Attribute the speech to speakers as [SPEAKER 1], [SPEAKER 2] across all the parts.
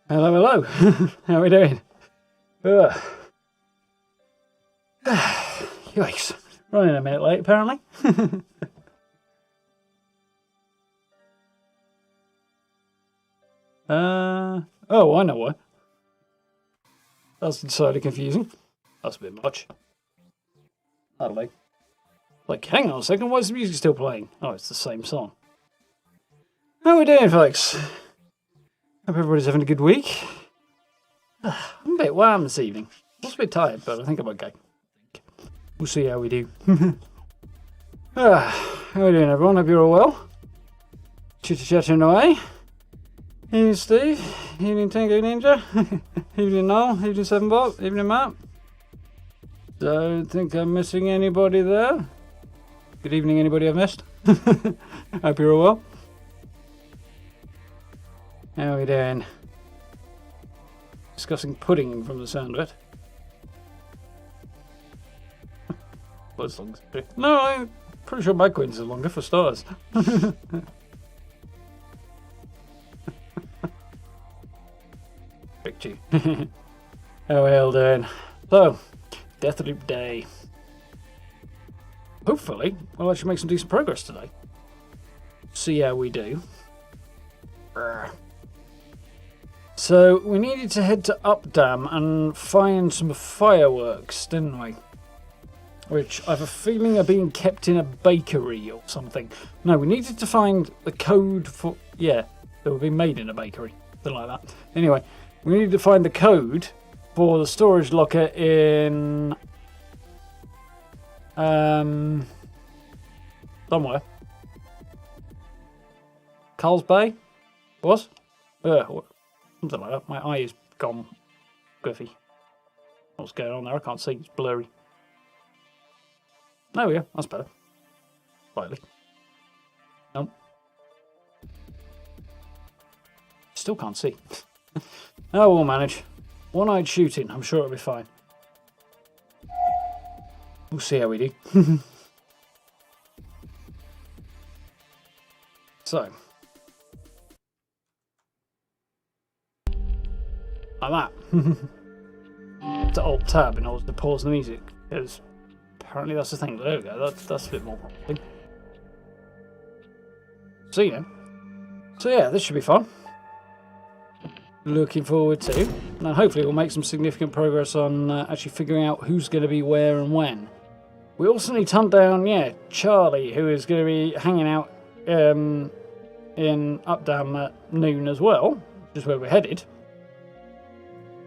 [SPEAKER 1] Hello, hello. How are we doing? Yikes. Running a minute late, apparently. Oh, I know why. That's slightly confusing. That's a bit much. I don't know. Like, hang on a second, why is the music still playing? Oh, it's the same song. How are we doing, folks? Hope everybody's having a good week. I'm a bit warm this evening. I'm a bit tired, but I think I'm okay. We'll see how we do. How are we doing, everyone? Hope you're all well. Chitter-chattering away. Evening, Steve. Evening, Tango Ninja. Evening, Noel. Evening, Seven Bob. Evening, Matt. Don't think I'm missing anybody there. Good evening, anybody I've missed. Hope you're all well. How are we doing? Discussing pudding from the sound of it. Well, as long as no, I'm pretty sure my quiz is longer for stars. Picked you. How are we all doing? So, Deathloop day. Hopefully, we'll actually make some decent progress today. See how we do. So, we needed to head to Updam and find some fireworks, didn't we? Which I have a feeling are being kept in a bakery or something. No, we needed to find the code for... Yeah, they were being made in a bakery. Something like that. Anyway, we needed to find the code for the storage locker in... somewhere. Carl's Bay? Was? Something like that. My eye is gone. Griffy. What's going on there? I can't see. It's blurry. There we go. That's better. Slightly. Nope. Still can't see. Oh, we'll manage. One-eyed shooting. I'm sure it'll be fine. We'll see how we do. So, Like that. To Alt-Tab in order to pause the music. Because apparently that's the thing. There we go. That's a bit more promising. So, you know. So yeah, this should be fun. Looking forward to. Now hopefully we'll make some significant progress on actually figuring out who's going to be where and when. We also need to hunt down, yeah, Charlie, who is going to be hanging out in Updam at noon as well, which is where we're headed.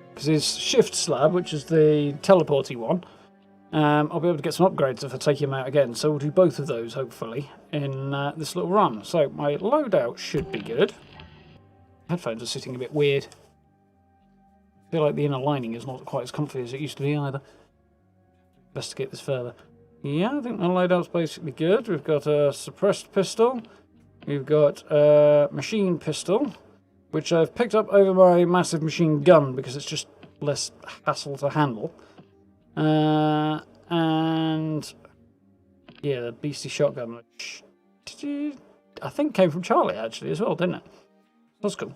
[SPEAKER 1] Because his shift slab, which is the teleporty one, I'll be able to get some upgrades if I take him out again. So we'll do both of those, hopefully, in this little run. So my loadout should be good. Headphones are sitting a bit weird. I feel like the inner lining is not quite as comfy as it used to be either. Investigate this further. Yeah, I think my loadout's basically good. We've got a suppressed pistol. We've got a machine pistol, which I've picked up over my massive machine gun because it's just less hassle to handle. And yeah, the beastly shotgun, which I think came from Charlie actually as well, didn't it? That's cool.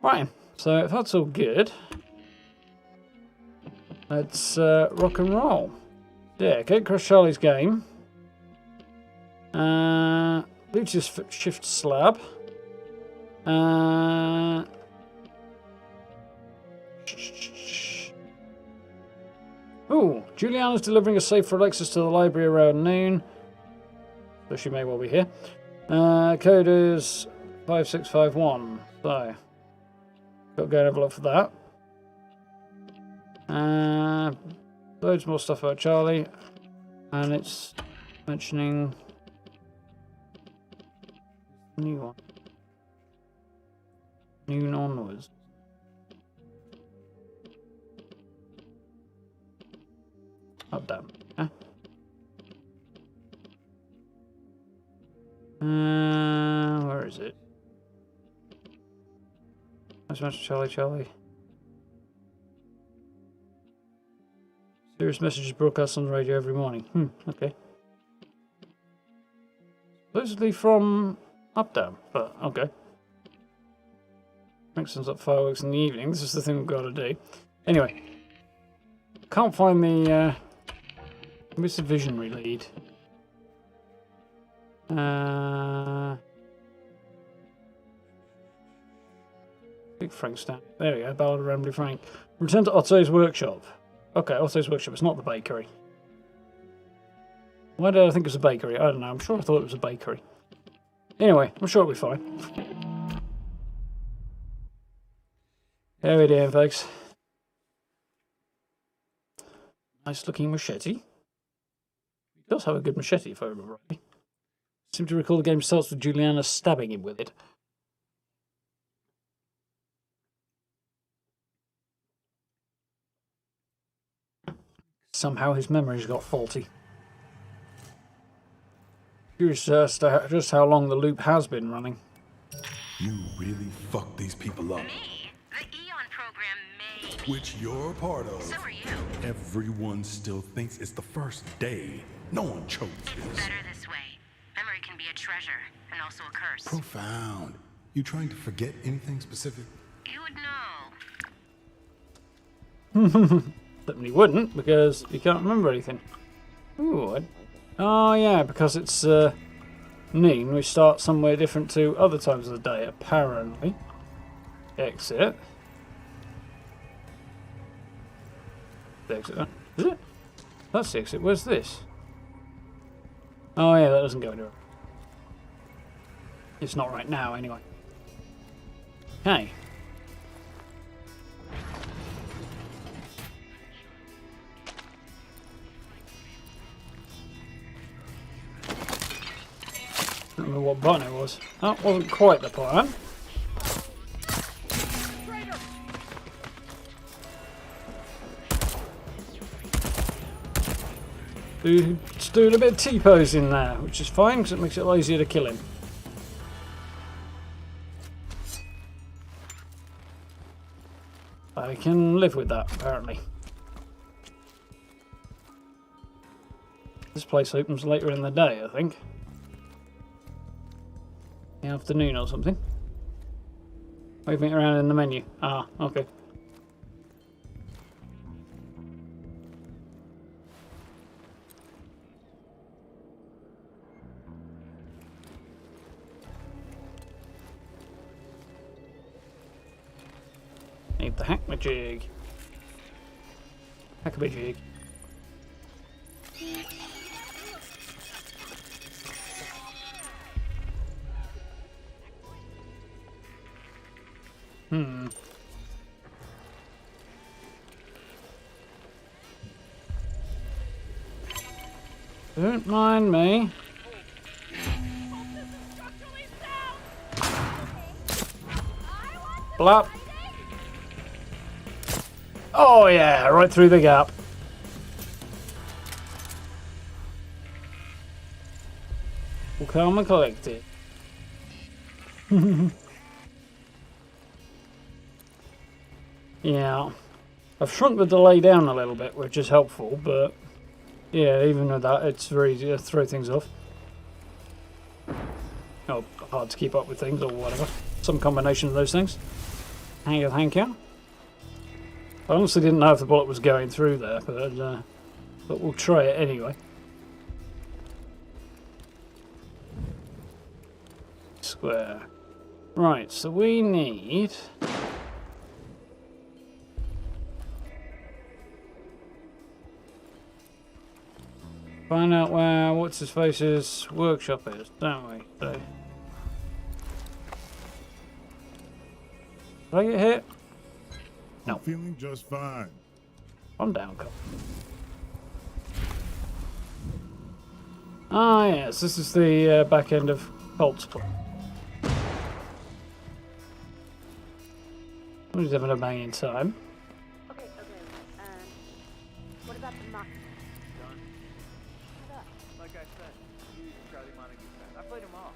[SPEAKER 1] Right, so if that's all good, let's rock and roll. Yeah, get Crush Charlie's game. Lucius shift slab. Oh, Julianna's delivering a safe for Alexis to the library around noon. So she may well be here. Code is 5651. So, got to go and have a look for that. Loads more stuff about Charlie. And it's mentioning new one. Noon onwards. Up down. Yeah. Where is it? Nice match, Charlie. Serious messages broadcast on the radio every morning. Okay. Supposedly from up down, but okay. Mixing up fireworks in the evening. This is the thing we've got to do. Anyway, can't find the Mr. Visionary lead. Big Frankenstein. There we go. Ballad of Rambly Frank. Return to Otto's workshop. Okay, Otto's workshop. It's not the bakery. Why did I think it was a bakery? I don't know. I'm sure I thought it was a bakery. Anyway, I'm sure it'll be fine. There we go, folks. Nice looking machete. He does have a good machete, if I remember rightly. I seem to recall the game starts with Julianna stabbing him with it. Somehow his memories got faulty. Curious as to just how long the loop has been running.
[SPEAKER 2] You really fucked these people up.
[SPEAKER 3] Me? The Xion program made me.
[SPEAKER 2] Which you're a part of.
[SPEAKER 3] So are you.
[SPEAKER 2] Everyone still thinks it's the first day. No one chose
[SPEAKER 3] It's
[SPEAKER 2] this.
[SPEAKER 3] better this way. Memory can be a treasure and also a curse.
[SPEAKER 2] Profound. You trying to forget anything specific?
[SPEAKER 3] You would know.
[SPEAKER 1] Certainly wouldn't, because you can't remember anything. Ooh, oh yeah, because it's noon, we start somewhere different to other times of the day, apparently. Exit. The exit, is it? That's the exit. Where's this? Oh yeah, that doesn't go anywhere. It's not right now, anyway. Okay. I don't remember what button it was. That wasn't quite the plan. It's doing a bit of T-pose in there, which is fine because it makes it easier to kill him. I can live with that, apparently. This place opens later in the day, I think. The afternoon or something. Moving it around in the menu. Ah, okay. Need the hack-a-jig. Hack-a-jig. Don't mind me. Blap. Oh yeah, right through the gap. We'll come and collect it. Yeah. I've shrunk the delay down a little bit, which is helpful, but yeah, even with that, it's very easy to throw things off. Oh, hard to keep up with things or whatever. Some combination of those things. Thank you. I honestly didn't know if the bullet was going through there, but we'll try it anyway. Square. Right, so we need... find out where what's-his-face's workshop is, don't we? So... did I get hit? No.
[SPEAKER 4] I'm feeling just fine.
[SPEAKER 1] I'm down, Colt. Ah, yes, this is the back end of Colt's plan. I'm just having a banging time.
[SPEAKER 3] Okay. What about the mock?
[SPEAKER 5] Done. Like I said, you Charlie Montague fan. I played him off.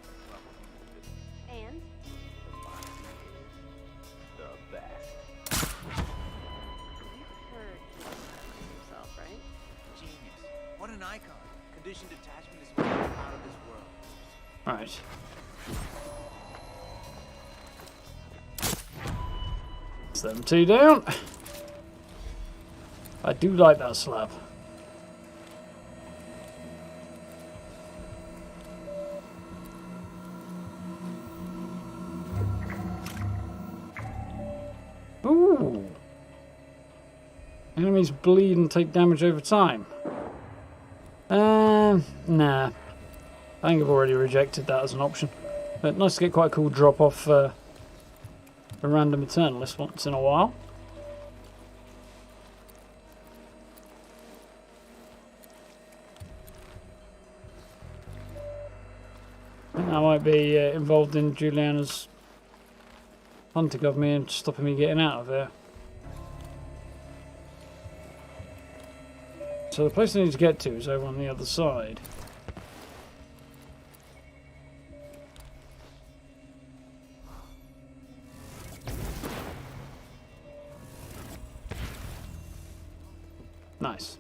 [SPEAKER 3] And?
[SPEAKER 5] The best.
[SPEAKER 3] You've heard yourself, right?
[SPEAKER 5] Genius. What an icon. Conditioned attachment is out of this world.
[SPEAKER 1] Right. It's them two down. I do like that slab. Ooh. Enemies bleed and take damage over time. Nah. I think I've already rejected that as an option. But nice to get quite a cool drop off a random Eternalist once in a while. I think I might be involved in Julianna's hunting of me and stopping me getting out of there. So the place I need to get to is over on the other side. Nice.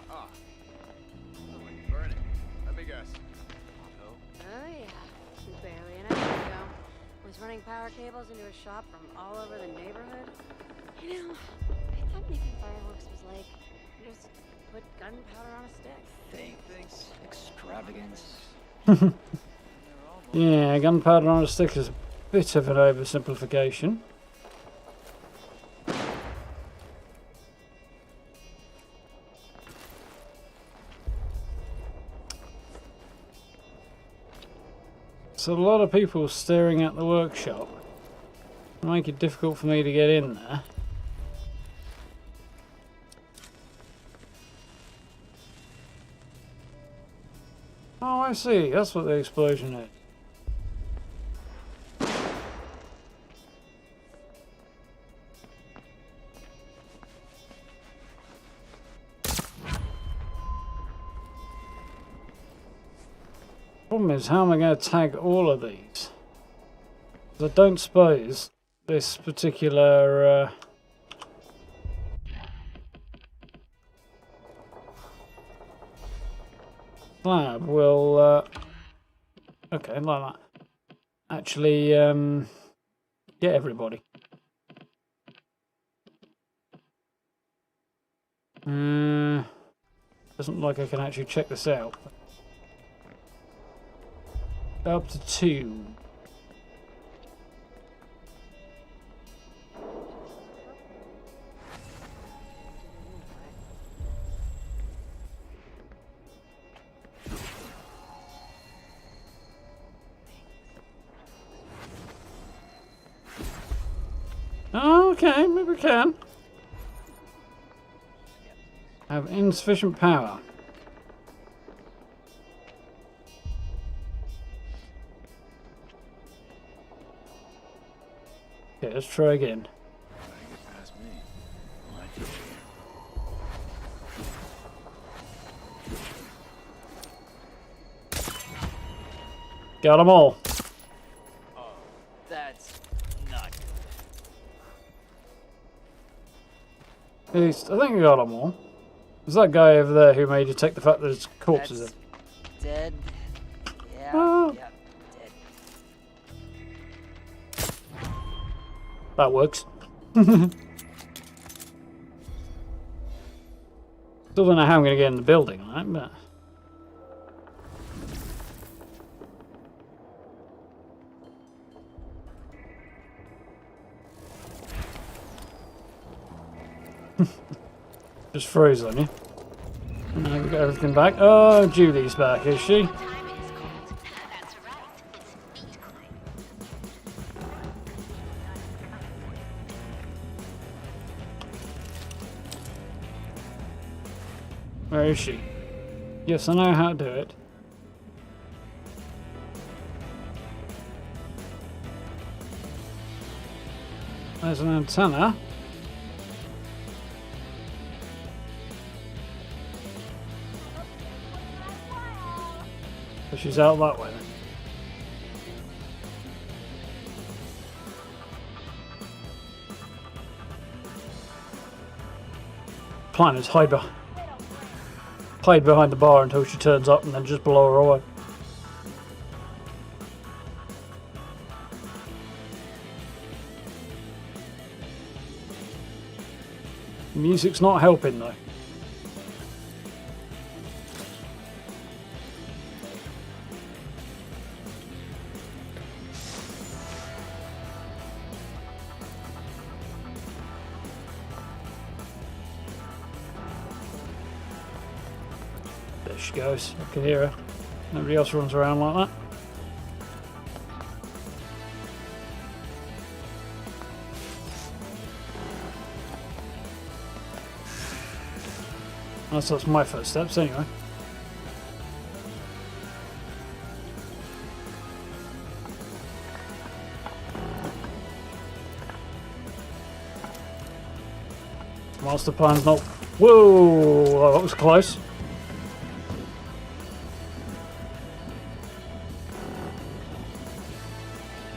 [SPEAKER 5] Ah. Look like you're burning. Let me guess. Auto?
[SPEAKER 3] Oh yeah. Barely an hour ago. Was running power cables into a shop from all over the neighborhood. You know, I thought making fireworks was like just put gunpowder on a stick.
[SPEAKER 5] Thanks. Extravagance.
[SPEAKER 1] Yeah, gunpowder on a stick is a bit of an oversimplification. So a lot of people staring at the workshop. Make it difficult for me to get in there. Oh, I see. That's what the explosion is. Problem is, how am I going to tag all of these? 'Cause I don't suppose this particular slab will okay, like that, actually get everybody. Doesn't look like I can actually check this out. Up to 2. Okay, maybe we can. Have insufficient power. Okay, let's try again. Got them all.
[SPEAKER 5] Oh, that's not good.
[SPEAKER 1] At least, I think we got them all. There's that guy over there who may detect the fact that his corpse is in.
[SPEAKER 5] Dead. Yeah,
[SPEAKER 1] Oh.
[SPEAKER 5] yeah, dead.
[SPEAKER 1] That works. Still don't know how I'm going to get in the building, right? But just froze on you. Now we got everything back. Oh, Julie's back, is she?
[SPEAKER 6] What time it is, Colt? That's right. It's meat time.
[SPEAKER 1] Where is she? Yes, I know how to do it. There's an antenna. So she's out that way then. Plan is hide behind the bar until she turns up and then just blow her away. The music's not helping though. There she goes. I can hear her. Nobody else runs around like that. That's my footsteps anyway. Master plan's not. Whoa! That was close.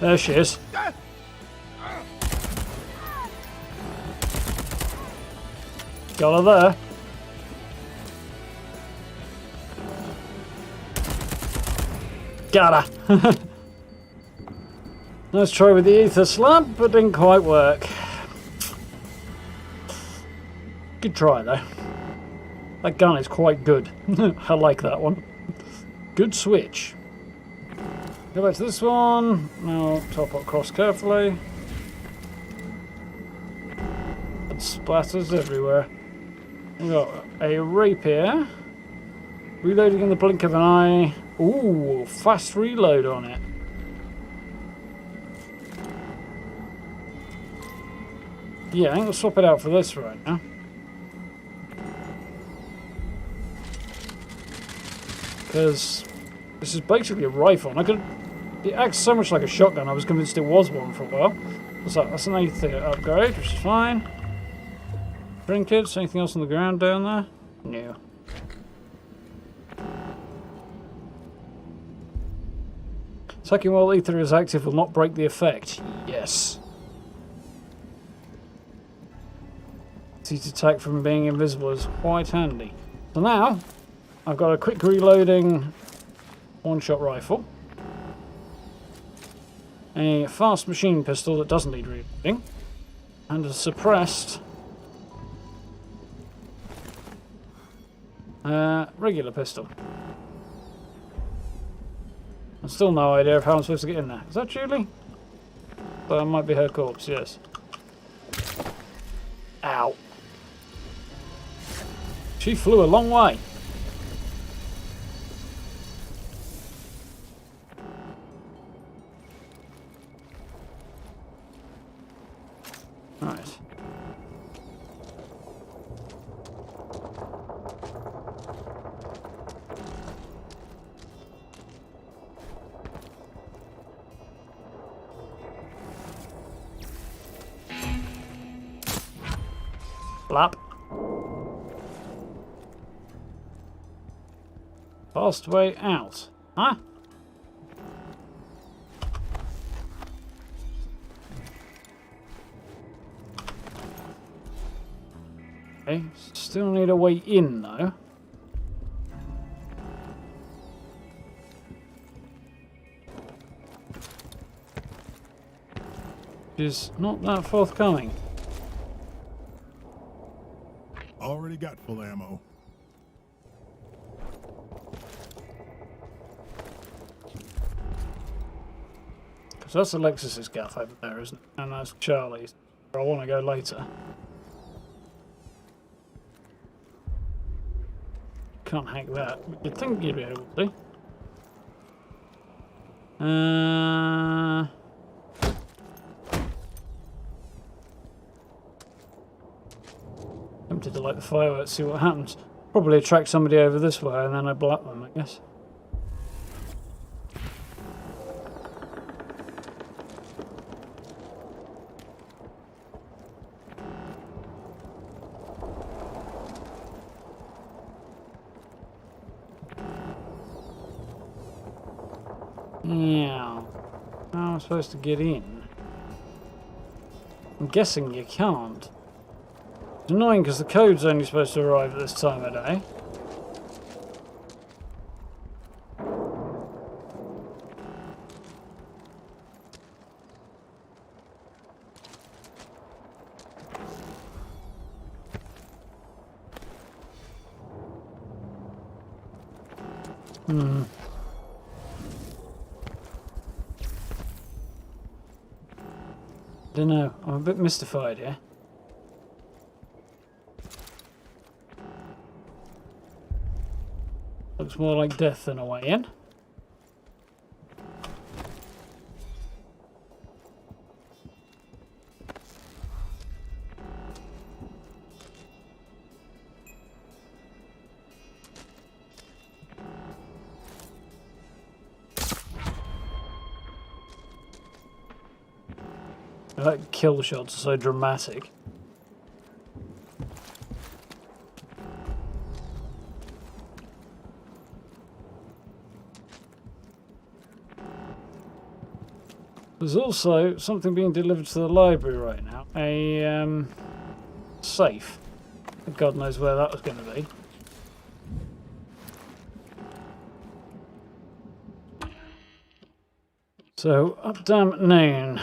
[SPEAKER 1] There she is. Got her there. Got her. Let's try with the ether slab, but didn't quite work. Good try though. That gun is quite good. I like that one. Good switch. Go back to this one. Now top up cross carefully. And splatters everywhere. We've got a rapier. Reloading in the blink of an eye. Ooh, fast reload on it. Yeah, I'm gonna swap it out for this right now. Because this is basically a rifle. And it acts so much like a shotgun, I was convinced it was one for a while. What's that? That's an 8th upgrade, which is fine. Trinkets, anything else on the ground down there? No. Attacking while ether is active will not break the effect. Yes. Easy to attack from being invisible is quite handy. So now, I've got a quick reloading one-shot rifle. A fast machine pistol that doesn't need reloading. And a suppressed regular pistol. I've still no idea of how I'm supposed to get in there. Is that Julie? That might be her corpse, yes. Ow. She flew a long way. Right. Flap. Fast way out. Huh? Okay, still need a way in though. Which is not that forthcoming.
[SPEAKER 4] Already got full ammo.
[SPEAKER 1] Because that's Alexis's gaff over there, isn't it? And that's Charlie's. Where I want to go later. Can't hack that. You'd think you'd be able to. Tempted to light the fireworks, see what happens. Probably attract somebody over this way and then I block them, I guess. Yeah. How am I supposed to get in? I'm guessing you can't. It's annoying because the code's only supposed to arrive at this time of day. Don't know. I'm a bit mystified here. Looks more like death than a way in. I like kill shots are so dramatic. There's also something being delivered to the library right now. A safe. God knows where that was going to be. So, up damn at noon.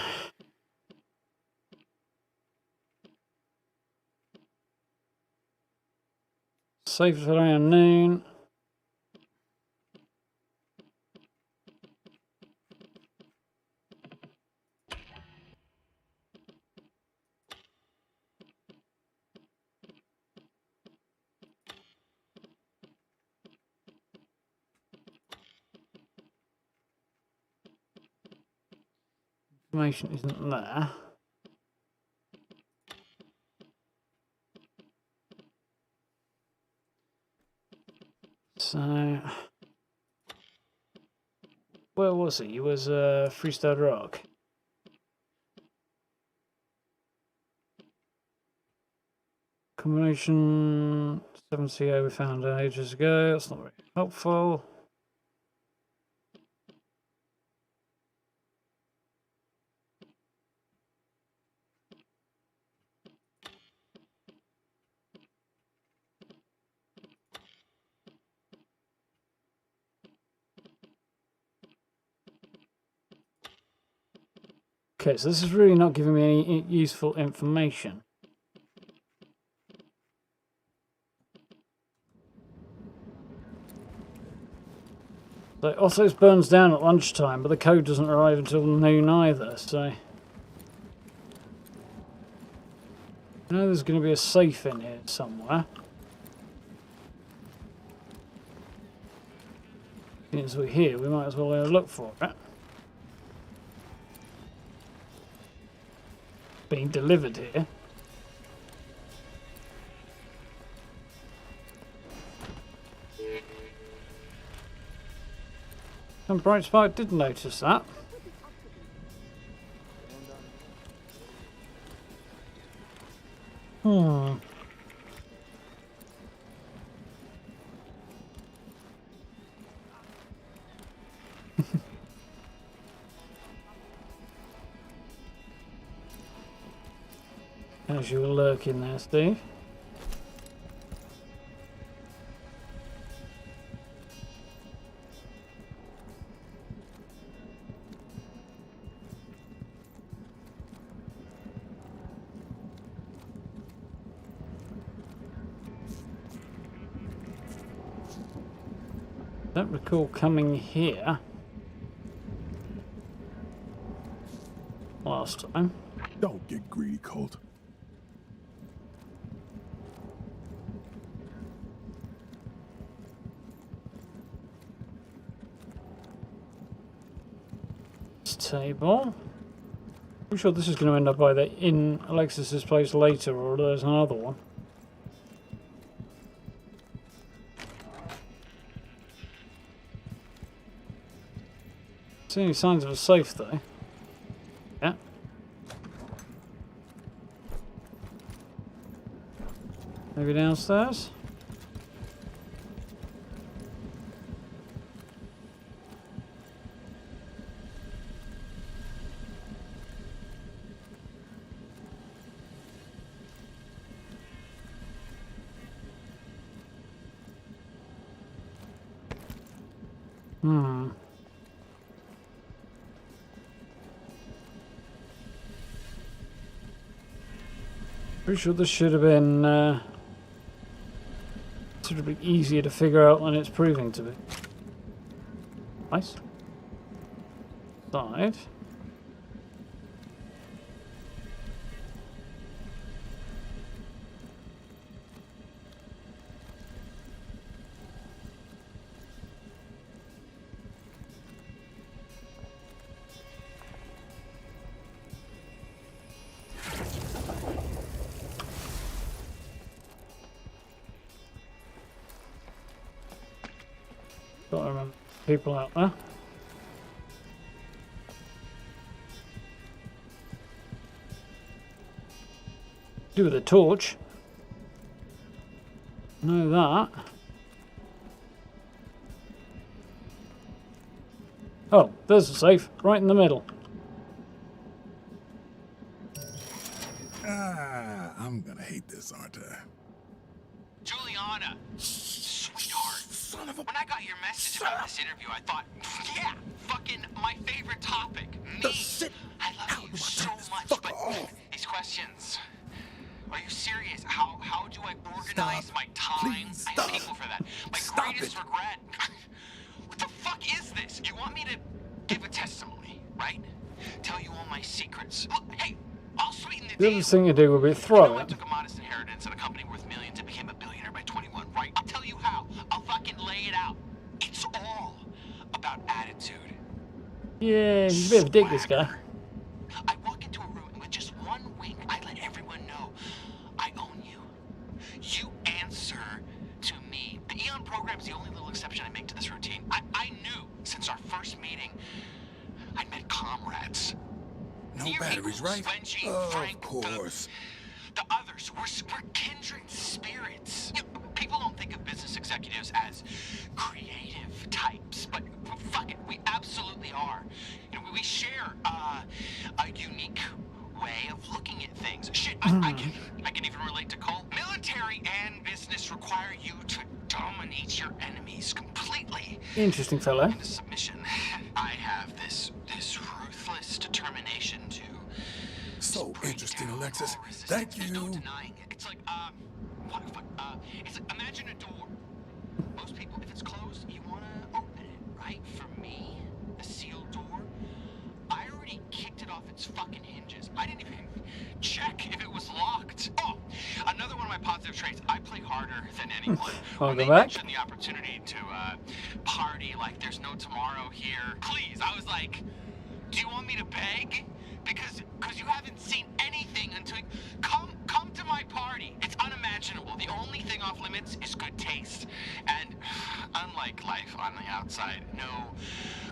[SPEAKER 1] Safe at around noon. Information isn't there. So, where was he? He was Freestyle Rock. Combination 7CO we found ages ago. That's not very helpful. Okay, so this is really not giving me any useful information. So Otto's burns down at lunchtime, but the code doesn't arrive until noon either, so... I know there's going to be a safe in here somewhere. Since we're here, we might as well look for it. Being delivered here. And Bright Spark did notice that. As you were lurking there, Steve. Don't recall coming here last time.
[SPEAKER 4] Don't get greedy, Colt.
[SPEAKER 1] This table. I'm sure this is going to end up either in Alexis's place later or there's another one. See any signs of a safe though? Yeah. Maybe downstairs? Pretty sure this should have been easier to figure out than it's proving to be. Nice. Side. Got to remember people out there. Do with a torch. Know that. Oh, there's a safe right in the middle.
[SPEAKER 4] I'm gonna hate this, aren't I?
[SPEAKER 7] Julianna, sweetheart. Son of a... When I got your message about this interview, I thought, yeah, fucking my favorite topic. Me. I love you so much, but these questions. Are you serious? How do I organize my time? I have people for that. My greatest regret. What the fuck is this? You want me to give a testimony, right? Tell you all my secrets. Look, hey, I'll sweeten the deal.
[SPEAKER 1] The other thing to do would be throw
[SPEAKER 7] I
[SPEAKER 1] it.
[SPEAKER 7] took a modest inheritance and a company worth millions and became a billionaire by 21, right? I'll tell you how. I'll fucking lay it out. It's all about attitude.
[SPEAKER 1] Yeah, he's a bit of a dick, this guy.
[SPEAKER 7] I walk into a room and with just one wink, I let everyone know I own you. You answer to me. The Eon program's the only little exception I make to this routine. I knew since our first meeting I'd met comrades.
[SPEAKER 2] No
[SPEAKER 7] Your
[SPEAKER 2] batteries,
[SPEAKER 7] equals,
[SPEAKER 2] right?
[SPEAKER 7] Benji, Frank,
[SPEAKER 2] Of course.
[SPEAKER 7] The others, we're kindred spirits. You know, people don't think of business executives as creative types, but fuck it, we absolutely are. You know, we share a unique way of looking at things. Shit, I can even relate to Colt. Military and business require you to dominate your enemies completely.
[SPEAKER 1] Interesting fellow.
[SPEAKER 7] Into submission. I have this ruthless determination to.
[SPEAKER 2] So interesting,
[SPEAKER 7] down
[SPEAKER 2] Alexis.
[SPEAKER 7] all resistance.
[SPEAKER 2] Thank
[SPEAKER 7] There's no
[SPEAKER 2] you.
[SPEAKER 7] denying it. It's like what the fuck? It's like imagine a door. Most people, if it's closed, you wanna open it, right?
[SPEAKER 1] Wanna
[SPEAKER 7] when
[SPEAKER 1] go
[SPEAKER 7] they
[SPEAKER 1] back?
[SPEAKER 7] mentioned the opportunity to party like there's no tomorrow here, please, I was like, do you want me to beg? Because you haven't seen anything until come to my party. It's unimaginable. The only thing off limits is good taste. And unlike life on the outside, no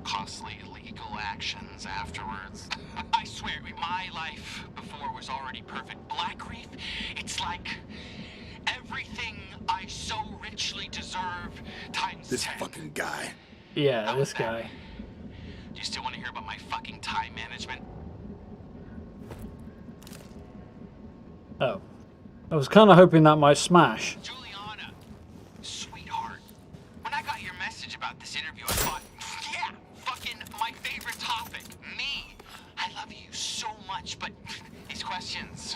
[SPEAKER 7] costly legal actions afterwards. I swear, my life before was already perfect. Blackreef, it's like everything I so richly deserve times
[SPEAKER 4] This
[SPEAKER 7] 10.
[SPEAKER 4] fucking guy.
[SPEAKER 1] Yeah,
[SPEAKER 7] How
[SPEAKER 1] this
[SPEAKER 7] was that?
[SPEAKER 1] guy.
[SPEAKER 7] Do you still want to hear about my fucking time management?
[SPEAKER 1] Oh. I was kind of hoping that might smash.
[SPEAKER 7] Julianna, sweetheart, when I got your message about this interview, I thought, yeah, fucking my favorite topic, me. I love you so much, but these questions,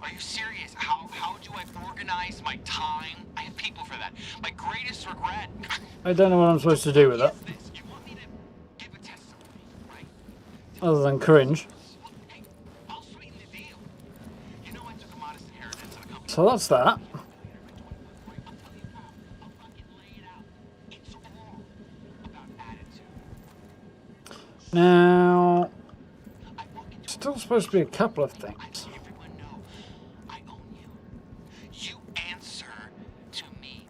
[SPEAKER 7] are you serious? How do I organize my time? I have people for that. My greatest regret.
[SPEAKER 1] I don't know what I'm supposed to do with it,
[SPEAKER 7] Is this? You want me to give a testimony, right?
[SPEAKER 1] other than cringe.
[SPEAKER 7] Hey, I'll sweeten the deal. You know I took a modest inheritance and a company.
[SPEAKER 1] So that's that. Now, still supposed to be a couple of things.
[SPEAKER 7] Everyone know I own you. You answer to me.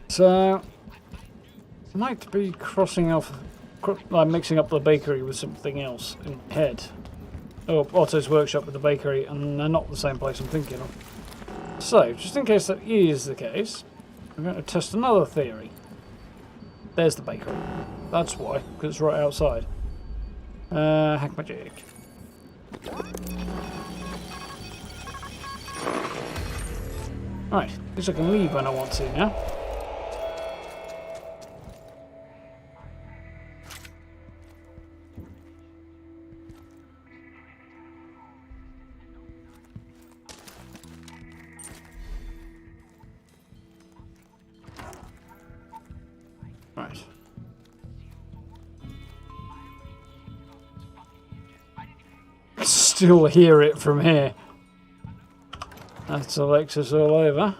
[SPEAKER 1] So, might be crossing off, like mixing up the bakery with something else in my head. Or Otto's workshop with the bakery, and they're not the same place I'm thinking of. So, just in case that is the case, I'm going to test another theory. There's the bakery. That's why, because it's right outside. Hack magic. Right, at least I can leave when I want to now. Right. Still hear it from here. That's Alexis all over.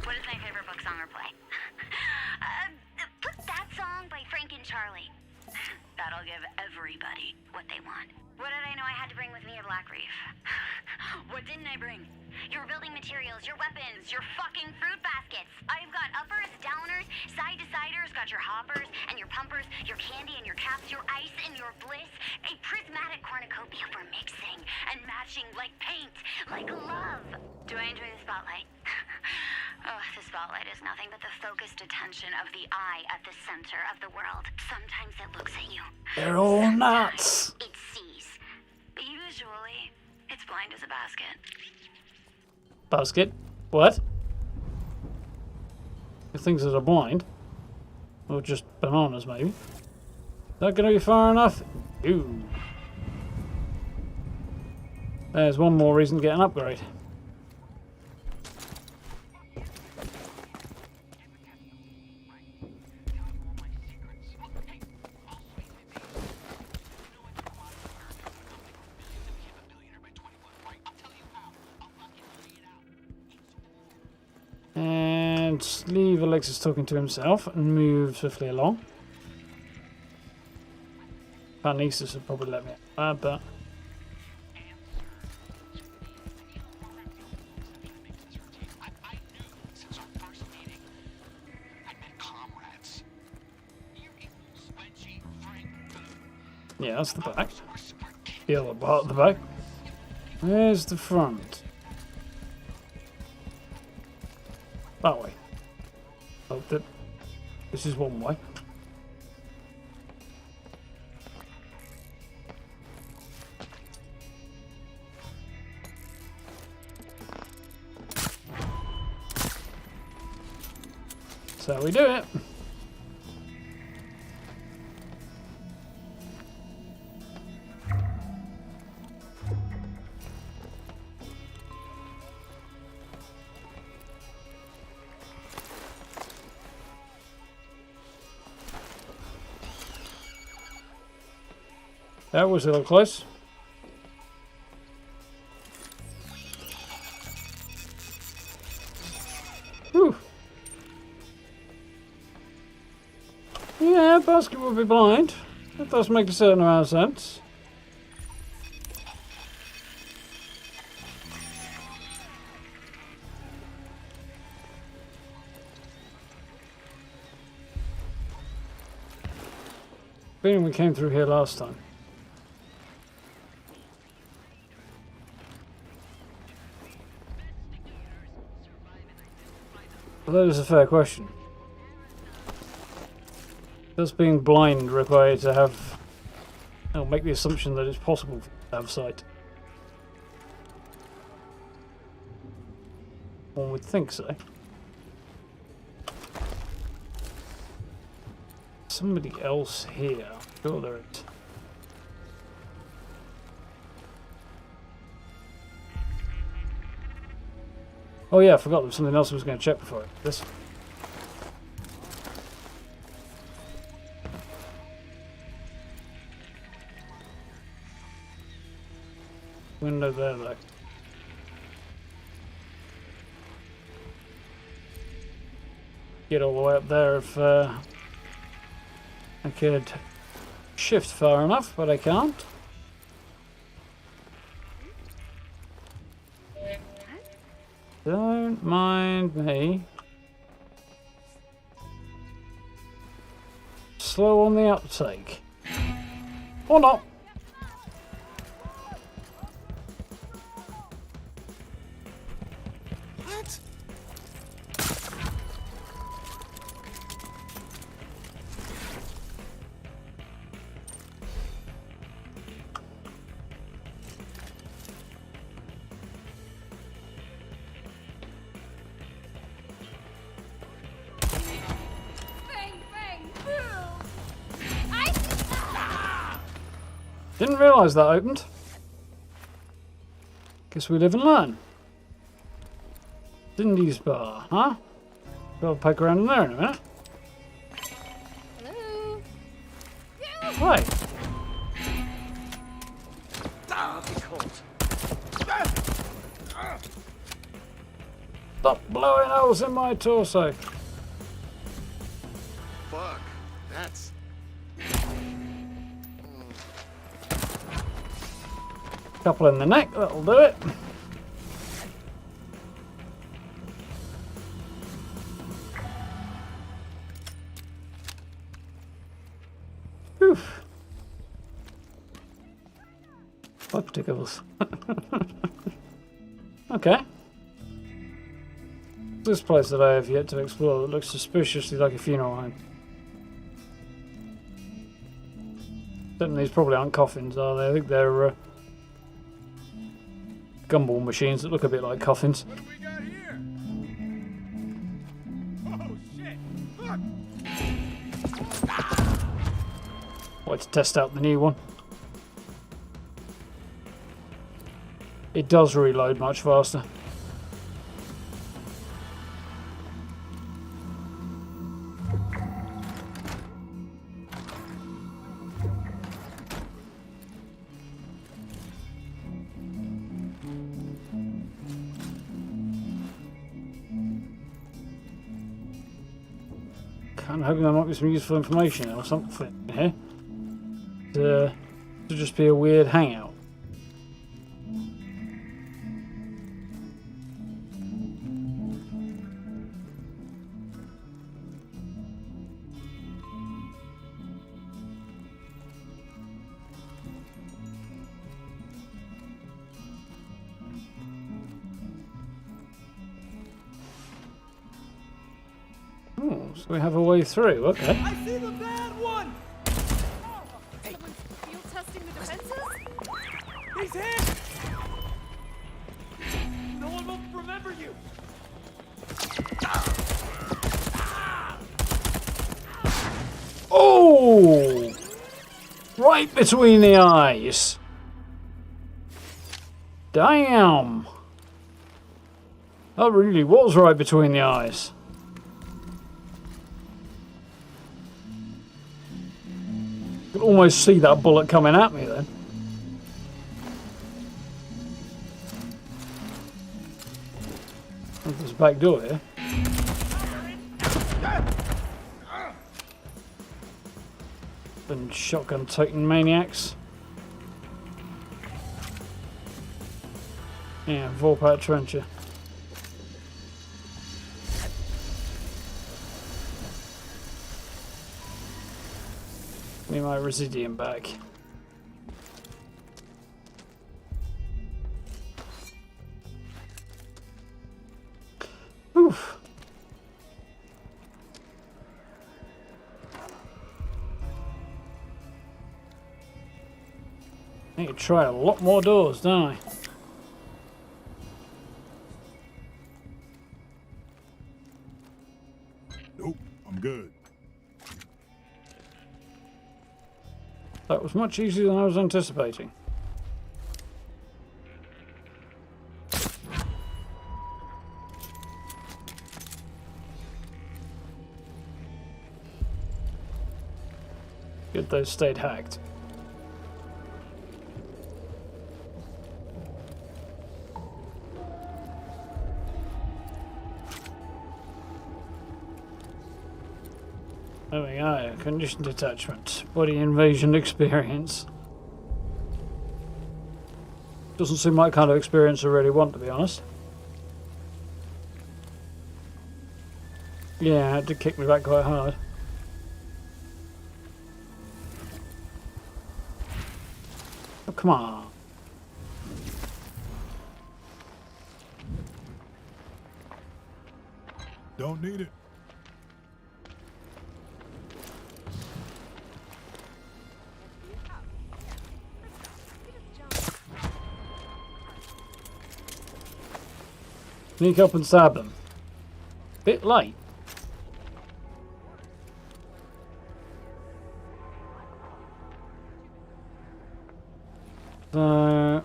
[SPEAKER 6] What is my favorite book, song, or play? Put that song by Frank and Charlie. That'll give everybody what they want. What did I know I had to bring with me at Blackreef? What didn't I bring? Your building materials, your weapons, your fucking fruit baskets. I've got uppers, downers, side-to-siders, got your hoppers and your pumpers, your candy and your caps, your ice and your bliss, a prismatic cornucopia for mixing and matching like paint, like love. Do I enjoy the spotlight? Oh, the spotlight is nothing but the focused attention of the eye at the center of the world. Sometimes it looks at you.
[SPEAKER 1] They're all nuts.
[SPEAKER 6] It sees. But usually, it's blind as a basket.
[SPEAKER 1] Basket? What? Things that are blind. Or just bananas, maybe. Is that going to be far enough? Ooh. There's one more reason to get an upgrade. And leave Alexis talking to himself and move swiftly along. Parnesis would probably let me out, but yeah, that's the back. The other part of the back. Where's the front? That way. Oh, this is one way. So we do it. That was a little close. basket would be blind. That does make a certain amount of sense. Feeling we came through here last time. Well, that is a fair question. Does being blind require you to have... I'll make the assumption that it's possible to have sight. One would think so. Somebody else here. Sure there is. Oh yeah, I forgot there was something else I was going to check before this. Window there though. Get all the way up there if I could shift far enough, but I can't. Don't mind me. Slow on the uptake. Or not.
[SPEAKER 4] What?
[SPEAKER 1] Didn't realise that opened. Guess we live and learn. Cindy's bar, huh? I'll poke around in there in a minute.
[SPEAKER 3] Hello?
[SPEAKER 1] Right. Stop blowing holes in my torso.
[SPEAKER 8] Fuck, that's...
[SPEAKER 1] Couple in the neck, that'll do it. Oof. Fuck tickles. Okay. This place that I have yet to explore that looks suspiciously like a funeral home. Except these probably aren't coffins, are they? I think they're gumball machines that look a bit like coffins.
[SPEAKER 8] What do we got here? Oh shit! Fuck!
[SPEAKER 1] Wanted to test out the new one. It does reload much faster. I'm hoping there might be some useful information or something here. To just be a weird hangout. Oh, so we have a way through, okay.
[SPEAKER 5] I see the bad one!
[SPEAKER 3] Someone's field testing the defenses?
[SPEAKER 5] He's hit! No one will remember you!
[SPEAKER 1] Oh! Right between the eyes. Damn. That really was right between the eyes. I could almost see that bullet coming at me then. There's a back door here. and shotgun toting maniacs. Yeah, Vorpat Trencher. Need my Residium back. Oof. I need to try a lot more doors, don't I?
[SPEAKER 4] Nope, I'm good.
[SPEAKER 1] That was much easier than I was anticipating. Good, those stayed hacked. There we go, conditioned attachment, body invasion experience. Doesn't seem like the kind of experience I really want, to be honest. Yeah, it did kick me back quite hard. Oh, come on.
[SPEAKER 4] Don't need it.
[SPEAKER 1] Sneak up and stab them. Bit late. I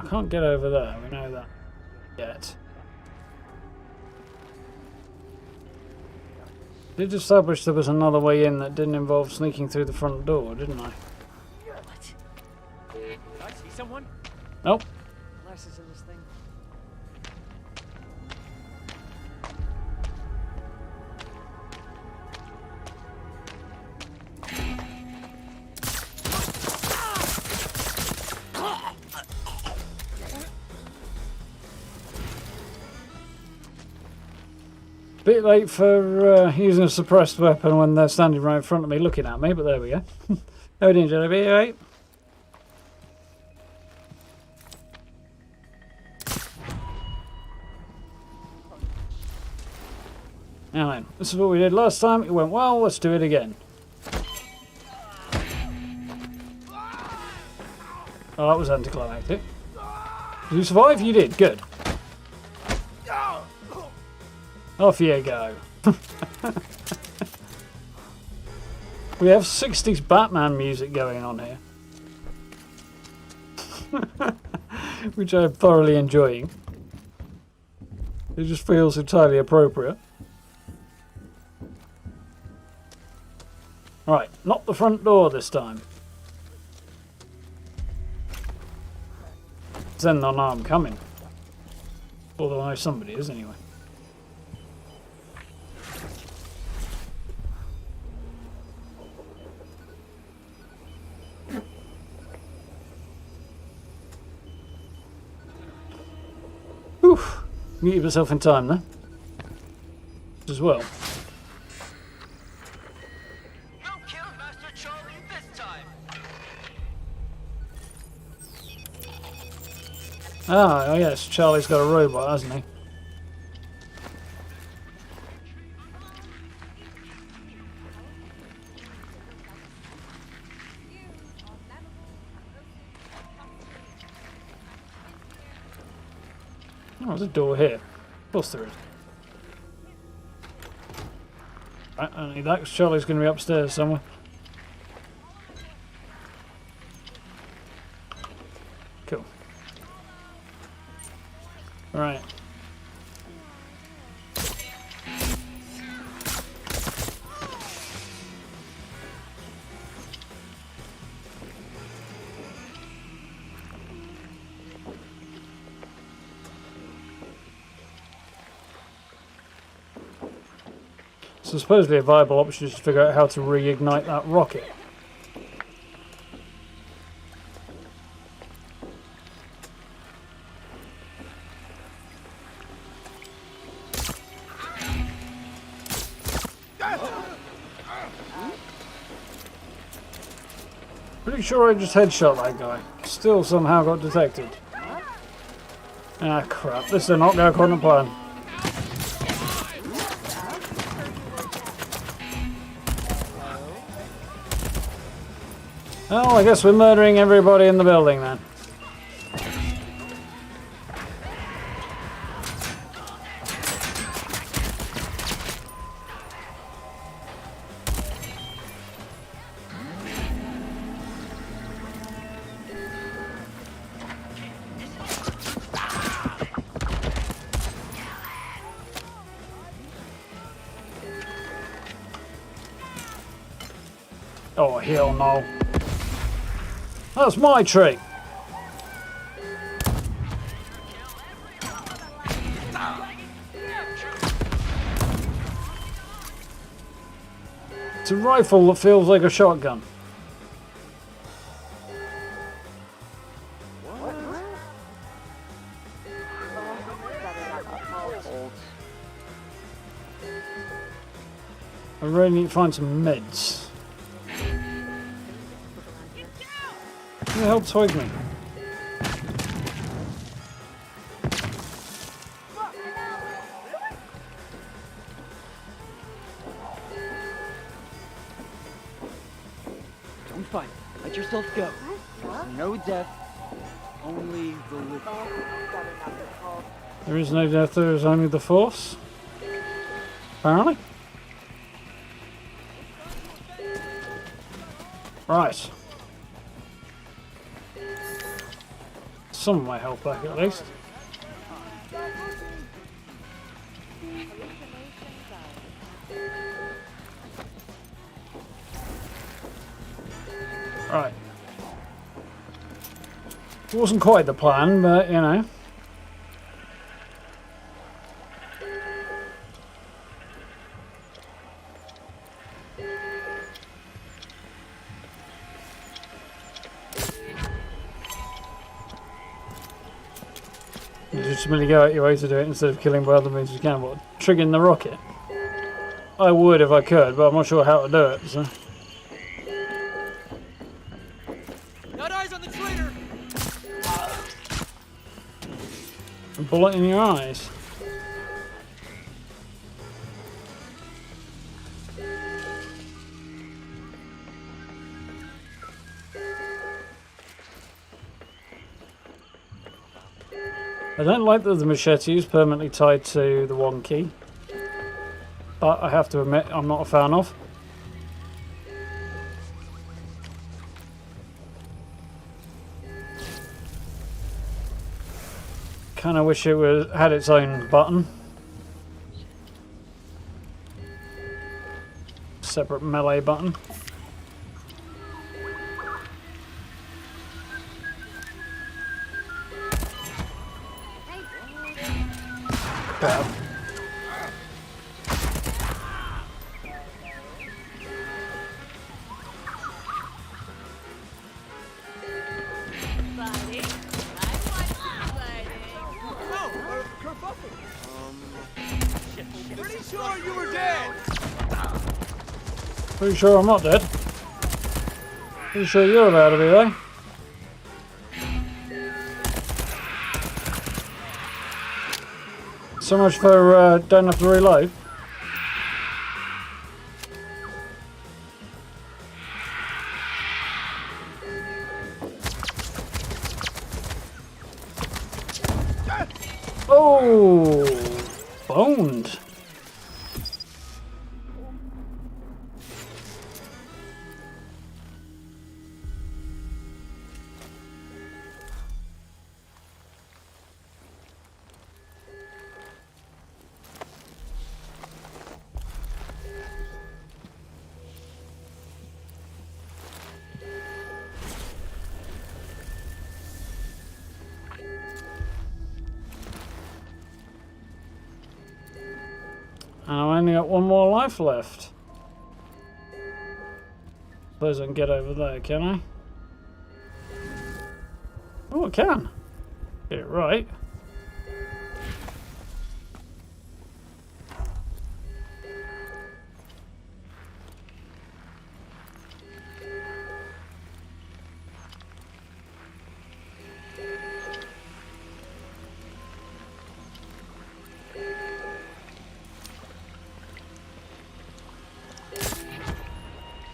[SPEAKER 1] can't get over there, we know that yet. Did establish there was another way in that didn't involve sneaking through the front door, didn't I?
[SPEAKER 5] What? Did I see someone?
[SPEAKER 1] Nope.
[SPEAKER 5] Glasses in this thing.
[SPEAKER 1] Bit late for using a suppressed weapon when they're standing right in front of me looking at me, but there we go. How are you doing, Jellyby? All right? Now then, this is what we did last time. It went well, let's do it again. Oh, that was anticlimactic. Did you survive? You did, good. Off you go. We have 60s Batman music going on here. Which I'm thoroughly enjoying. It just feels entirely appropriate. Right, not the front door this time. Then they'll know I'm coming. Although I know somebody is anyway. Whew. Muted myself in time there. As well.
[SPEAKER 7] No kill Master Charlie this time.
[SPEAKER 1] Ah, oh yes, Charlie's got a robot, hasn't he? Oh, there's a door here. Of course there is. Right, I need that 'cause Charlie's going to be upstairs somewhere. Cool. Right. So supposedly a viable option is to figure out how to reignite that rocket. Pretty sure I just headshot that guy. Still somehow got detected. Ah crap, this did not go according to plan. Well, I guess we're murdering everybody in the building then. Oh, hell no. That's my tree. It's a rifle that feels like a shotgun. I really need to find some meds. Who the hell twigged me?
[SPEAKER 5] Don't fight. Let yourself go. No death. Only the living.
[SPEAKER 1] There is no death, there is only the Force. Apparently. Right. Some of my health back at least. Right. It wasn't quite the plan, but you know. You just really go out your way to do it instead of killing by other means you can. What? Triggering the rocket? I would if I could, but I'm not sure how to do it, so.
[SPEAKER 5] Got eyes on the traitor!
[SPEAKER 1] A bullet in your eyes. I don't like that the machete is permanently tied to the one key, but I have to admit I'm not a fan of. Kind of wish it had its own button, separate melee button. Crap.
[SPEAKER 5] Pretty sure you were dead!
[SPEAKER 1] Pretty sure I'm not dead. Pretty sure you're about to be there. So much for don't have to reload. Oh, boned. And I've only got one more life left. Suppose I can get over there, can I? Oh, I can. Get it right.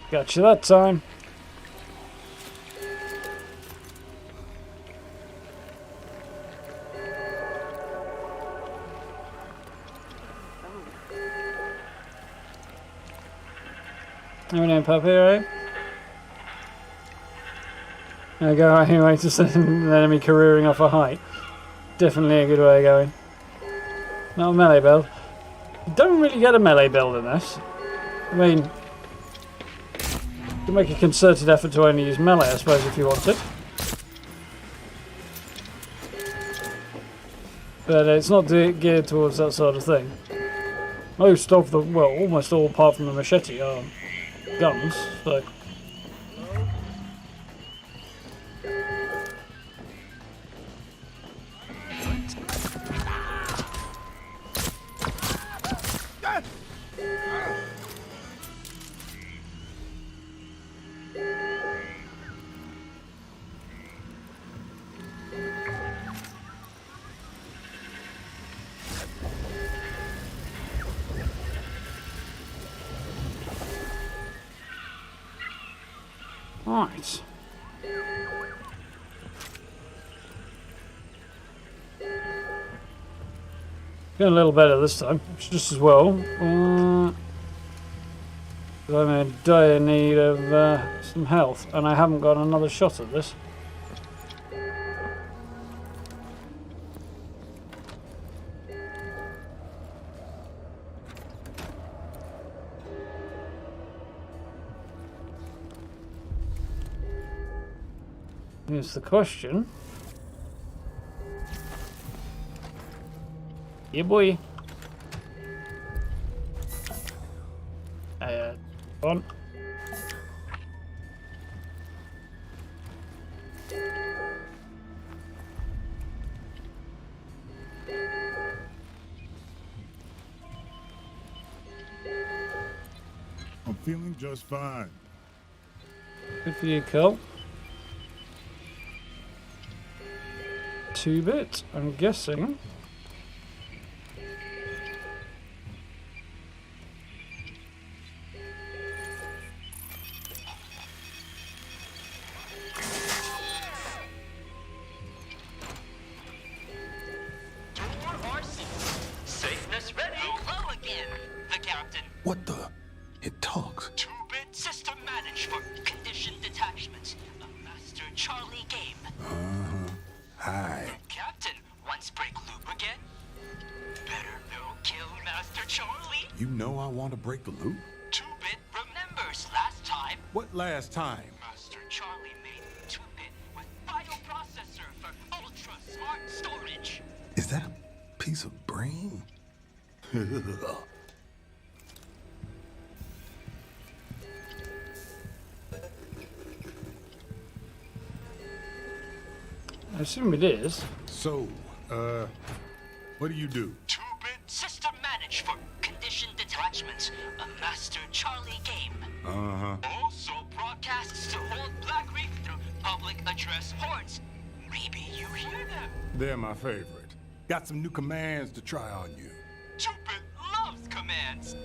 [SPEAKER 1] Got you that time. How we doing, puppy, alright? There we go, anyway, just an enemy careering off a height. Definitely a good way of going. Not a melee build. You don't really get a melee build in this. I mean, you can make a concerted effort to only use melee, I suppose, if you wanted. But it's not geared towards that sort of thing. Most of the, well, almost all apart from the machete are guns, so... Right. Going a little better this time, which just as well. I'm in dire need of some health, and I haven't got another shot at this. Here's the question. Yeah, boy. On.
[SPEAKER 4] I'm feeling just fine.
[SPEAKER 1] Good for you, Colt. 2-bit, I'm guessing.
[SPEAKER 7] Safeness ready. Hello again, the captain.
[SPEAKER 2] What the? It talks.
[SPEAKER 7] 2-bit system managed for conditioned detachments. A Master Charlie game.
[SPEAKER 2] Hi.
[SPEAKER 7] Captain, wants break loop again? Better no kill Master Charlie.
[SPEAKER 2] You know I want to break the loop?
[SPEAKER 7] 2-bit remembers last time.
[SPEAKER 2] What last time?
[SPEAKER 7] Master Charlie made 2-bit with bioprocessor for ultra smart storage.
[SPEAKER 2] Is that a piece of brain?
[SPEAKER 1] I assume it is.
[SPEAKER 4] So, what do you do?
[SPEAKER 7] 2-bit system managed for conditioned detachments. A Master Charlie game. Also broadcasts to old Blackreef through public address ports. Maybe you hear them.
[SPEAKER 2] They're my favorite. Got some new commands to try on you.
[SPEAKER 7] 2-bit loves commands.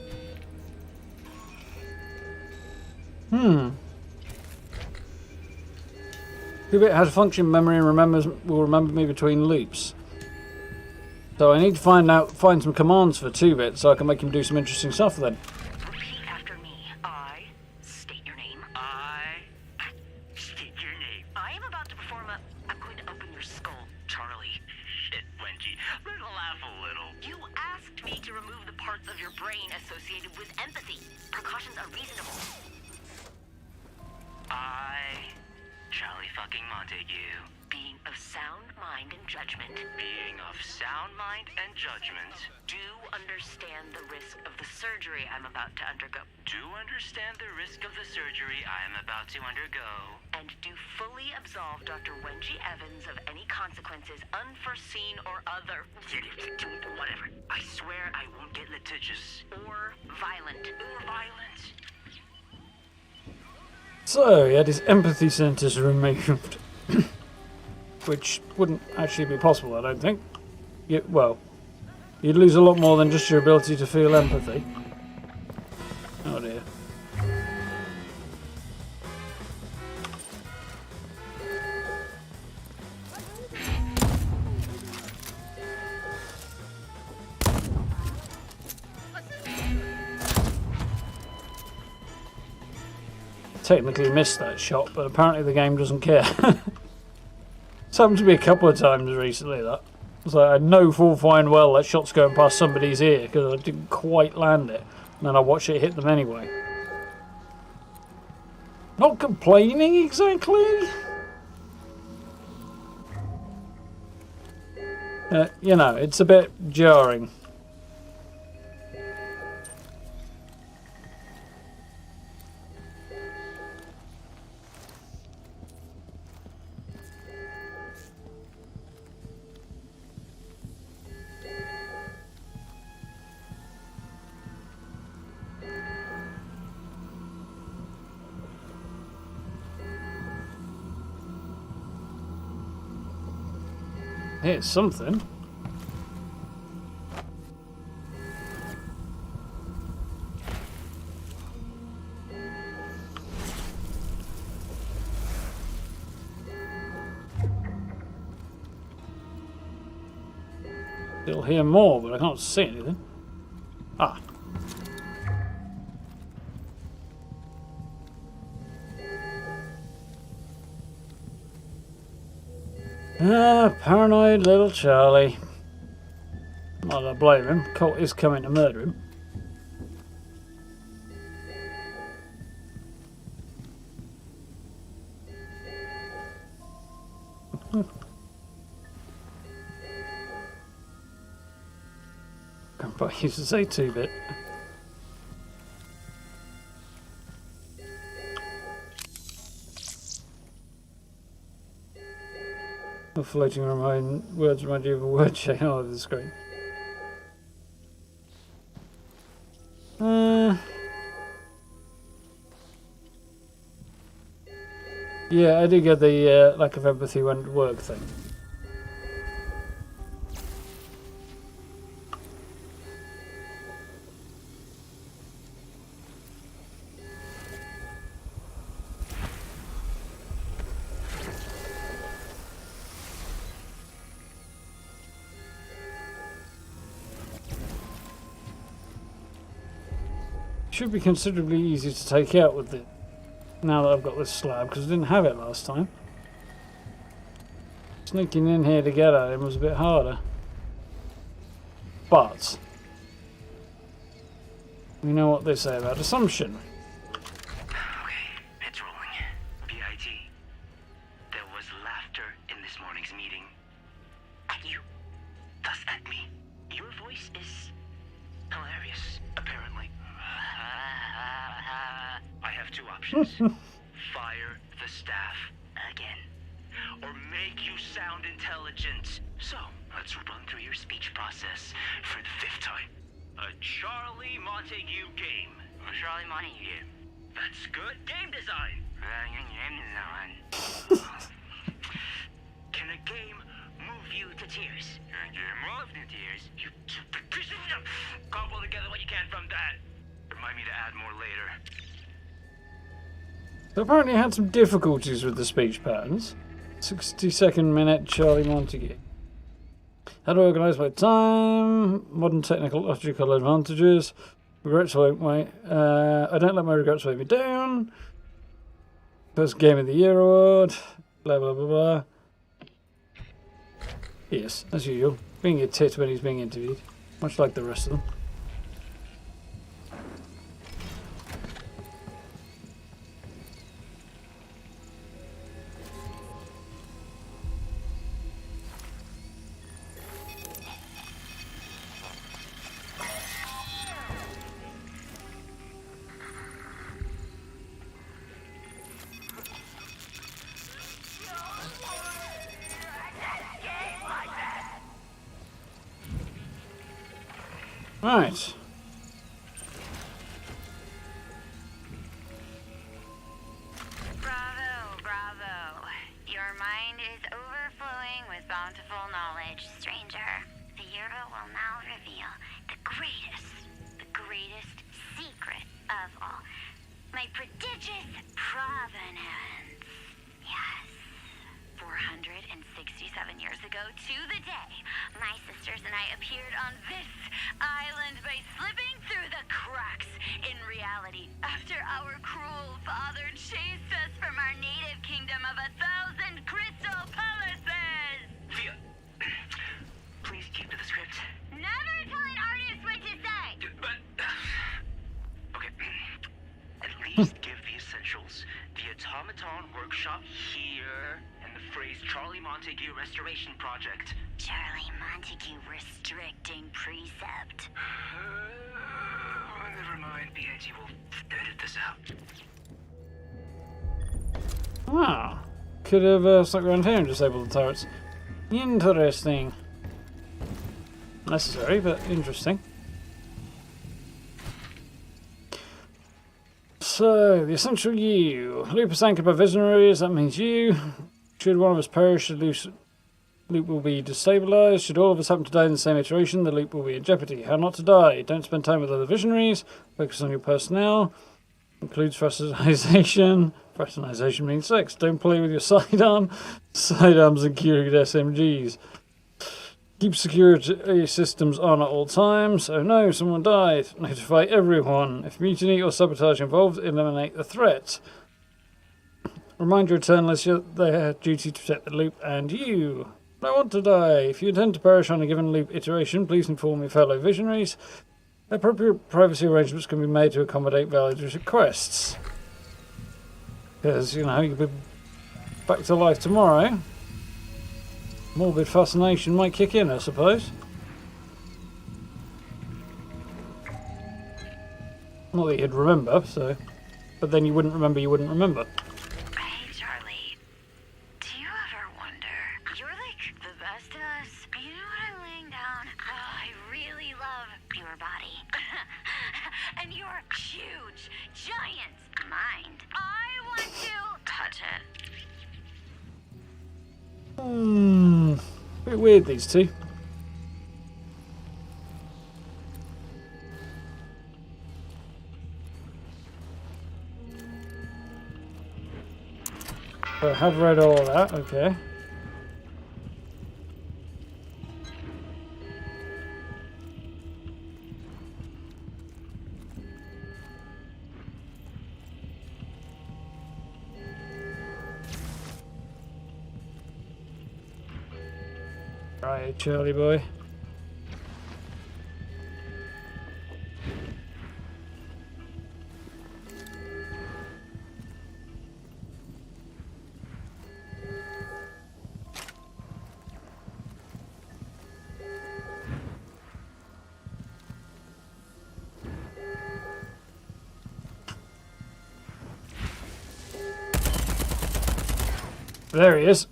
[SPEAKER 1] Two-bit has a function memory and will remember me between loops. So I need to find some commands for 2-bit so I can make him do some interesting stuff then.
[SPEAKER 6] Repeat after me. I state your name.
[SPEAKER 5] I state your name.
[SPEAKER 6] I am about to perform a... I'm going to open your skull, Charlie.
[SPEAKER 5] Shit, Wengie. We're gonna laugh a little.
[SPEAKER 6] You asked me to remove the parts of your brain associated with empathy. Precautions are reasonable.
[SPEAKER 5] I, Charlie fucking Montague,
[SPEAKER 9] being of sound mind and judgment. Being of sound mind and judgment. Do understand the risk of the surgery I'm about to undergo. Do understand the risk of the surgery I am about to undergo. And do fully absolve Dr. Wenji Evans of any consequences, unforeseen or other. Whatever. I swear I won't get litigious. Or violent.
[SPEAKER 1] So, he had his empathy centers removed. Which wouldn't actually be possible, I don't think. Well, you'd lose a lot more than just your ability to feel empathy. Oh dear. Technically missed that shot, but apparently the game doesn't care. It's happened to me a couple of times recently, that. It's like I know full fine well that shot's going past somebody's ear because I didn't quite land it. And then I watch it hit them anyway. Not complaining exactly. You know, it's a bit jarring. Here's something. Still hear more, but I can't see anything. Ah. Paranoid little Charlie. Well, I blame him. Colt is coming to murder him. Grandpa used to say 2-bit. The floating words remind you of a word chain all over the screen. Yeah, I do get the lack of empathy won't work thing. Should be considerably easier to take out with it now that I've got this slab, because I didn't have it last time. Sneaking in here to get at him was a bit harder. But we know what they say about assumption.
[SPEAKER 9] Okay, it's rolling. B.I.T. There was laughter in this morning's meeting. At you. Thus at me. Your voice is hilarious, apparently. I have two options. Fire the staff again. Or make you sound intelligent. So, let's run through your speech process for the 5th time. A Charlie Montague game. A Charlie Montague game. That's good game design. Can a game move you to tears? Can a game move to tears? You cobble together what you can from that. Remind me to add more later.
[SPEAKER 1] So apparently I had some difficulties with the speech patterns. 62nd minute Charlie Montague. How to organise my time, modern technological advantages, regrets won't wait. I don't let my regrets weigh me down. First Game of the Year award, blah blah blah blah. Yes, as usual, being a tit when he's being interviewed, much like the rest of them. Right.
[SPEAKER 6] Bravo, bravo. Your mind is overflowing with bountiful knowledge, stranger. The hero will now reveal the greatest secret of all. My prodigious provenance. Yes. 467 years ago to the day, my sisters and I appeared on this island by slipping through the cracks. In reality, after our cruel father chased us from our native kingdom of 1,000 crystal palaces.
[SPEAKER 9] Thea, please keep to the script.
[SPEAKER 6] Never tell an artist what to say.
[SPEAKER 9] But okay, at least give the essentials. The automaton workshop here, and the phrase Charlie Montague Restoration Project.
[SPEAKER 6] Charlie Montague restricting precept.
[SPEAKER 9] Never mind, BIG will edit this out.
[SPEAKER 1] Ah. Could have stuck around here and disabled the turrets. Interesting. Necessary, but interesting. So, the essential you. Loop is anchored by visionaries, that means you. Should one of us perish, the loop will be destabilized. Should all of us happen to die in the same iteration, the loop will be in jeopardy. How not to die? Don't spend time with other visionaries. Focus on your personnel. Includes fraternization. Fraternization means sex. Don't play with your sidearm. Sidearms include SMGs. Keep security systems on at all times. Oh no, someone died. Notify everyone. If mutiny or sabotage involved, eliminate the threat. Remind your eternalists they have duty to protect the loop and you. I want to die. If you intend to perish on a given loop iteration, please inform your fellow visionaries. Appropriate privacy arrangements can be made to accommodate valid requests. Because, you know, you'll be back to life tomorrow. Morbid fascination might kick in, I suppose. Not that you'd remember, so... But then you wouldn't remember you wouldn't remember.
[SPEAKER 6] Hey, Charlie. Do you ever wonder? You're like the best of us. You know what I'm laying down? Oh, I really love your body. And your huge, giant mind. I want to touch it.
[SPEAKER 1] Bit weird, these two. I have read all that, okay. Right, Charlie boy. There he is.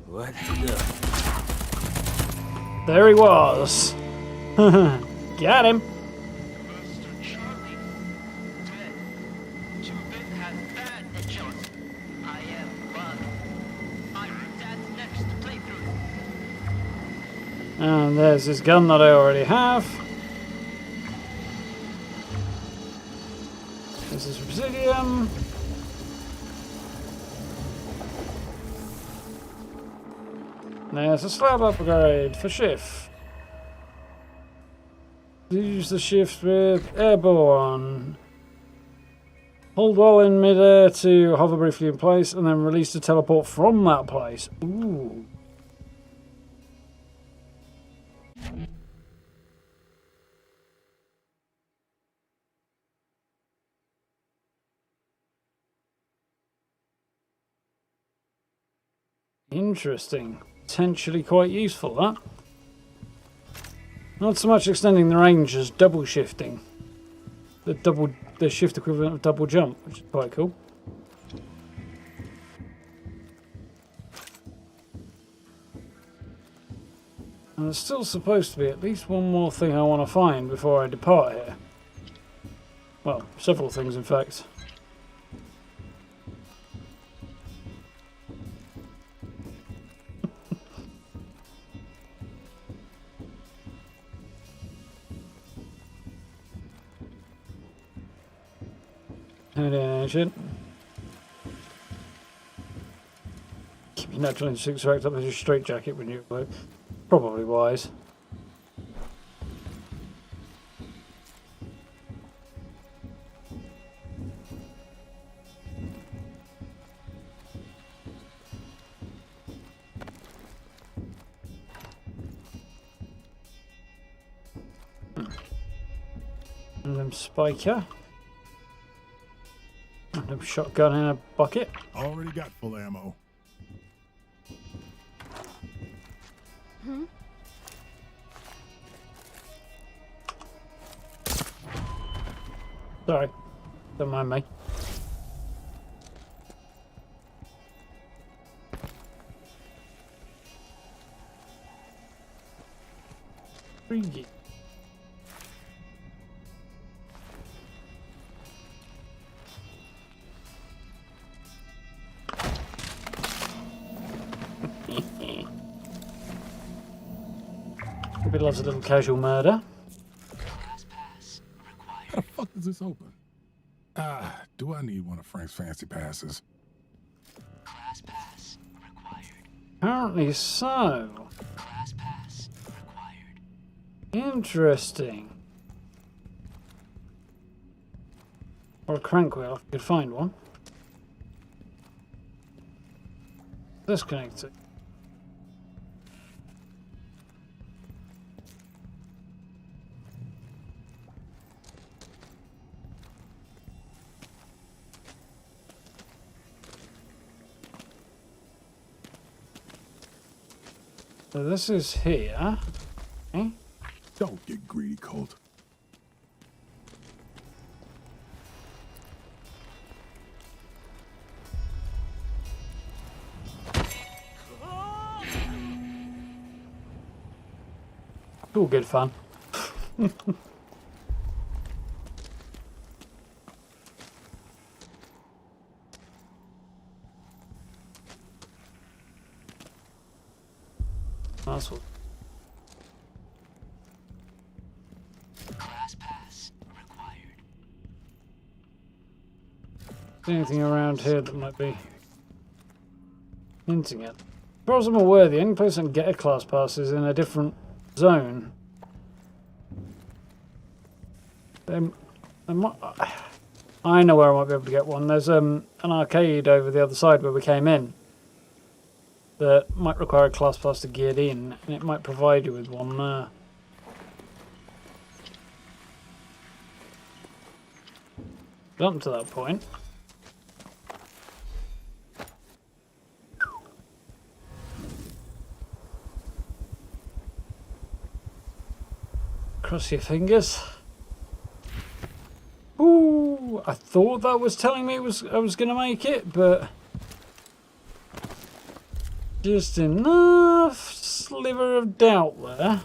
[SPEAKER 10] What the?
[SPEAKER 1] There he was. Got him.
[SPEAKER 9] Master Charlie. Children have bad headshots. I am Bug. I'm Dad's next playthrough.
[SPEAKER 1] And there's his gun that I already have. This is Obsidian. There's a slab upgrade for shift. Use the shift with airborne. Hold while in midair to hover briefly in place and then release the teleport from that place. Ooh. Interesting. Potentially quite useful, that. Not so much extending the range as double shifting. The shift equivalent of double jump, which is quite cool. And there's still supposed to be at least one more thing I want to find before I depart here. Well, several things in fact. And ancient. Keep your natural instincts racked up as your straitjacket when you work. Probably wise. And them spiker. And them shotgun in a bucket.
[SPEAKER 4] Already got full ammo.
[SPEAKER 1] Sorry. Don't mind me. Freaky. Maybe loves a little casual murder.
[SPEAKER 4] How the fuck does this open? Ah, do I need one of Frank's fancy passes?
[SPEAKER 9] Class pass required.
[SPEAKER 1] Apparently so.
[SPEAKER 9] Class pass required.
[SPEAKER 1] Interesting. Or a crank wheel if I could find one. Disconnected. So this is here. Okay.
[SPEAKER 4] Don't get greedy, Colt.
[SPEAKER 1] All good fun. That's what.
[SPEAKER 9] Class pass required.
[SPEAKER 1] Is there anything around here that might be hinting at? As far as I'm aware, the only place I can get a class pass is in a different zone. I know where I might be able to get one. There's an arcade over the other side where we came in that might require a class pass to get in, and it might provide you with one there. But up to that point, cross your fingers. Ooh, I thought that was telling me I was going to make it, but just enough sliver of doubt there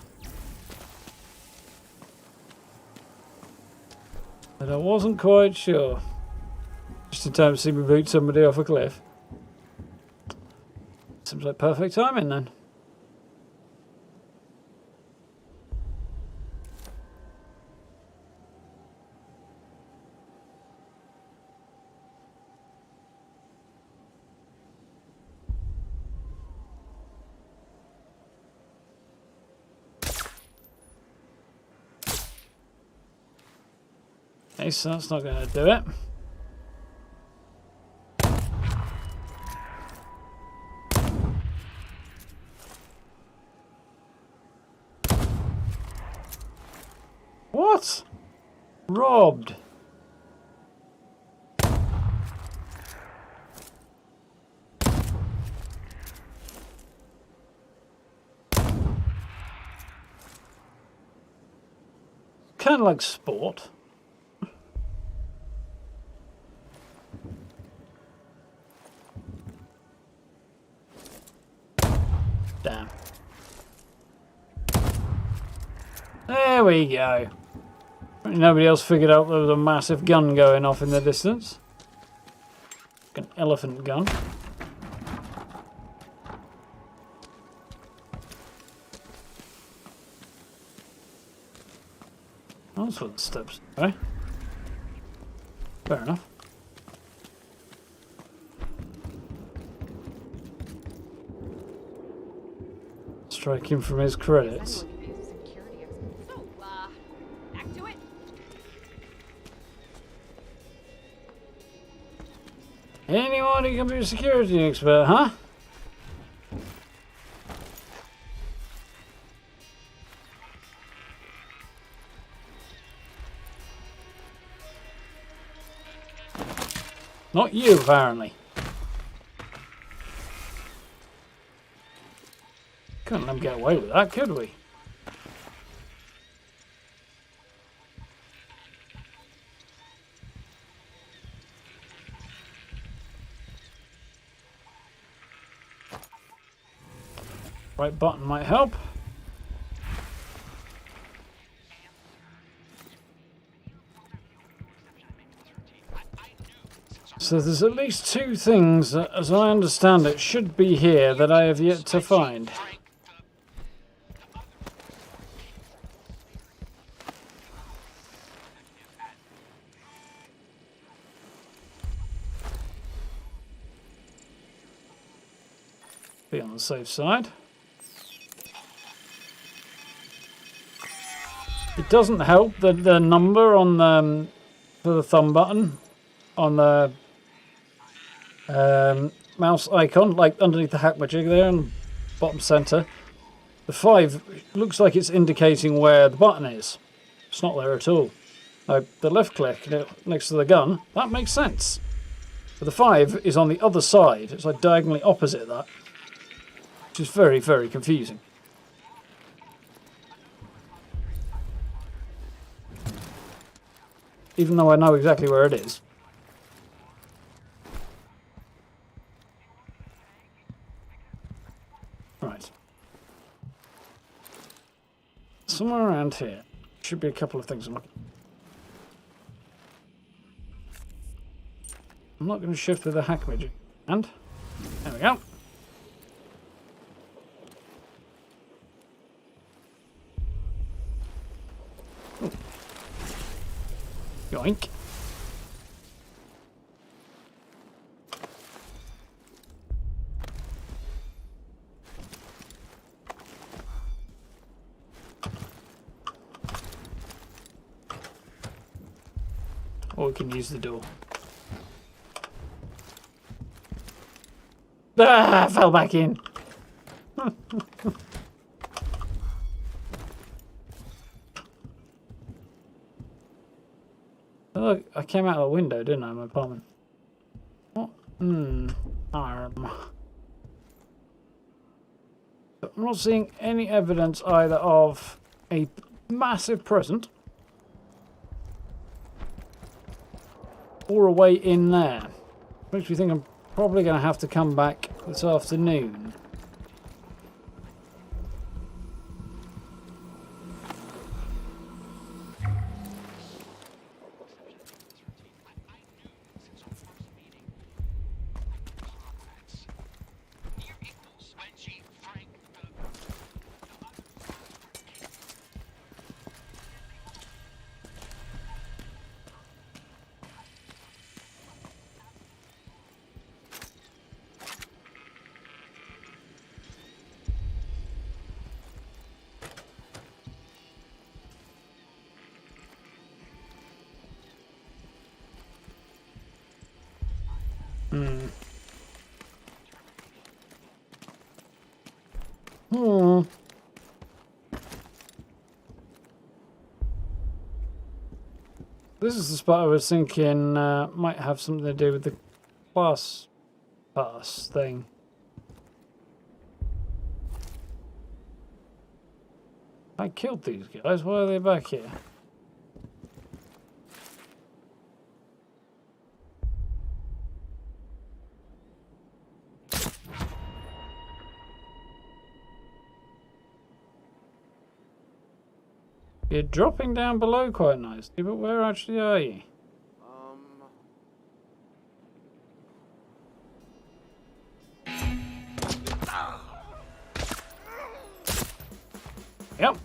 [SPEAKER 1] that I wasn't quite sure. Just in time to see me boot somebody off a cliff. Seems like perfect timing then. Okay, so that's not going to do it. What? Robbed. Kind of like sport. Damn. There we go. Nobody else figured out there was a massive gun going off in the distance. Like an elephant gun. That's what the steps are. Fair enough. Strike him from his credits.
[SPEAKER 3] So, back to it.
[SPEAKER 1] Anyone who can be a security expert, huh? Not you, apparently. Couldn't let him get away with that, could we? Right button might help. So there's at least two things that, as I understand it, should be here that I have yet to find. Be on the safe side. It doesn't help that the number on the for the thumb button on the mouse icon, like underneath the hack magic there in bottom center, the 5 looks like it's indicating where the button is. It's not there at all. Like the left click next to the gun, that makes sense. But the 5 is on the other side. It's like diagonally opposite that, which is very, very confusing. Even though I know exactly where it is. Right. Somewhere around here should be a couple of things I'm looking. I'm not going to shift with the hack magic. And there we go. Ooh. Yoink. Or we can use the door. Ah, fell back in. Look, I came out of the window, didn't I, in my apartment? What? Arm. But I'm not seeing any evidence either of a massive present or a way in there. Makes me think I'm probably going to have to come back this afternoon. This is the spot I was thinking might have something to do with the class pass thing. I killed these guys. Why are they back here? You're dropping down below quite nicely, but where actually are you? Yep.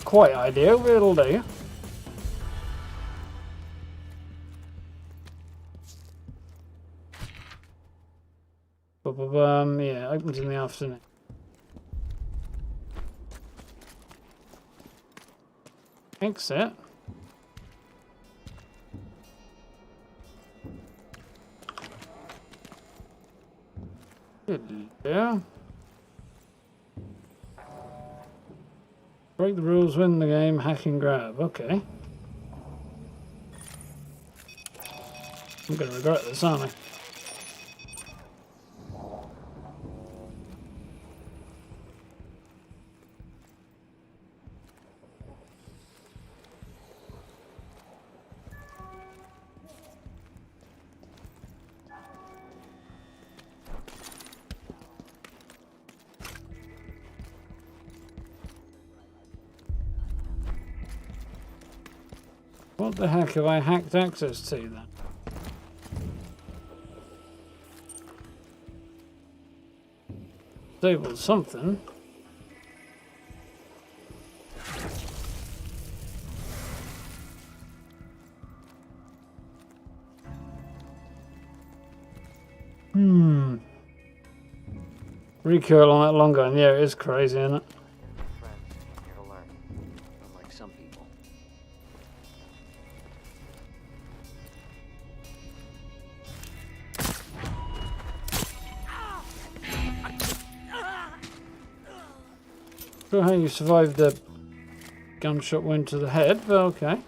[SPEAKER 1] Quite ideal, but it'll do. Yeah, opens in the afternoon. Exit. Yeah. Break the rules, win the game, hack and grab. Okay. I'm gonna regret this, aren't I? What the heck have I hacked access to then? Disabled something. Recoil on that long gun, yeah, it is crazy, isn't it?
[SPEAKER 5] Friends, here to learn. Unlike some people.
[SPEAKER 1] Sure how you survived the gunshot wound to the head, but okay.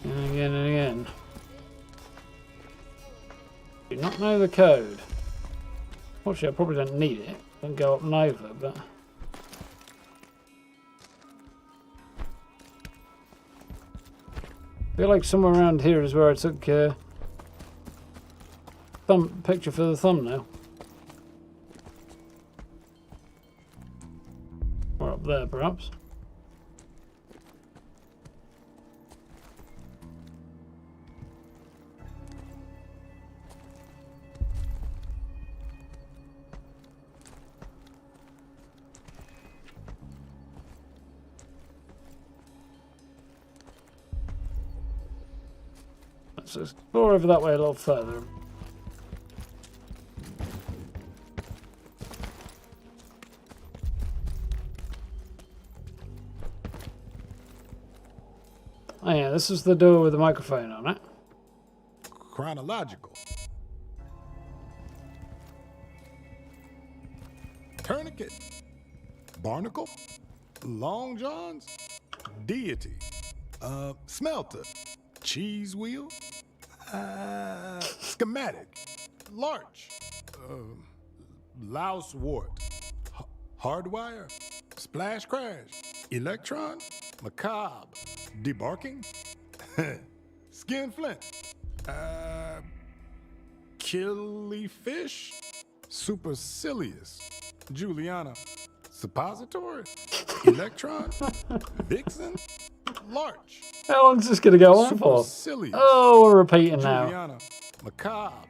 [SPEAKER 1] And again and again. Do not know the code. Fortunately, I probably don't need it. Don't go up and over, but... I feel like somewhere around here is where I took picture for the thumbnail. Or up there, perhaps. Let's explore over that way a little further. Oh yeah, this is the door with the microphone on it.
[SPEAKER 4] Chronological. Tourniquet. Barnacle. Long Johns. Deity. Smelter. Cheese wheel. Schematic. Larch. Louse wart. Hardwire. Splash crash. Electron. Macabre. Debarking. Skin flint. Killifish. Supercilious. Julianna. Suppository. Electron. Vixen. Larch.
[SPEAKER 1] How long is this going to go on for?
[SPEAKER 4] Supercilious.
[SPEAKER 1] Oh, we're repeating now.
[SPEAKER 4] Julianna. Macabre.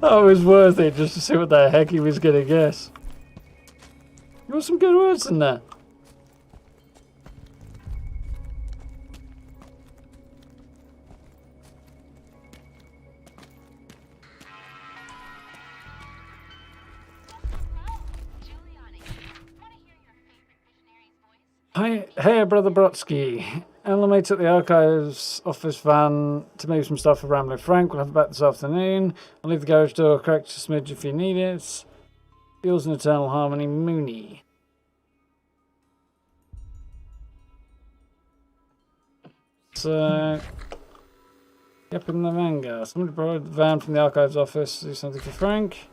[SPEAKER 1] That was worth it just to see what the heck he was going to guess. There were some good words in there. Hi, hey, Brother Brodsky. Ella took the archives office van to move some stuff for Rambling Frank. We'll have it back this afternoon. I'll leave the garage door cracked a smidge if you need it. Yours in Eternal Harmony, Mooney. So, yep, in the Vanguard. Somebody borrowed the van from the archives office to do something for Frank.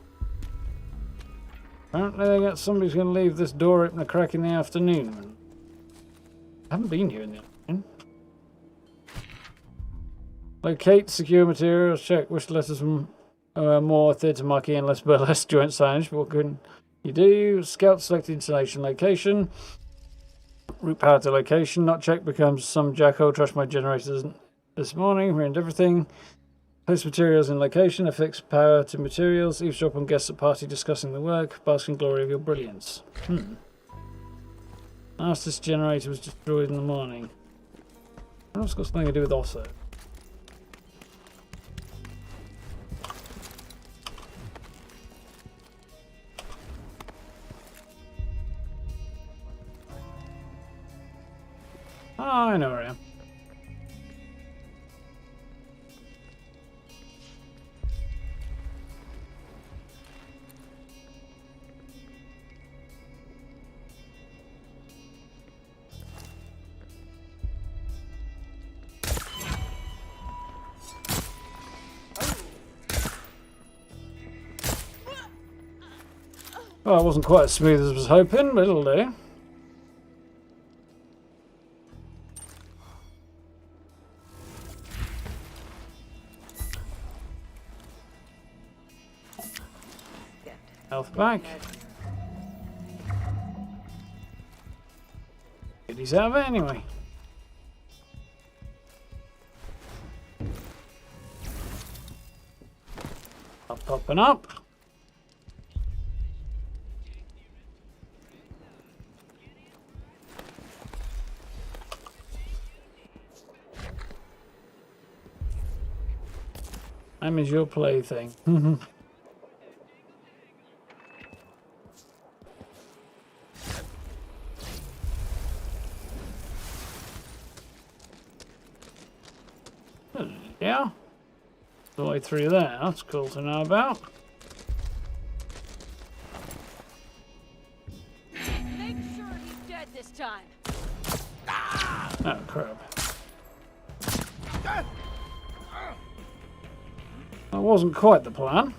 [SPEAKER 1] Apparently they got somebody's going to leave this door open a crack in the afternoon. I haven't been here in the afternoon. Locate secure materials. Check wish letters from more theatre marquee and less burlesque joint signage. What can you do? Scout select installation location. Route power to location. Not checked becomes some jackhole. Trash my generators this morning. Ruined everything. Place materials in location. Affix power to materials. Eavesdrop on guests at party discussing the work. Bask in glory of your brilliance. Fastest generator was destroyed in the morning. I wonder if it's got something to do with offset. Oh, I know where I am. Well, it wasn't quite as smooth as I was hoping, but it'll do. Health back. Get these out of it anyway. Up and up. Time is your plaything. Yeah. The way through there. That's cool to know about.
[SPEAKER 3] Make sure he's dead this time.
[SPEAKER 1] Oh, crap. That wasn't quite the plan.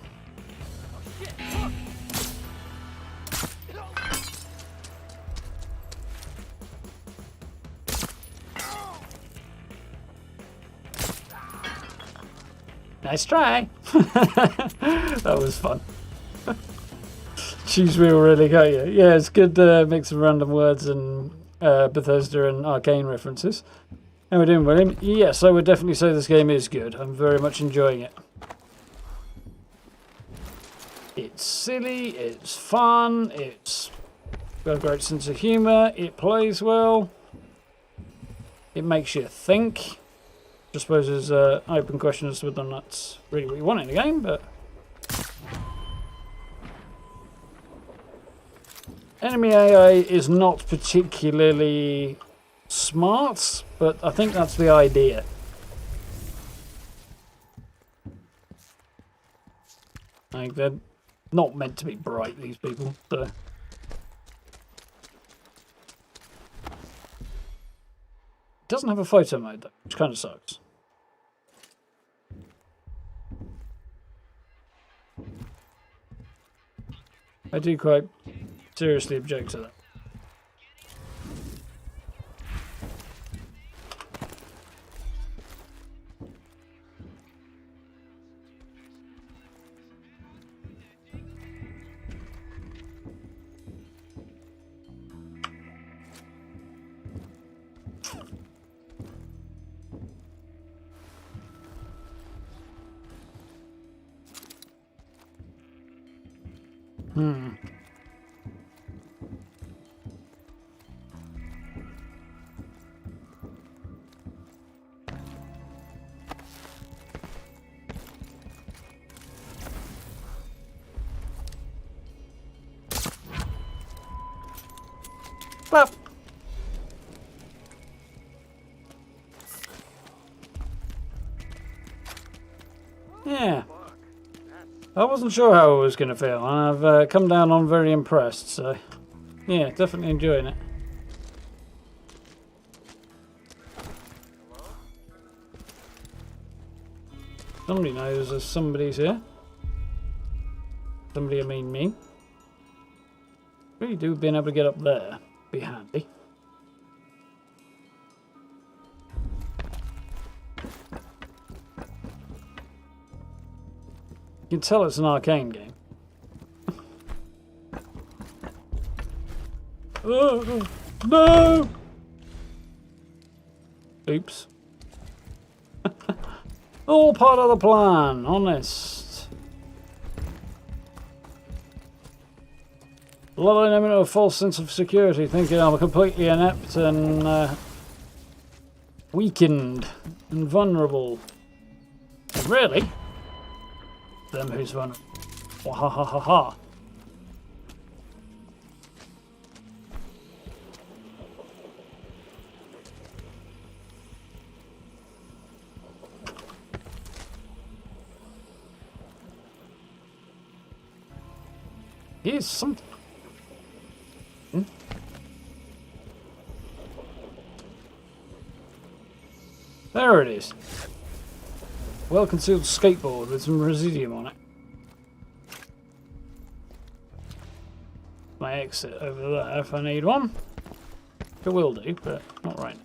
[SPEAKER 1] Nice try. That was fun. Choose wheel really, can't you? Yeah, it's good mix of random words and Bethesda and Arcane references. How are we doing, William? Yes, I would definitely say this game is good. I'm very much enjoying it. It's silly, it's fun, it's got a great sense of humour, it plays well, it makes you think. I suppose there's an open question as to whether or not that's really what you want in a game, but... Enemy AI is not particularly smart, but I think that's the idea. Like, they're not meant to be bright, these people, so... It doesn't have a photo mode, though, which kind of sucks. I do quite seriously object to that. Well, yeah, I wasn't sure how I was going to feel, and I've come down on very impressed, so yeah, definitely enjoying it. Somebody knows there's somebody's here. Somebody, I mean me. Really do being able to get up there be handy. You can tell it's an arcane game. Oh, no! Oops. All part of the plan, honest. Lulled him into a false sense of security, thinking I'm completely inept and weakened and vulnerable. Really? Them who's vulnerable. Ha ha ha ha. Here's something. There it is. Well-concealed skateboard with some residuum on it. My exit over there if I need one. It will do, but not right now.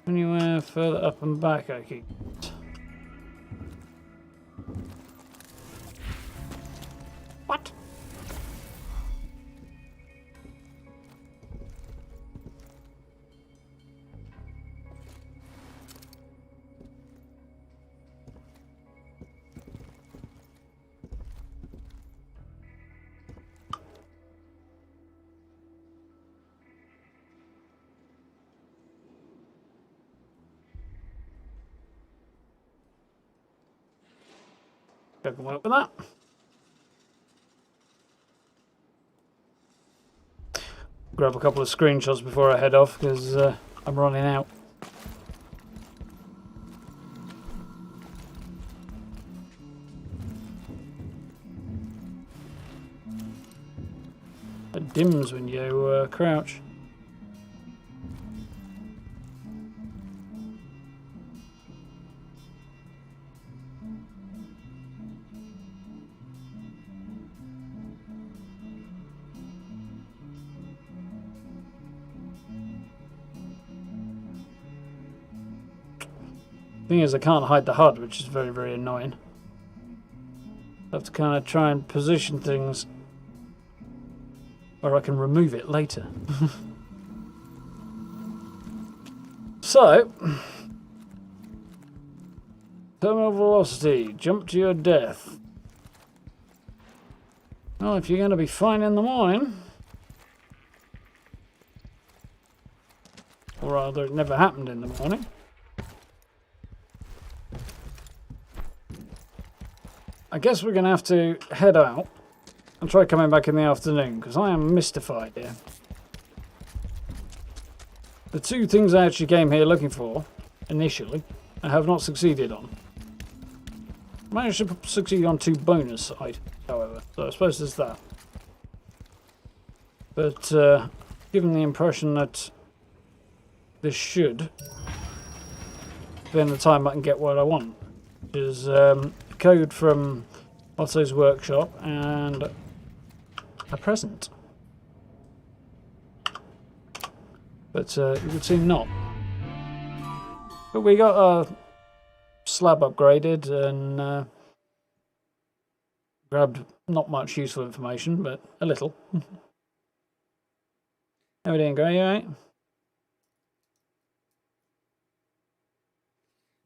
[SPEAKER 1] Anywhere further up and back I keep. What? I can work with that. Grab a couple of screenshots before I head off because I'm running out. It dims when you crouch. Thing is, I can't hide the HUD, which is very, very annoying. I have to kind of try and position things where I can remove it later. So, terminal velocity, jump to your death. Well, if you're going to be fine in the morning, or rather, it never happened in the morning. I guess we're going to have to head out and try coming back in the afternoon, because I am mystified here. The two things I actually came here looking for, initially, I have not succeeded on. I managed to succeed on 2 bonus side, however, so I suppose there's that. But, given the impression that this should be in the time I can get what I want, which is, code from Otto's workshop and a present. But it would seem not. But we got our slab upgraded and grabbed not much useful information, but a little. How we doing, Gray? You alright?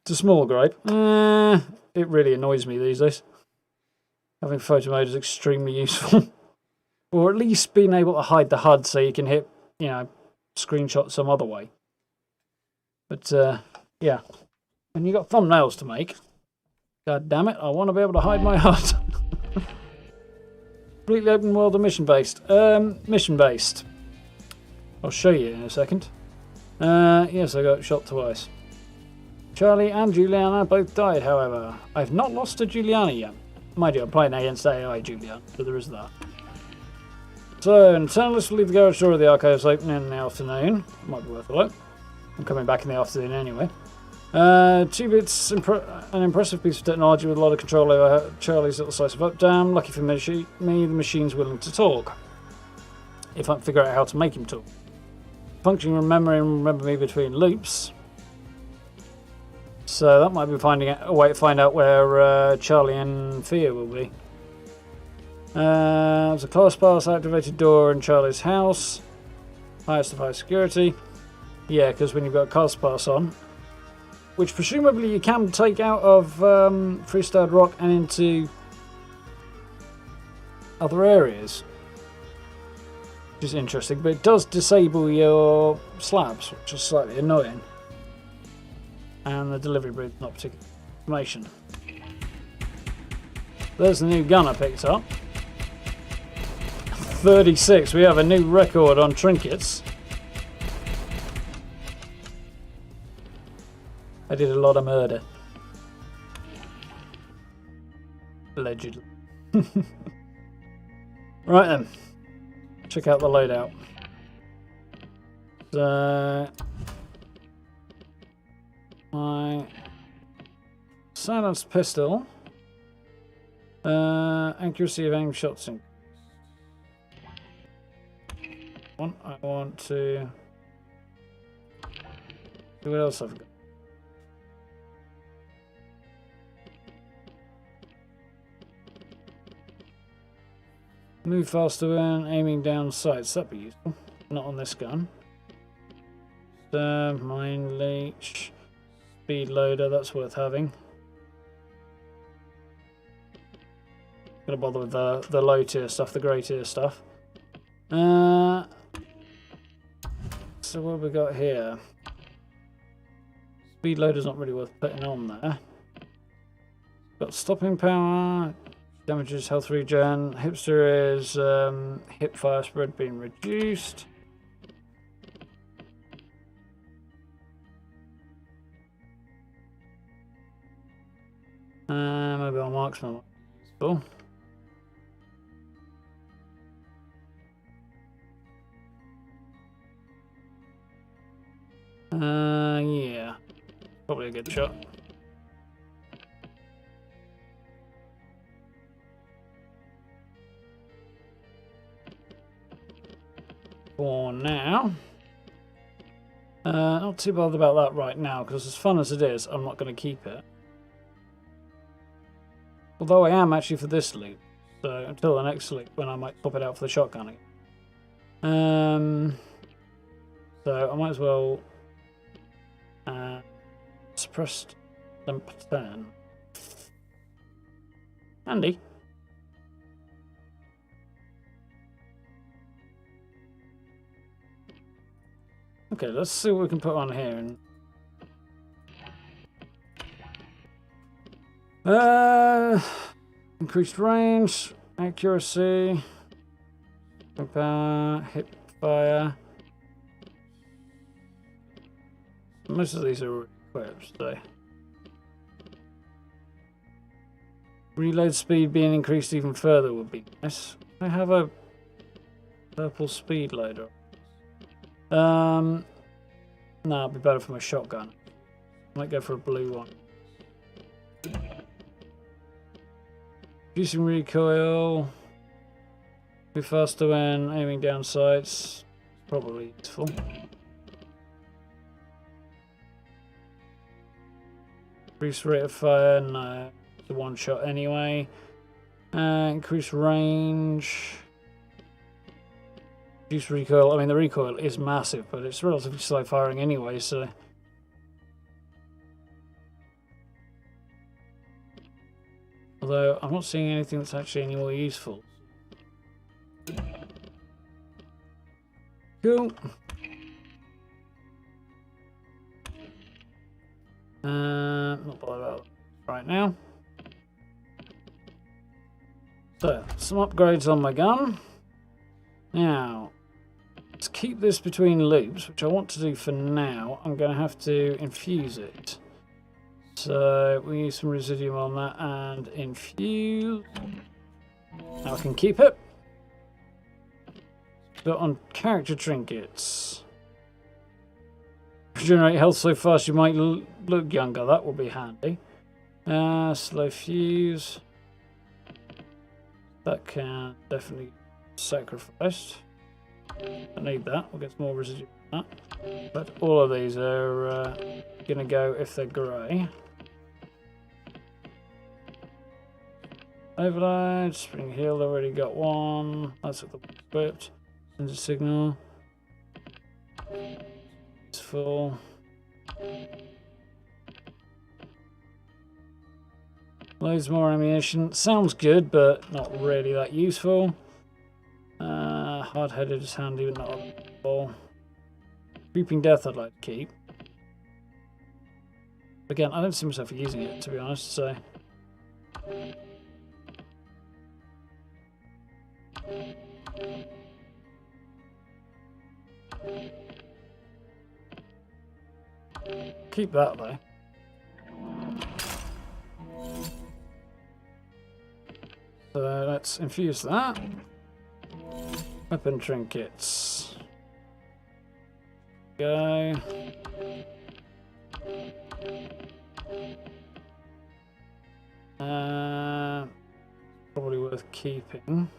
[SPEAKER 1] It's a small gripe. It really annoys me these days. Having photo mode is extremely useful. Or at least being able to hide the HUD so you can hit, you know, screenshot some other way. But, yeah. When you got thumbnails to make, god damn it, I want to be able to hide my HUD. Completely open world or mission based? Mission based. I'll show you in a second. Yes, I got shot twice. Charlie and Julianna both died, however. I've not lost to Julianna yet. Mind you, I'm playing against AI Julianna, so there is that. So, internalists will leave the garage door of the archives open in the afternoon. Might be worth a look. I'm coming back in the afternoon anyway. Two bits, an impressive piece of technology with a lot of control over Charlie's little slice of up. Damn, lucky for me, the machine's willing to talk. If I can figure out how to make him talk. Functioning remember me between loops. So that might be finding a way to find out where Charlie and Thea will be. There's a class pass activated door in Charlie's house. Highest of high security. Yeah, because when you've got a class pass on, which presumably you can take out of Freestyle Rock and into other areas. Which is interesting, but it does disable your slabs, which is slightly annoying. And the delivery bridge, not particular information. There's the new gun I picked up. 36, we have a new record on trinkets. I did a lot of murder. Allegedly. Right then. Check out the loadout. So, my silenced pistol. Accuracy of aim shots in. I want to. See what else I've got. Move faster when aiming down sights. That'd be useful. Not on this gun. Mine leech. Speed loader. That's worth having. Gonna bother with the low tier stuff, the grey tier stuff. So what have we got here? Speed loader's not really worth putting on there. Got stopping power. Damages health regen. Hipster is hip fire spread being reduced. Mobile marksman. Cool. Yeah. Probably a good shot. For now. Not too bothered about that right now, because as fun as it is, I'm not going to keep it. Although I am actually for this loop. So until the next loop, when I might pop it out for the shotgunning. So I might as well suppressed limp turn. Handy. Okay, let's see what we can put on here. Increased range, accuracy, power, hip fire. Most of these are equipped, so. Reload speed being increased even further would be nice. I have a purple speed loader. No, it'd be better from a shotgun. Might go for a blue one. Reducing recoil. Be faster when aiming down sights. Probably useful. Increase rate of fire. No, it's a one shot anyway. Increase range. Reduce recoil. I mean, the recoil is massive, but it's relatively slow firing anyway, so. Although, I'm not seeing anything that's actually any more useful. Cool. Not bothered about that right now. So, some upgrades on my gun. Now, to keep this between loops, which I want to do for now, I'm going to have to infuse it. So we use some residuum on that and infuse. Now I can keep it. But on character trinkets, Regenerate health so fast you might look younger. That will be handy. Slow fuse. That can definitely sacrifice. I need that. We'll get some more residual on that. But all of these are going to go if they're grey. Overload, spring healed, already got one. That's what the equipped. Sends a signal. It's full. Loads more ammunition. Sounds good, but not really that useful. Hard-headed is handy, but not available. Creeping Death I'd like to keep. Again, I don't see myself using it, to be honest, so... Keep that though. So let's infuse that. Weapon trinkets. Go. Probably worth keeping.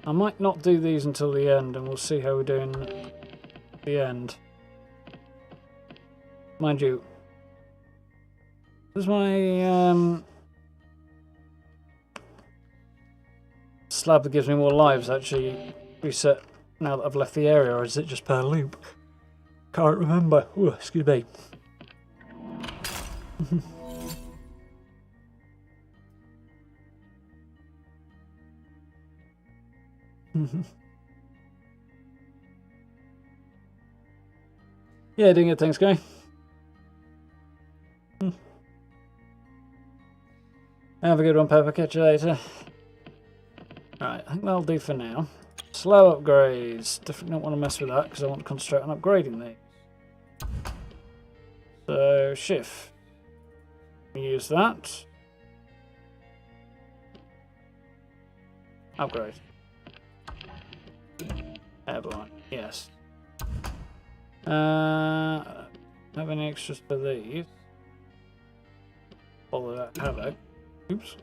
[SPEAKER 1] I might not do these until the end, and we'll see how we're doing at the end. Mind you, does my slab that gives me more lives actually reset now that I've left the area, or is it just per loop? Can't remember. Ooh, excuse me. Yeah, doing good, thanks, guy. Have a good one, Pepper. Catch you later. Alright, I think that'll do for now. Slow upgrades. Definitely don't want to mess with that because I want to concentrate on upgrading these. So, shift. Use that. Upgrade. Airborne, yes. Have any extras for these? Follow that havoc. Oops.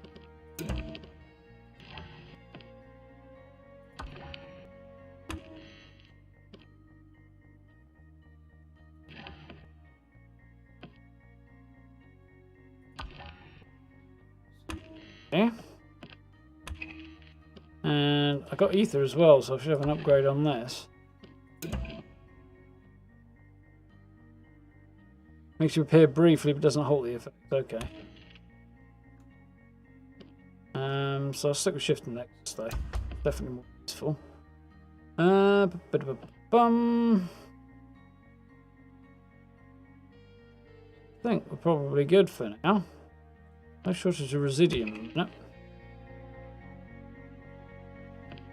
[SPEAKER 1] Okay. And I got ether as well, so I should have an upgrade on this. Makes you appear briefly, but doesn't halt the effect. Okay. So I'll stick with shift and next though. Definitely more useful. Bit of a bum. I think we're probably good for now. No shortage of residuum, isn't it?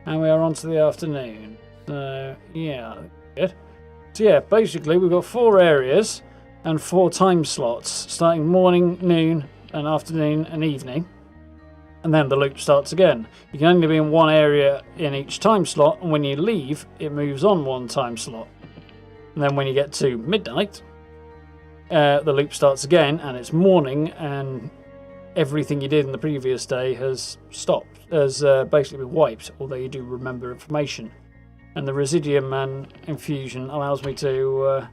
[SPEAKER 1] And we are on to the afternoon. So yeah, good. So yeah, basically we've got 4 areas and 4 time slots, starting morning, noon, and afternoon and evening. And then the loop starts again. You can only be in one area in each time slot, and when you leave, it moves on one time slot. And then when you get to midnight, the loop starts again, and it's morning, and everything you did in the previous day has stopped, has basically been wiped, although you do remember information. And the residuum and infusion allows me to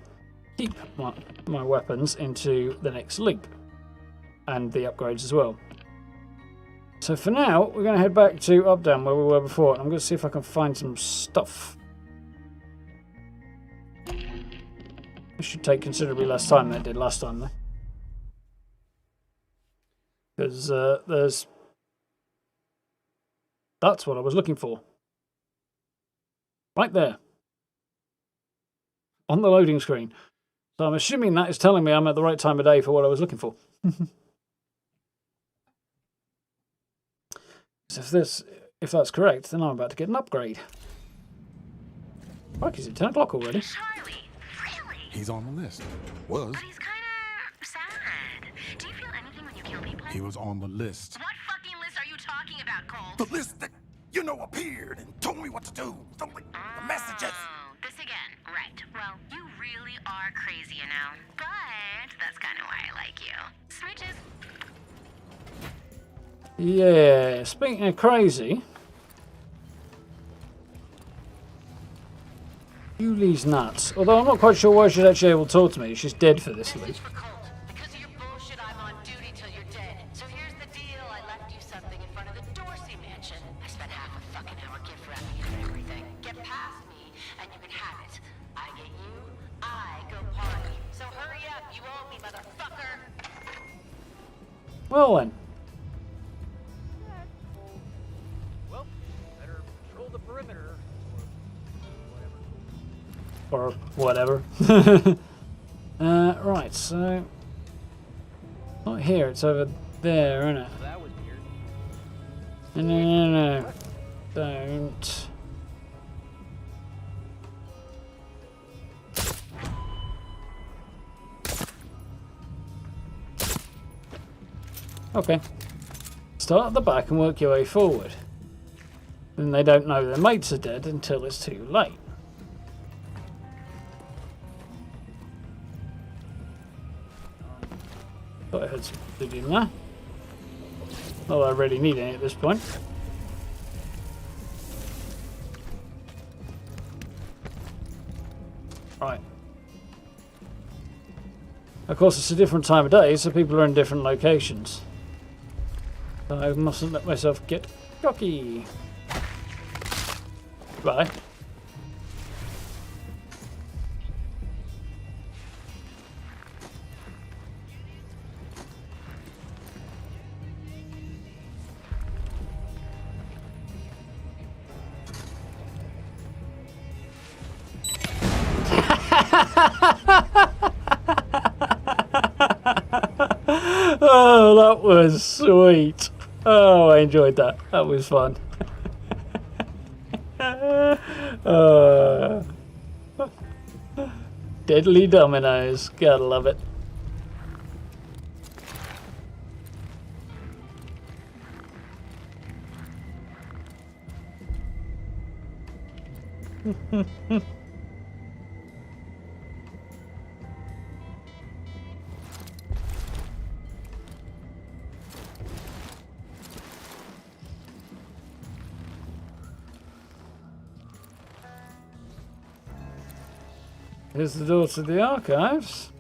[SPEAKER 1] keep my weapons into the next loop, and the upgrades as well. So for now, we're going to head back to Updown where we were before, and I'm going to see if I can find some stuff. This should take considerably less time than it did last time, though. Because there's... That's what I was looking for. Right there. On the loading screen. So I'm assuming that is telling me I'm at the right time of day for what I was looking for. So if that's correct, then I'm about to get an upgrade. Fuck, is it 10 o'clock already?
[SPEAKER 6] Charlie, really?
[SPEAKER 4] He's on the list. Was.
[SPEAKER 6] But he's kind of sad. Do you feel anything when you kill people?
[SPEAKER 4] He was on the list.
[SPEAKER 6] What fucking list are you talking about, Colt?
[SPEAKER 2] The list that, appeared and told me what to do. Something, the messages.
[SPEAKER 6] Oh, this again. Right. Well, you really are crazy enough.
[SPEAKER 1] Yeah, speaking of crazy, Julie's nuts. Although I'm not quite sure why she's actually able to talk to me. She's dead for this loop.
[SPEAKER 10] Message for Colt. Because of your bullshit, I'm on duty till you're dead. So here's the deal. I left you something in front of the Dorsey mansion. I spent half a fucking hour gift wrapping it and everything. Get past me, and you can have it. I get you, I go party. So hurry up, you owe me, motherfucker.
[SPEAKER 1] Well then.
[SPEAKER 5] Well, better patrol the perimeter.
[SPEAKER 1] Or whatever. Right, so... Not here, it's over there, isn't it?
[SPEAKER 5] That was weird.
[SPEAKER 1] No. Don't. Okay. Start at the back and work your way forward. Then they don't know their mates are dead until it's too late. Thought I heard some food in there. Not that I really need any at this point. Right. Of course, it's a different time of day, so people are in different locations. So I mustn't let myself get cocky. Bye. Oh, that was sweet. Oh, I enjoyed that. That was fun. Deadly dominoes. Gotta love it. Here's the door to the archives.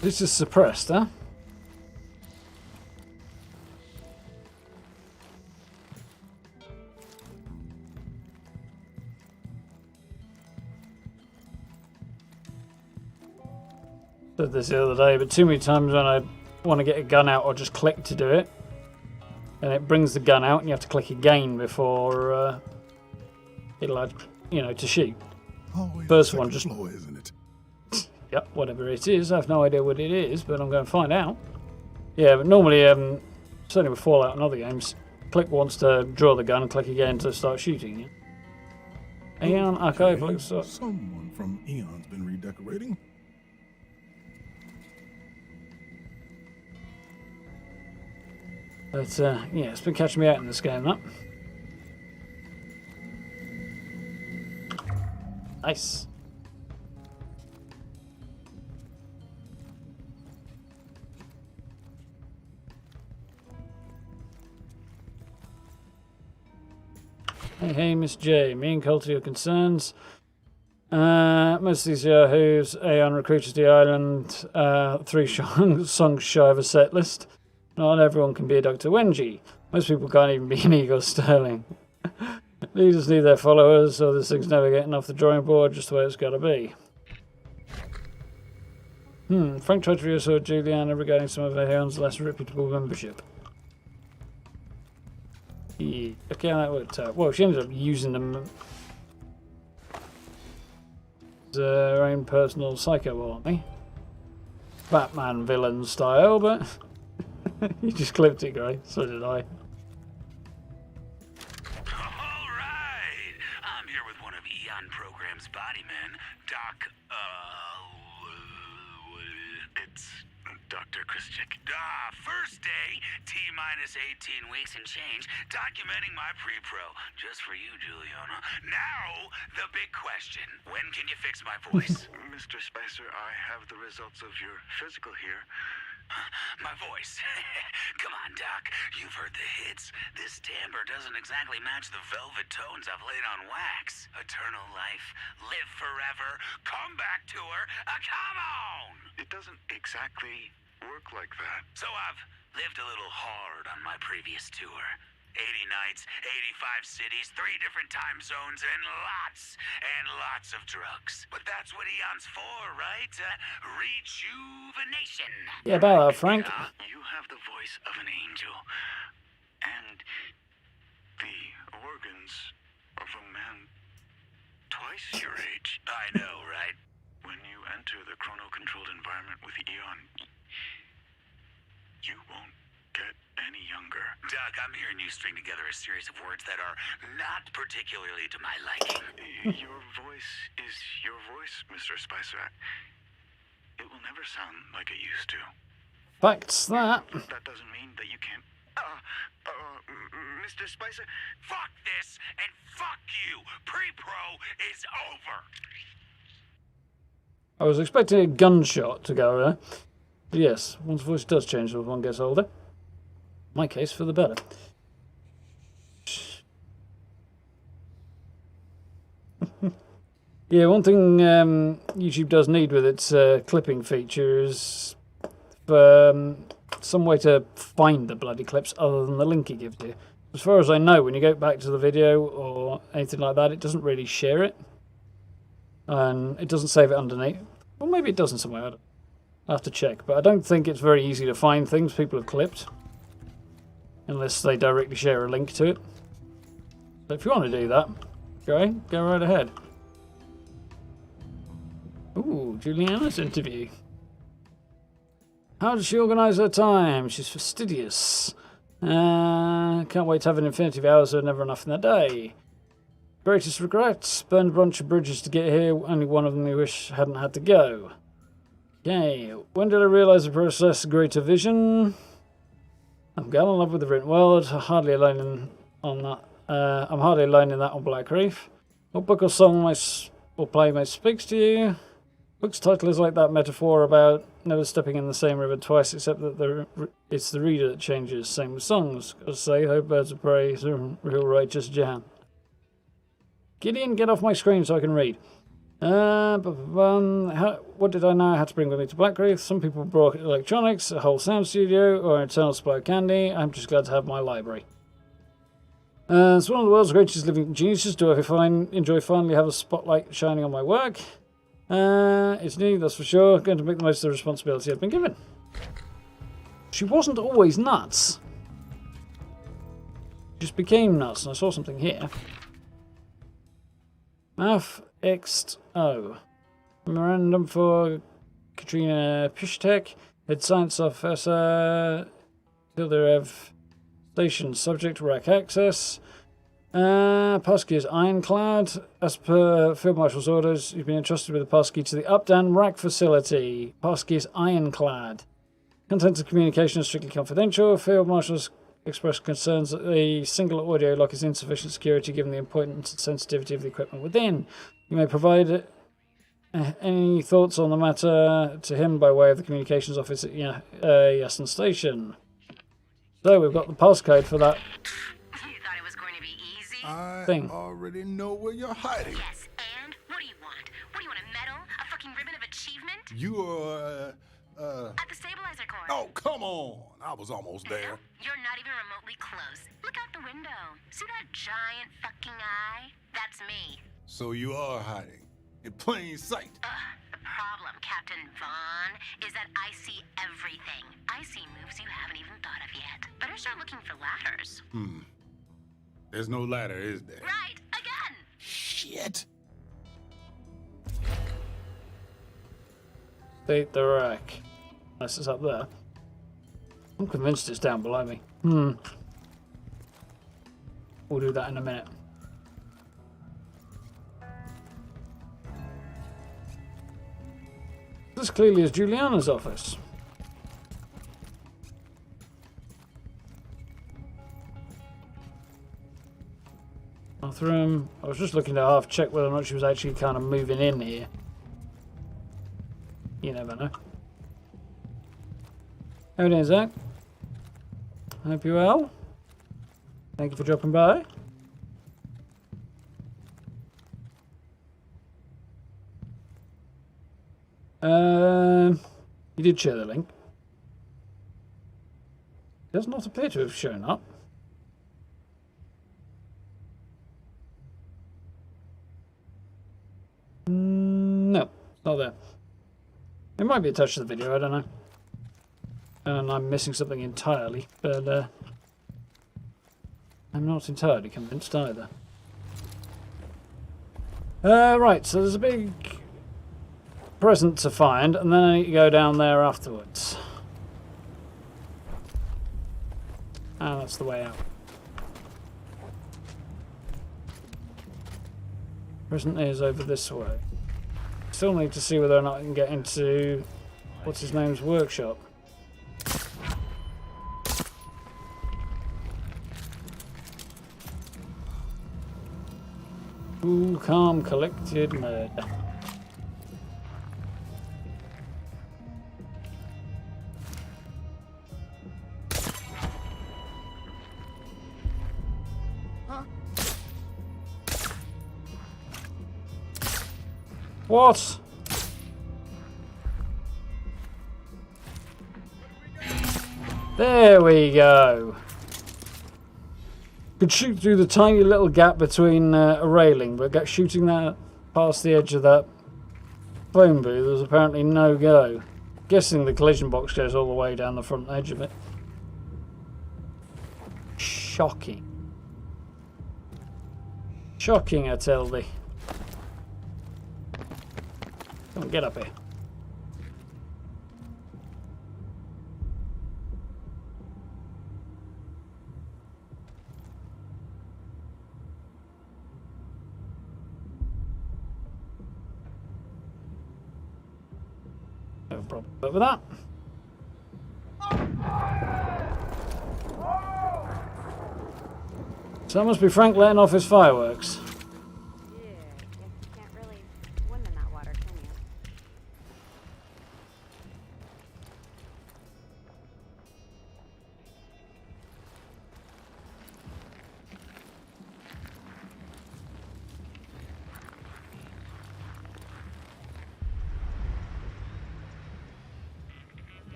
[SPEAKER 1] This is suppressed, huh? Said this the other day, but too many times when I want to get a gun out, I'll just click to do it. And it brings the gun out and you have to click again before it'll add, you know, to shoot.
[SPEAKER 4] Always
[SPEAKER 1] First one just...
[SPEAKER 4] floor, isn't it?
[SPEAKER 1] Yep, whatever it is. I have no idea what it is, but I'm going to find out. Yeah, but normally, certainly with Fallout and other games, click once to draw the gun and click again to start shooting. Yeah? Xion Archive looks like...
[SPEAKER 4] Someone from Eon's been redecorating.
[SPEAKER 1] But, yeah, it's been catching me out in this game, that. Nice. Hey, Miss J. Me and Colt are your concerns. Most of these yahoos, Xion recruited the island, 3 songs shy of a set list. Not everyone can be a Dr. Wenji. Most people can't even be an Igor Sterling. Leaders need their followers, so this thing's never getting off the drawing board, just the way it's got to be. Frank tried to reassure Julianna regarding some of Xion's less reputable membership. Yeah, okay, that worked out. Well, she ended up using them as her own personal psycho army. Batman villain style, but you just clipped it, Gray. So did I.
[SPEAKER 9] Alright! I'm here with one of Xion Program's body men, Doc, it's Dr. Christick. First day, T-.
[SPEAKER 7] minus 18 weeks and change, documenting my pre-pro. Just for you, Julianna. Now, the big question. When can you fix my voice?
[SPEAKER 11] Mr. Spicer, I have the results of your physical here.
[SPEAKER 7] My voice. Come on, Doc. You've heard the hits. This timbre doesn't exactly match the velvet tones I've laid on wax. Eternal life, live forever, comeback tour, come on!
[SPEAKER 11] It doesn't exactly work like that.
[SPEAKER 7] So I've lived a little hard on my previous tour. 80 nights, 85 cities, 3 different time zones, and lots of drugs. But that's what Eon's for, right? Rejuvenation.
[SPEAKER 1] Yeah, about that, Frank.
[SPEAKER 11] You have the voice of an angel. And the organs of a man twice your age.
[SPEAKER 7] I know, right?
[SPEAKER 11] When you enter the chrono-controlled environment with Eon, you won't get any younger.
[SPEAKER 7] Doc, I'm hearing you string together a series of words that are not particularly to my liking.
[SPEAKER 11] Your voice is your voice, Mr. Spicer. It will never sound like it used to.
[SPEAKER 1] Facts that.
[SPEAKER 11] That doesn't mean that you can't... Mr. Spicer...
[SPEAKER 7] Fuck this, and fuck you! Pre-pro is over!
[SPEAKER 1] I was expecting a gunshot to go there. But yes, one's voice does change as one gets older. In my case, for the better. Yeah, one thing YouTube does need with its clipping feature is some way to find the bloody clips other than the link it gives you. As far as I know, when you go back to the video or anything like that, it doesn't really share it. And it doesn't save it underneath. Well, maybe it doesn't somewhere. I'll have to check. But I don't think it's very easy to find things people have clipped. Unless they directly share a link to it. So if you want to do that, go right ahead. Ooh, Julianna's interview. How does she organise her time? She's fastidious. Can't wait to have an infinity of hours, so never enough in the day. Greatest regrets? Burned a bunch of bridges to get here, only one of them I wish hadn't had to go. Okay, when did I realise the process greater vision? I'm getting in love with the written world, hardly alone on that. I'm hardly alone in that on Blackreef. What book or song or play most speaks to you? Book's title is like that metaphor about never stepping in the same river twice, except that it's the reader that changes. Same with songs. Gotta say, hope birds of prey is a real righteous jam. Gideon, get off my screen so I can read. What did I know I had to bring with me to Blackreef? Some people brought electronics, a whole sound studio, or an eternal supply of candy. I'm just glad to have my library. It's one of the world's greatest living geniuses. Do I enjoy finally have a spotlight shining on my work? It's new, that's for sure. Going to make the most of the responsibility I've been given. She wasn't always nuts. She just became nuts, and I saw something here. Math XO. Memorandum for Katrina Pishtek, Head Science Officer, Tilderev Station, Subject Rack Access. Passkey is ironclad. As per Field Marshal's orders, you've been entrusted with the passkey to the Updown Rack Facility. Passkey is ironclad. Contents of communication are strictly confidential. Field Marshals expressed concerns that the single audio lock is insufficient security given the importance and sensitivity of the equipment within. You may provide any thoughts on the matter to him by way of the communications office at Xion Station. So we've got the passcode for that.
[SPEAKER 10] You thought it was going to be easy?
[SPEAKER 4] I already know where you're hiding.
[SPEAKER 10] Yes, and what do you want? What do you want, a medal? A fucking ribbon of achievement?
[SPEAKER 4] You are,
[SPEAKER 10] At the stabilizer core.
[SPEAKER 4] Oh, come on. I was almost there.
[SPEAKER 10] You're not even remotely close. Look out the window. See that giant fucking eye? That's me.
[SPEAKER 4] So you are hiding. In plain sight.
[SPEAKER 10] The problem, Captain Vaughn, is that I see everything. I see moves you haven't even thought of yet. Better start looking for ladders.
[SPEAKER 4] There's no ladder, is there?
[SPEAKER 10] Right, again!
[SPEAKER 4] Shit.
[SPEAKER 1] State the rack. Unless it's up there. I'm convinced it's down below me. We'll do that in a minute. This clearly is Julianna's office. Bathroom. I was just looking to half check whether or not she was actually kind of moving in here. You never know. How are you doing, Zach? Hope you're well. Thank you for dropping by. You did share the link. Does not appear to have shown up. No, it's not there. It might be attached to the video, I don't know. And I'm missing something entirely, but I'm not entirely convinced either. Right, so there's a big present to find, and then I need to go down there afterwards. And that's the way out. Present is over this way. Still need to see whether or not I can get into what's his name's workshop. Cool, calm, collected murder. What? There we go. Could shoot through the tiny little gap between a railing, but shooting that past the edge of that phone booth was apparently no go. Guessing the collision box goes all the way down the front edge of it. Shocking. Shocking, I tell thee. Come on, get up here. No problem with that. So that must be Frank letting off his fireworks.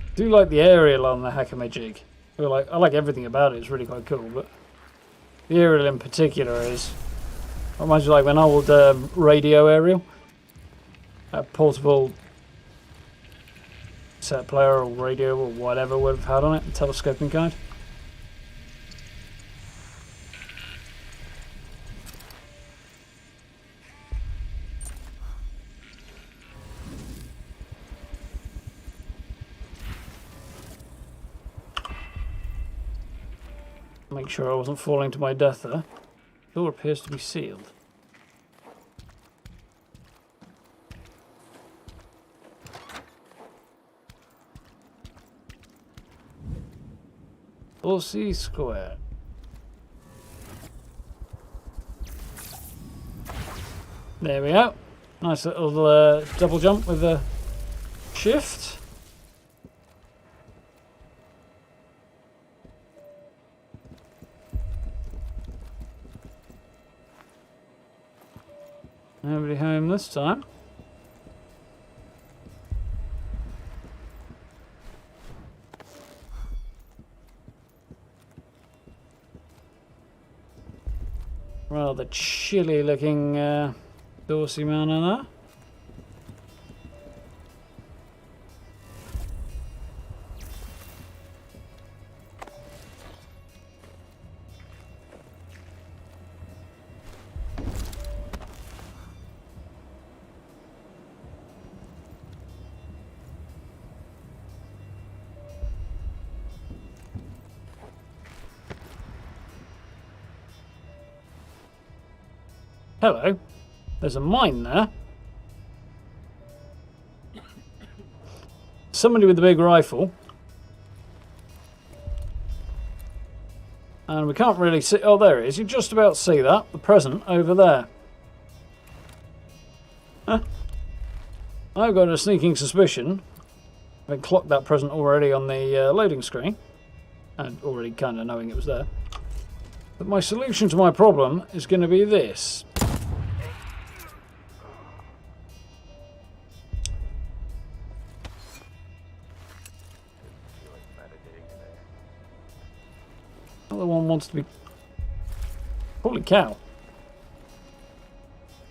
[SPEAKER 1] I do like the aerial on the Hakamajig. I like everything about it. It's really quite cool, but the aerial in particular is reminds me like an old radio aerial, a portable set player or radio or whatever would have had on it, a telescoping kind. Make sure I wasn't falling to my death there. Door appears to be sealed. C square. There we go. Nice little double jump with a shift. Nobody home this time. Rather chilly looking Dorsey man in there. Hello. There's a mine there. Somebody with a big rifle. And we can't really see... Oh, there it is. You just about see that. The present over there. Huh? I've got a sneaking suspicion. I've clocked that present already on the loading screen. And already kind of knowing it was there. But my solution to my problem is going to be this. Another one wants to be... Holy cow.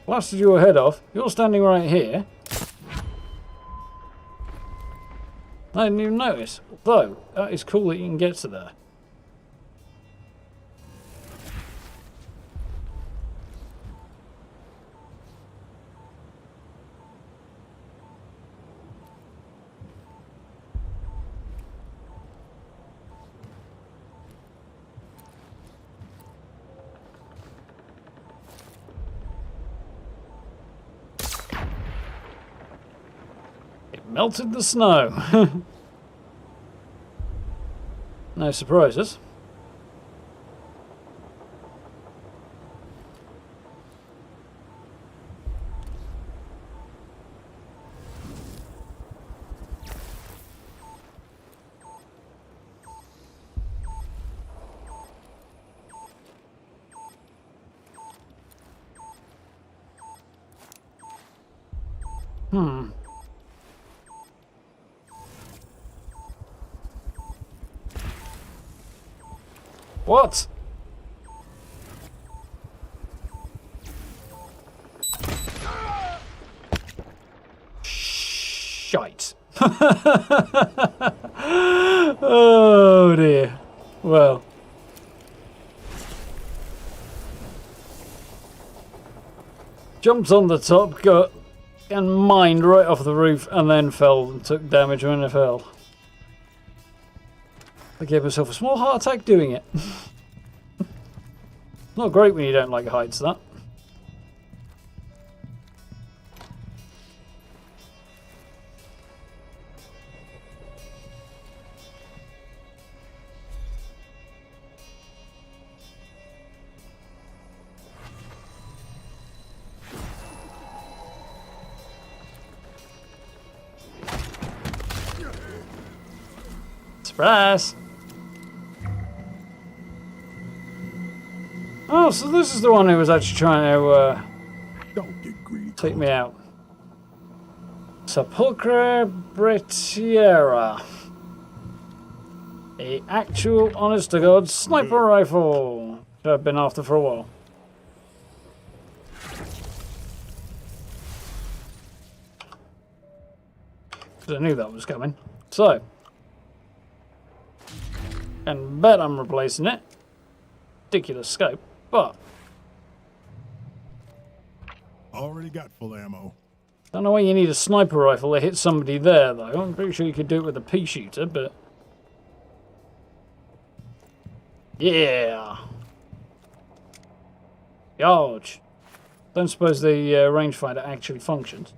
[SPEAKER 1] Blasted your head off. You're standing right here. I didn't even notice. Although, that is cool that you can get to there. Melted the snow. No surprises. What? Shite. Oh dear. Well. Jumped on the top, got and mined right off the roof, and then fell and took damage when it fell. I gave myself a small heart attack doing it. Not great when you don't like heights, that. Surprise! Oh, so this is the one who was actually trying to
[SPEAKER 4] Don't get greedy.
[SPEAKER 1] take me out. Sepulchre Bretiera. A actual, honest-to-God sniper rifle. Which I've been after for a while. Because I knew that was coming. So. And bet I'm replacing it. Ridiculous scope. But
[SPEAKER 4] Already got full ammo.
[SPEAKER 1] don't know why you need a sniper rifle to hit somebody there, though. I'm pretty sure you could do it with a pea shooter, but yeah, Yarge. Don't suppose the rangefinder actually functions.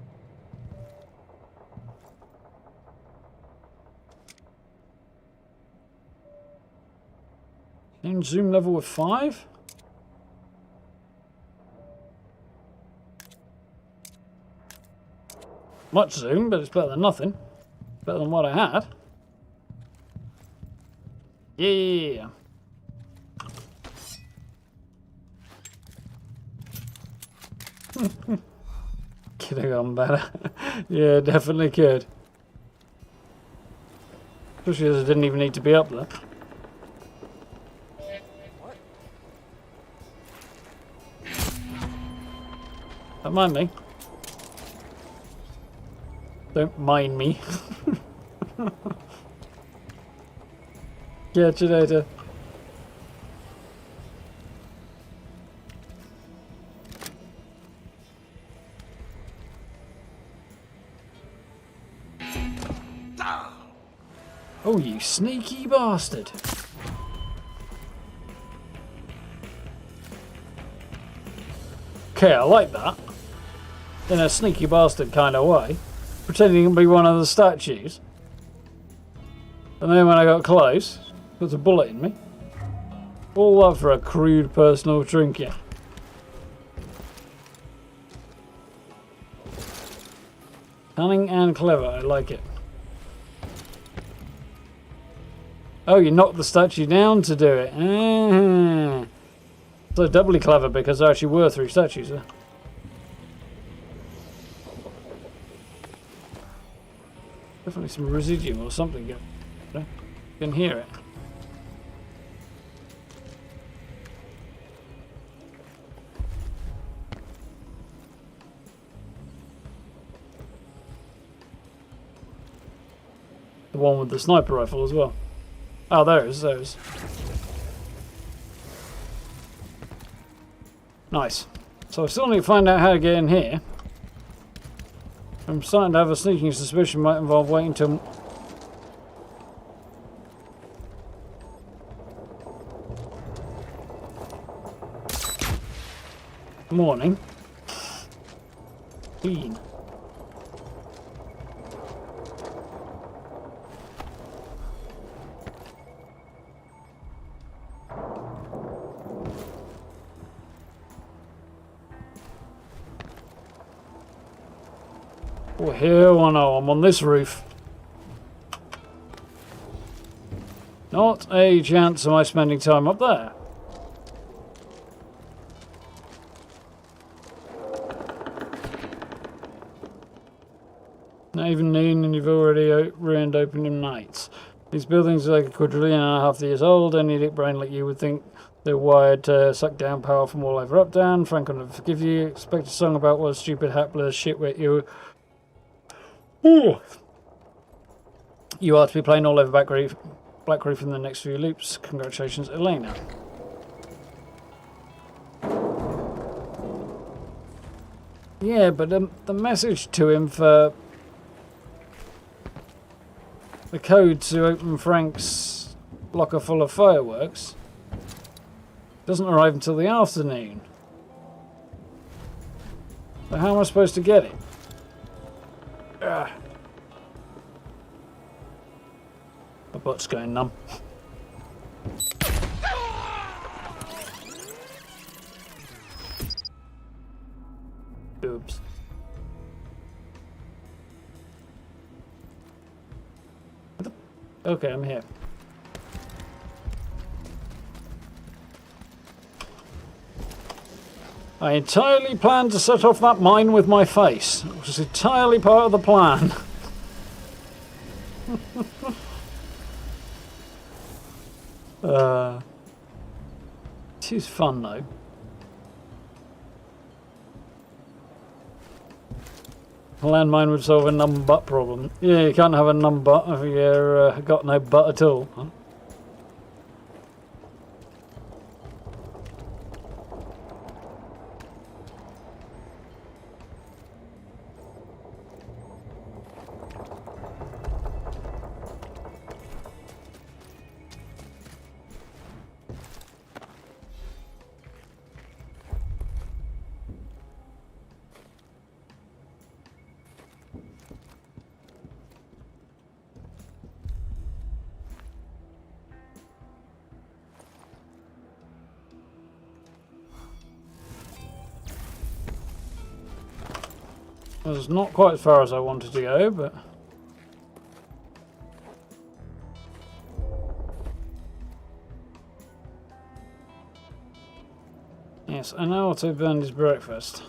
[SPEAKER 1] In zoom level with 5. Much zoom, but it's better than nothing. Better than what I had. Yeah. Could have gone better. Yeah, definitely could. Especially as I didn't even need to be up there. Don't mind me. Don't mind me. Catch you later. Oh, you sneaky bastard. Okay, I like that. in a sneaky bastard kind of way, pretending to be one of the statues. And then when I got close, there's a bullet in me. All that for a crude personal trinket. Cunning and clever, I like it. Oh, you knocked the statue down to do it. Ah. So doubly clever because there actually were 3 statues there. Definitely some residuum or something. You can hear it. The one with the sniper rifle as well. Oh, there it is, there it is. Nice. So I still need to find out how to get in here. I'm starting to have a sneaking suspicion might involve waiting till... morning. Clean. Oh, hell no, I'm on this roof. Not a chance am I spending time up there. Not even noon and you've already ruined opening nights. These buildings are like a quadrillion and a half years old. Any idiot brain like you would think they're wired to suck down power from all over Uptown. Frank will forgive you. Expect a song about what a stupid hapless shitwit you... Ooh. You are to be playing all over Blackreef in the next few loops. Congratulations, Elena. Yeah, but the message to him for the code to open Frank's locker full of fireworks doesn't arrive until the afternoon. So how am I supposed to get it? My butt's going numb. Oops. Okay, I'm here. I entirely planned to set off that mine with my face. It was entirely part of the plan. It is fun though. A landmine would solve a numb butt problem. Yeah, you can't have a numb butt if you've got no butt at all. Huh? It was not quite as far as I wanted to go, but... Yes, I know what to burn his breakfast.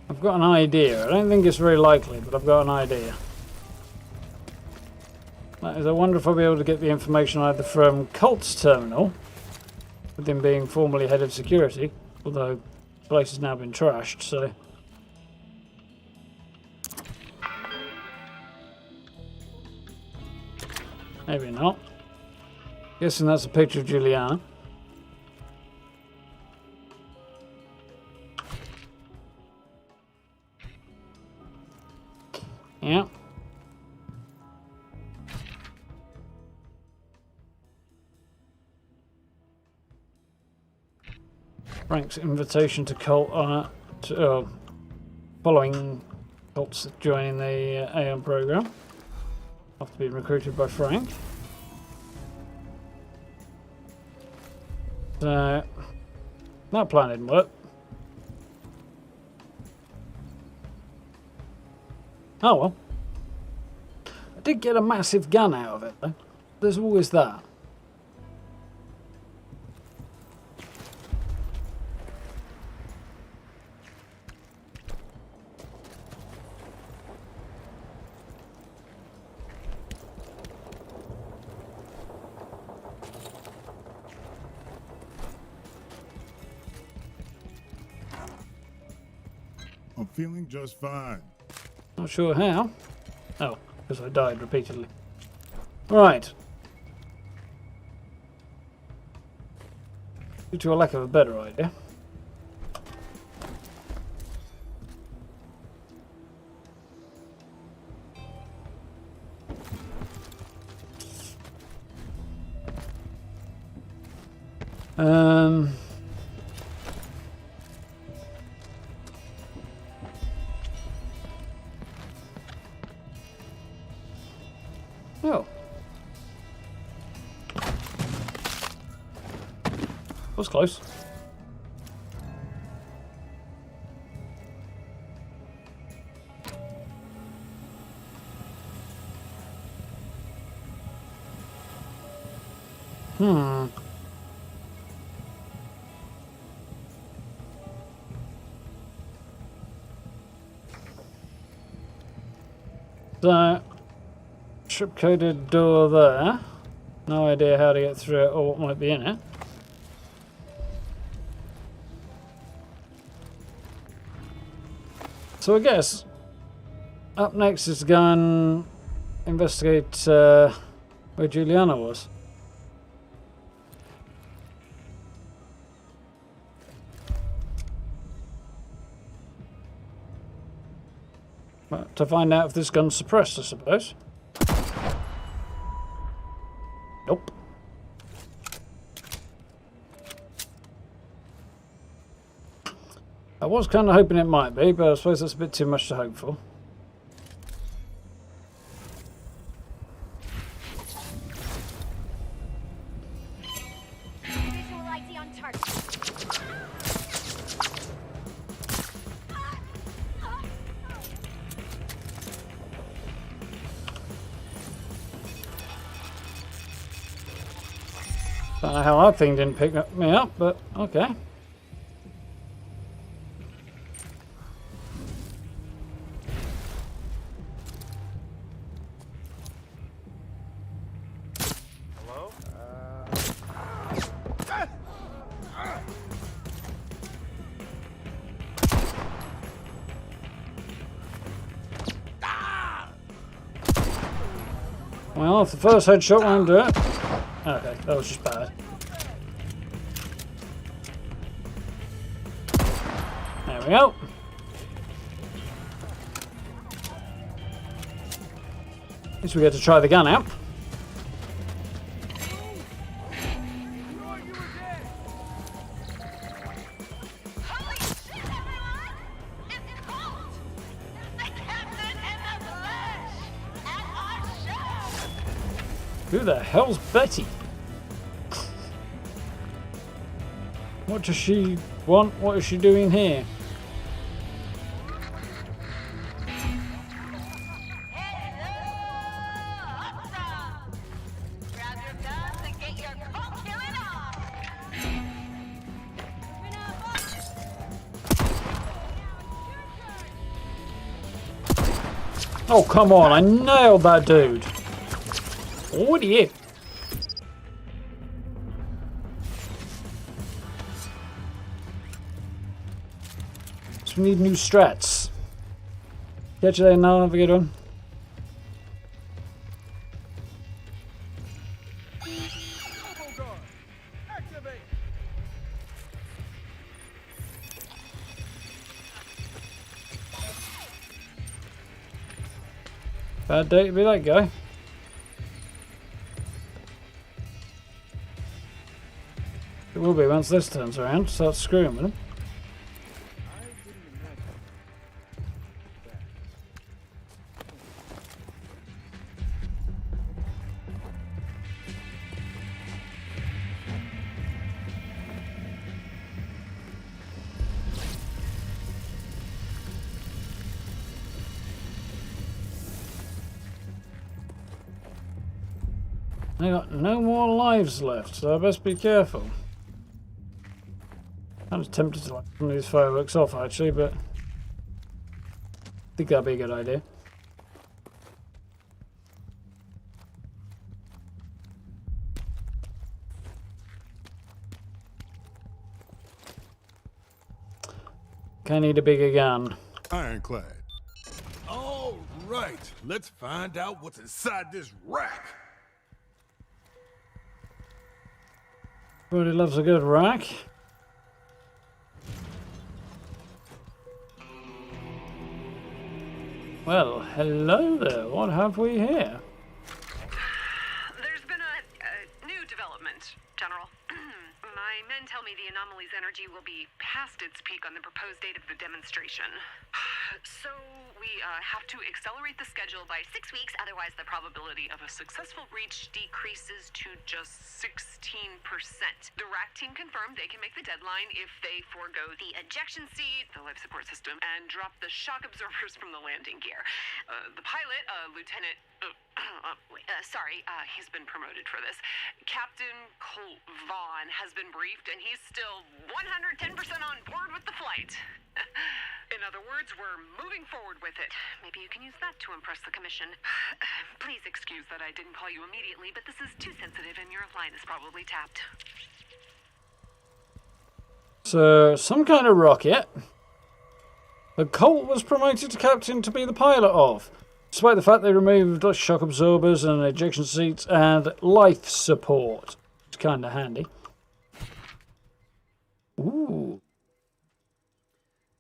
[SPEAKER 1] I've got an idea. I don't think it's very likely, but I've got an idea. That is, I wonder if I'll be able to get the information either from Colt's terminal, with him being formerly head of security, although the place has now been trashed, so... Maybe not. Guessing that's a picture of Julianna. Yeah. Frank's invitation to Colt following Colt's joining the Xion program after being recruited by Frank. So that plan didn't work. Oh well. I did get a massive gun out of it though. There's always that.
[SPEAKER 4] I'm feeling just fine.
[SPEAKER 1] Not sure how. Oh, because I died repeatedly. Right. Due to a lack of a better idea. Oh. Was close. So, trip-coded door there. No idea how to get through it or what might be in it. So I guess up next is to go and investigate where Julianna was. But to find out if this gun's suppressed, I suppose. Nope. I was kind of hoping it might be, but I suppose that's a bit too much to hope for.
[SPEAKER 3] Visual ID on target.
[SPEAKER 1] Don't know how that thing didn't pick me up, but okay.
[SPEAKER 5] Hello?
[SPEAKER 1] Well, if the first headshot won't do it. Okay, that was just bad. There we go. At least we get to try the gun out.
[SPEAKER 10] Holy shit, everyone! It's Colt! The captain in the flesh! At our show!
[SPEAKER 1] Who the hell's Betty? What does she want? What is she doing here?
[SPEAKER 10] Awesome! Grab your guns and get your Colt killing on!
[SPEAKER 1] Oh, come on. I nailed that dude. What are you? So we need new strats. Catch you there now. Have a good one.
[SPEAKER 5] Activate!
[SPEAKER 1] Bad day to be that guy. It will be once this turns around. Start screwing with him. I got no more lives left, so I best be careful. I'm just tempted to light some of these fireworks off actually, but I think that'd be a good idea. I need a bigger gun.
[SPEAKER 4] Ironclad. All right, let's find out what's inside this rack.
[SPEAKER 1] Everybody loves a good rack. Well, hello there. What have we here?
[SPEAKER 12] There's been a new development, General. My men tell me the anomaly's energy will be past its peak on the proposed date of the demonstration. So we have to accelerate the schedule by 6 weeks, otherwise the probability of a successful breach decreases to just 16%. The RAC team confirmed they can make the deadline if they forego the ejection seat, the life support system, and drop the shock absorbers from the landing gear. The pilot, Lieutenant... he's been promoted for this. Captain Colt Vaughn has been briefed, and he's still 110% on board with the flight. In other words, we're moving forward with it. Maybe you can use that to impress the commission. Please excuse that I didn't call you immediately, but this is too sensitive and your line is probably tapped.
[SPEAKER 1] So, some kind of rocket. The Colt was promoted to captain to be the pilot of. Despite the fact they removed shock absorbers and ejection seats and life support. It's kind of handy. Ooh.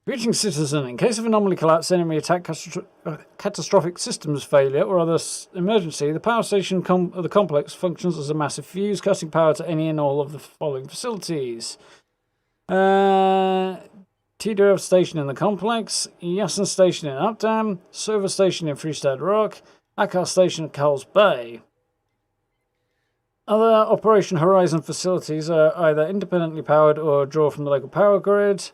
[SPEAKER 1] Greeting citizen. In case of anomaly collapse, enemy attack, catastrophic systems failure, or other emergency, the power station of the complex functions as a massive fuse, cutting power to any and all of the following facilities. TDF station in the complex, Xion station in Updam, server station in Freestad Rock, Akar station at Coles Bay. Other Operation Horizon facilities are either independently powered or draw from the local power grid.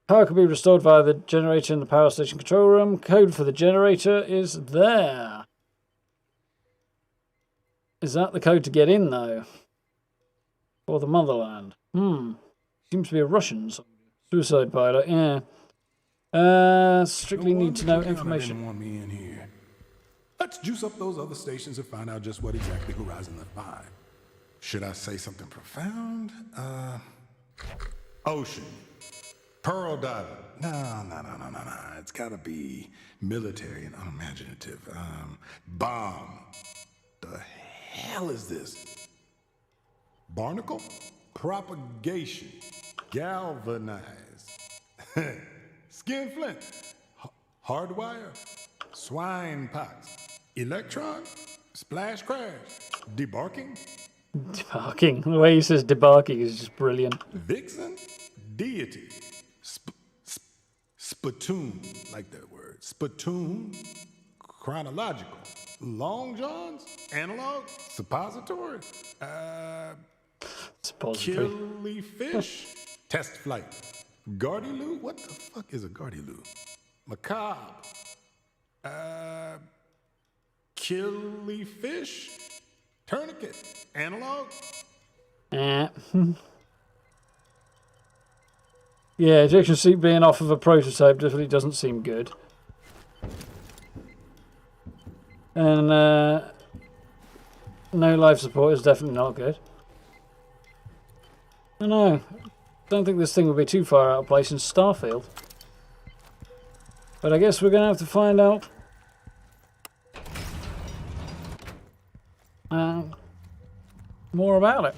[SPEAKER 1] Power can be restored via the generator in the power station control room. Code for the generator is there. Is that the code to get in, though? For the motherland? Seems to be a Russian. Suicide pilot, yeah. Strictly need to know information.
[SPEAKER 4] Didn't want me in here. Let's juice up those other stations and find out just what exactly Horizon left behind. Should I say something profound? Ocean. Pearl diver. No. It's gotta be military and unimaginative. Bomb. The hell is this? Barnacle? Propagation. Galvanize. Skin flint. Hardwire. Swine pox. Electron. Splash crash. Debarking.
[SPEAKER 1] Debarking. The way he says debarking is just brilliant.
[SPEAKER 4] Vixen. Deity. Spittoon. Like that word. Spittoon. Chronological. Long Johns. Analog. Suppository.
[SPEAKER 1] Suppository.
[SPEAKER 4] Killifish. Test flight. Gardyloo? What the fuck is a Gardyloo? Macabre. Killifish. Tourniquet. Analog.
[SPEAKER 1] Yeah, ejection seat being off of a prototype definitely doesn't seem good. And no life support is definitely not good. I know. Don't think this thing would be too far out of place in Starfield. But I guess we're going to have to find out more about it.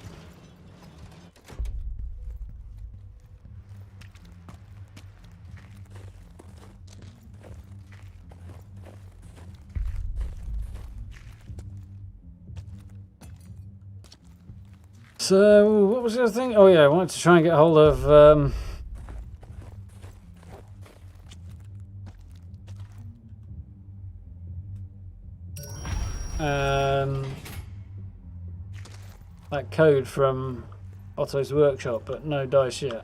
[SPEAKER 1] So, what was the other thing? Oh yeah, I wanted to try and get hold of that code from Otto's workshop, but no dice yet.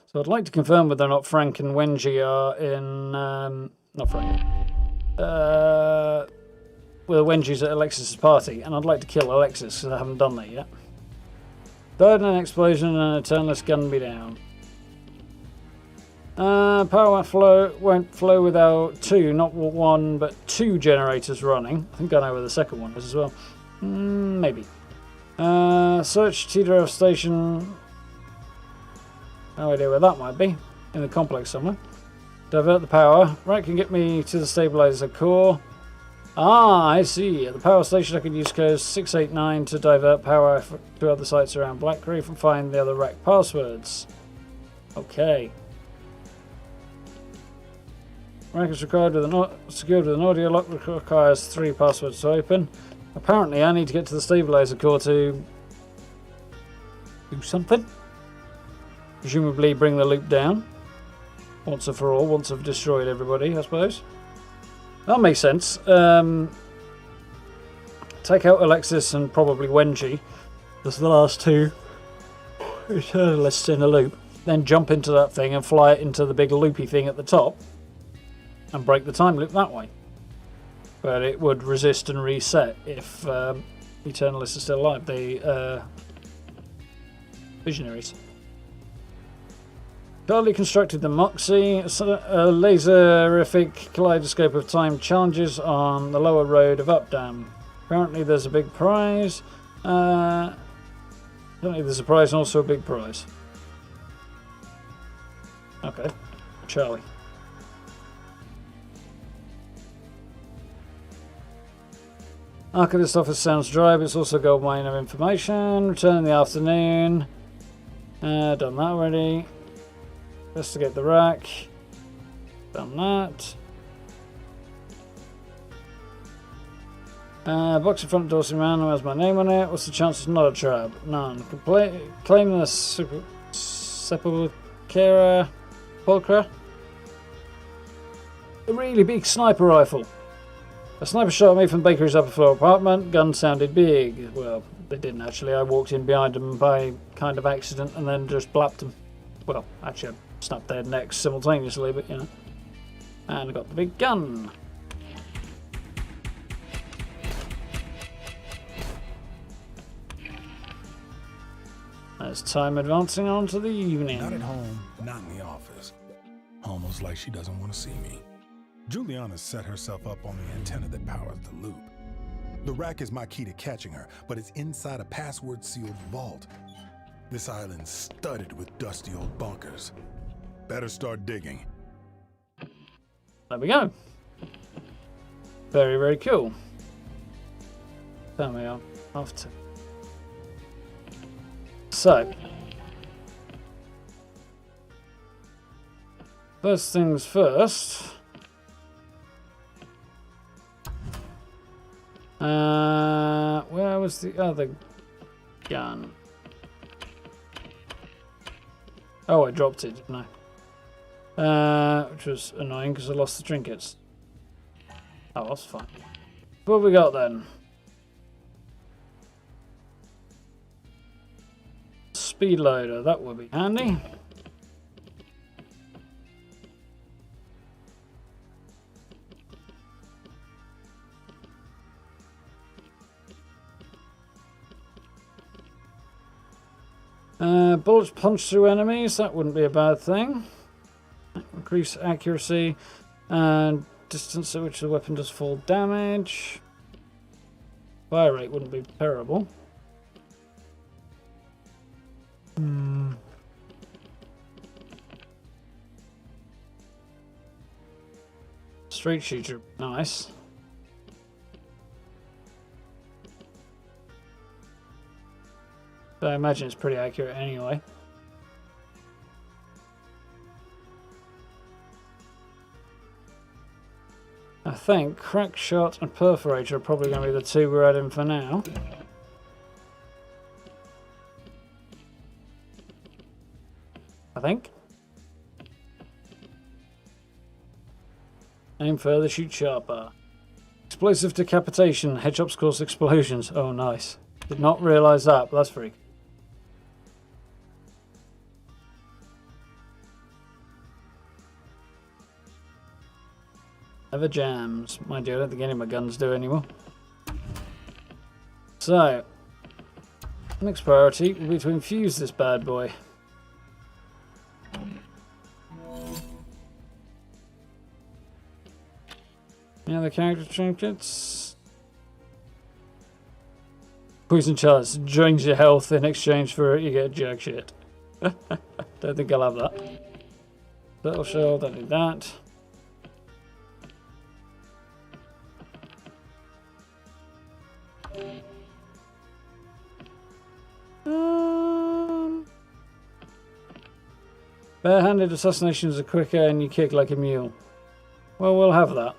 [SPEAKER 1] So I'd like to confirm whether or not Frank and Wenji are in... not Frank. Well, Wenji's at Alexis's party, and I'd like to kill Alexis, because I haven't done that yet. Died in an explosion and a turnless gun me down. Power won't flow without two, not one, but two generators running. I think I know where the second one is as well. Maybe. Search Tidorov station... No idea where that might be. In the complex somewhere. Divert the power. Right, can get me to the stabilizer core. Ah, I see. At the power station I can use code 689 to divert power to other sites around Blackreef and find the other rack passwords. Okay. Rack is required with secured with an audio lock, requires 3 passwords to open. Apparently I need to get to the stabilizer core to do something. Presumably bring the loop down. Once and for all, once I've destroyed everybody, I suppose. That makes sense. Take out Alexis and probably Wenji. That's the last two eternalists in a loop. Then jump into that thing and fly it into the big loopy thing at the top. And break the time loop that way. But it would resist and reset if Eternalists are still alive. The Visionaries. Charlie constructed the Moxie, a laserific kaleidoscope of time challenges on the lower road of Updam. Apparently there's a big prize. Apparently there's a prize and also a big prize. Okay, Charlie. Archivist office sounds dry, but it's also a gold mine of information. Return in the afternoon. Done that already. Investigate the rack. Done that. Box in front of Dorsey Man who has my name on it. What's the chance it's not a trap? None. Claim the Sepulchra Pulchra. A really big sniper rifle. A sniper shot me from Bakery's upper floor apartment. Gun sounded big. Well, they didn't actually. I walked in behind them by kind of accident and then just blapped them. Well, actually, I snapped their necks simultaneously, but you know. And I got the big gun. As time advancing on to the evening.
[SPEAKER 4] Not at home, not in the office. Almost like she doesn't want to see me. Julianna set herself up on the antenna that powers the loop. The rack is my key to catching her, but it's inside a password-sealed vault. This island's studded with dusty old bunkers. Better start digging.
[SPEAKER 1] There we go. Very, very cool. There we are. After. So. First things first. Where was the other gun? Oh, I dropped it, didn't I? Which was annoying because I lost the trinkets. Oh, that's fine. What have we got then? Speed loader, that would be handy. Bullets punch through enemies, that wouldn't be a bad thing. Increase accuracy and distance at which the weapon does fall damage. Fire rate wouldn't be terrible. Straight shooter, nice. But I imagine it's pretty accurate anyway. I think crack shot and perforator are probably going to be the two we're adding for now. I think. Aim further, shoot sharper. Explosive decapitation, headshots cause explosions. Oh, nice. Did not realise that, but that's freak. Never jams. Mind you, I don't think any of my guns do anymore. So, next priority will be to infuse this bad boy. Any other character trinkets? Poison chance drains your health in exchange for it, you get jack shit. Don't think I'll have that. Little shell, don't need that. Barehanded assassinations are quicker and you kick like a mule. Well, we'll have that.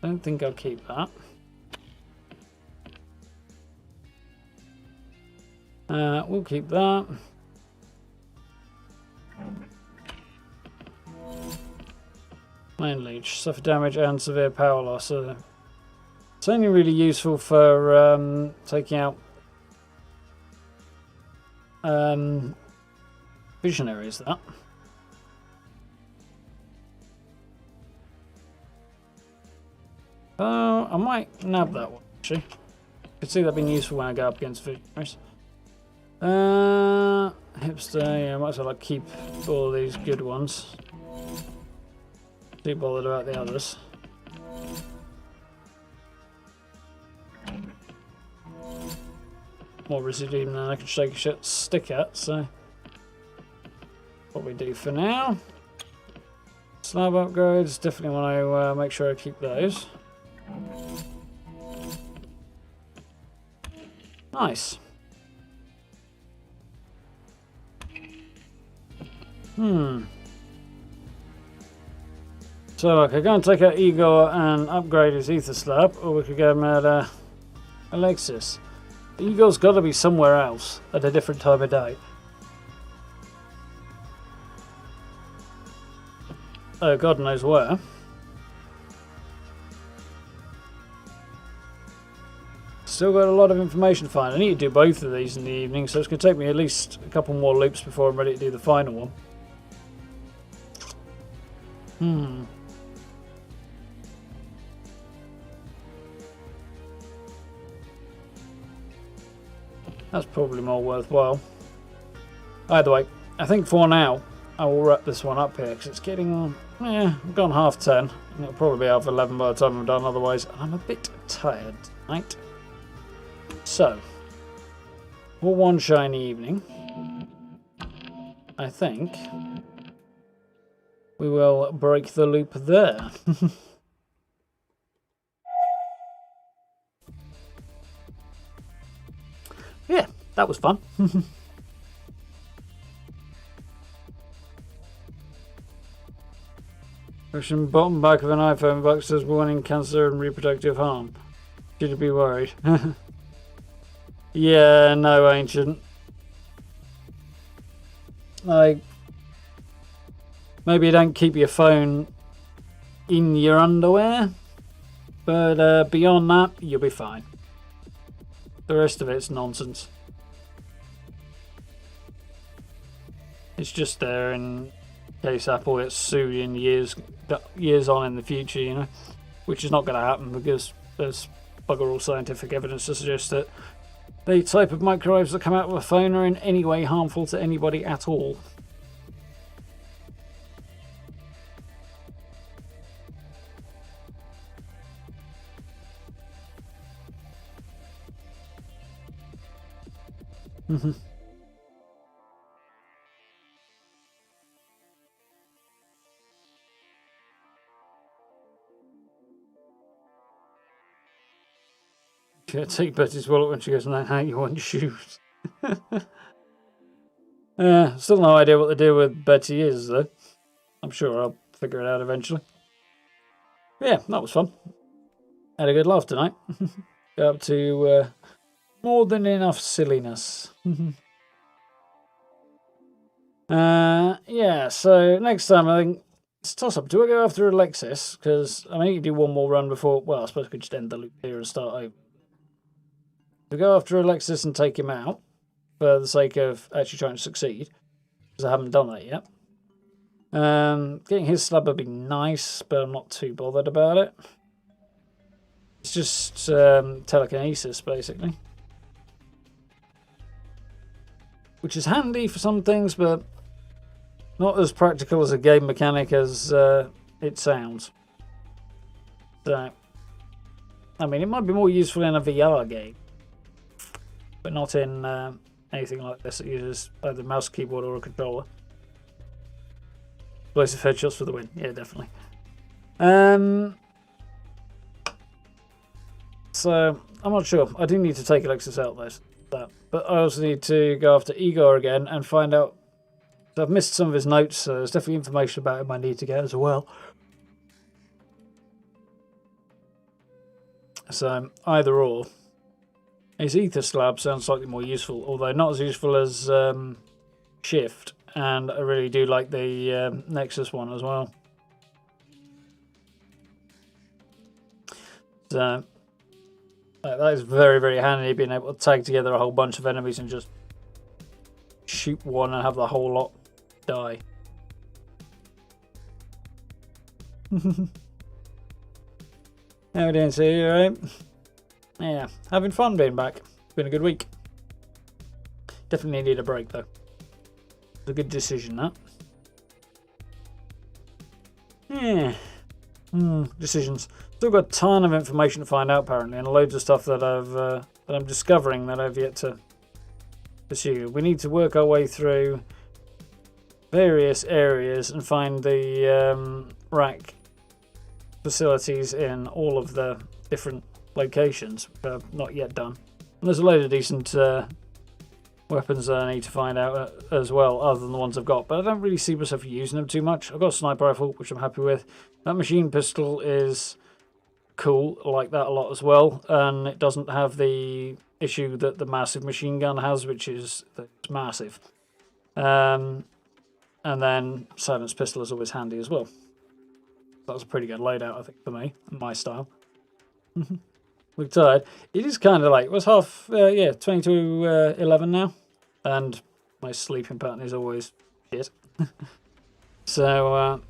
[SPEAKER 1] Don't think I'll keep that. We'll keep that. Main leech, suffer damage and severe power loss. It's only really useful for taking out visionaries. That. Oh, I might nab that one actually. You can see that being useful when I go up against visionaries. Hipster, yeah, I might as well like keep all these good ones. Too bothered about the others. More residue than I can shake a shit stick at, so what we do for now. Slab upgrades, definitely want to make sure I keep those. Nice. So I could go and take out Igor and upgrade his ether slab, or we could go and murder Alexis. Igor's got to be somewhere else at a different time of day. Oh, God knows where. Still got a lot of information to find. I need to do both of these in the evening, so it's going to take me at least a couple more loops before I'm ready to do the final one. That's probably more worthwhile. Either way, I think for now I will wrap this one up here because it's getting, I've gone 10:30 and it'll probably be half 11 by the time I'm done otherwise. And I'm a bit tired tonight. So, for one shiny evening, I think we will break the loop there. Yeah, that was fun. Russian bottom back of an iPhone box says warning cancer and reproductive harm. Should you be worried? Yeah, no, ancient. Like, maybe you don't keep your phone in your underwear, but beyond that, you'll be fine. The rest of it's nonsense. It's just there in case Apple gets sued in years on in the future, you know, which is not going to happen because there's bugger all scientific evidence to suggest that the type of microwaves that come out of a phone are in any way harmful to anybody at all. Take Betty's wallet when she goes, "Now how you want shoes?" Still no idea what the deal with Betty is, though. I'm sure I'll figure it out eventually. Yeah, that was fun. Had a good laugh tonight. Got up to more than enough silliness. Yeah, so next time I think it's a toss up. Do I go after Alexis? Because I need to do one more run before. Well, I suppose I could just end the loop here and start over. Do I go after Alexis and take him out for the sake of actually trying to succeed? Because I haven't done that yet. Getting his slab would be nice, but I'm not too bothered about it. It's just telekinesis, basically. Which is handy for some things, but not as practical as a game mechanic as it sounds. So, I mean, it might be more useful in a VR game, but not in anything like this that uses either a mouse, keyboard, or a controller. Explosive headshots for the win. Yeah, definitely. So, I'm not sure. I do need to take Alexis out, though. But I also need to go after Igor again and find out. So I've missed some of his notes, so there's definitely information about him I need to get as well. So, either or. His ether slab sounds slightly more useful, although not as useful as Shift. And I really do like the Nexus one as well. So, that is very, very handy, being able to tag together a whole bunch of enemies and just shoot one and have the whole lot die. How we doing, see you, alright? Yeah, having fun being back. It's been a good week. Definitely need a break, though. It's a good decision, that. Yeah. Decisions. Still got a ton of information to find out, apparently, and loads of stuff that I'm discovering that I've yet to pursue. We need to work our way through various areas and find the rack facilities in all of the different locations, which I've not yet done. And there's a load of decent weapons that I need to find out as well, other than the ones I've got, but I don't really see myself using them too much. I've got a sniper rifle, which I'm happy with. That machine pistol is cool. I like that a lot as well, and it doesn't have the issue that the massive machine gun has, which is that it's massive. And then silence pistol is always handy as well. That's a pretty good loadout, I think, for me, my style. Look tired. It is kind of late. It was half, 20 to 11 now, and my sleeping pattern is always shit. So,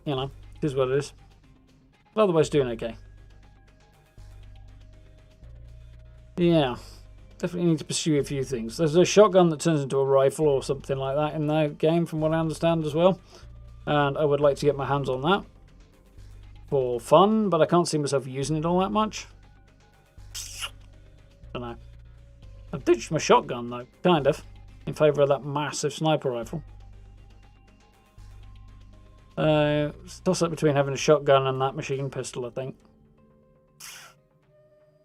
[SPEAKER 1] you know, it is what it is. But otherwise, doing okay. Yeah, definitely need to pursue a few things. There's a shotgun that turns into a rifle or something like that in the game, from what I understand as well. And I would like to get my hands on that for fun, but I can't see myself using it all that much. Don't know. I've ditched my shotgun though, kind of, in favour of that massive sniper rifle. It's a toss up between having a shotgun and that machine pistol, I think.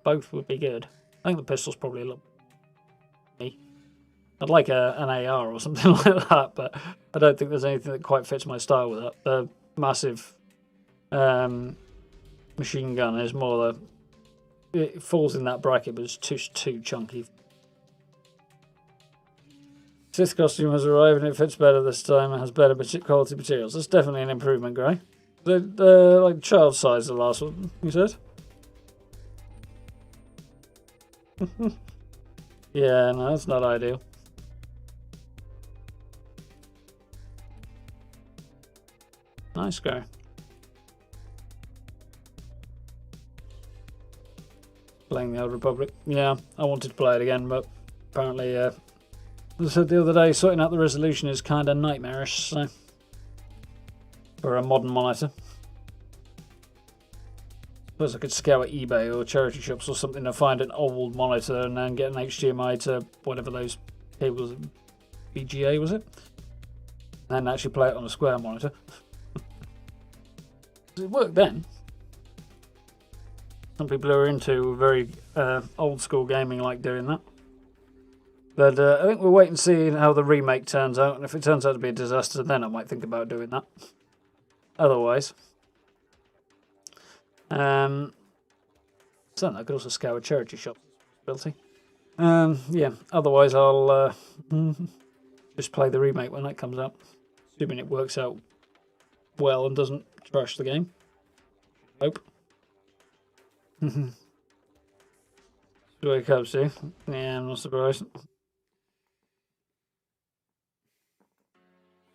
[SPEAKER 1] Both would be good. I think the pistol's probably a little... I'd like an AR or something like that, but I don't think there's anything that quite fits my style with that. The massive machine gun is more the... It falls in that bracket, but it's too chunky. Fifth costume has arrived and it fits better this time and has better quality materials. That's definitely an improvement, Gray. The like child size, the last one, you said? Yeah, no, that's not ideal. Nice, Gray. Playing the Old Republic. Yeah, I wanted to play it again, but apparently, as I said the other day, sorting out the resolution is kind of nightmarish, so, for a modern monitor. Suppose I could scour eBay or charity shops or something to find an old monitor and then get an HDMI to whatever those cables, VGA was it? And then actually play it on a square monitor. It worked then. Some people who are into very old school gaming like doing that. But I think we'll wait and see how the remake turns out, and if it turns out to be a disaster, then I might think about doing that. Otherwise, so I could also scour charity shop ability. Yeah. Otherwise, I'll just play the remake when that comes out, assuming it works out well and doesn't trash the game. Hope. That's what it comes to. Yeah, I'm not surprised.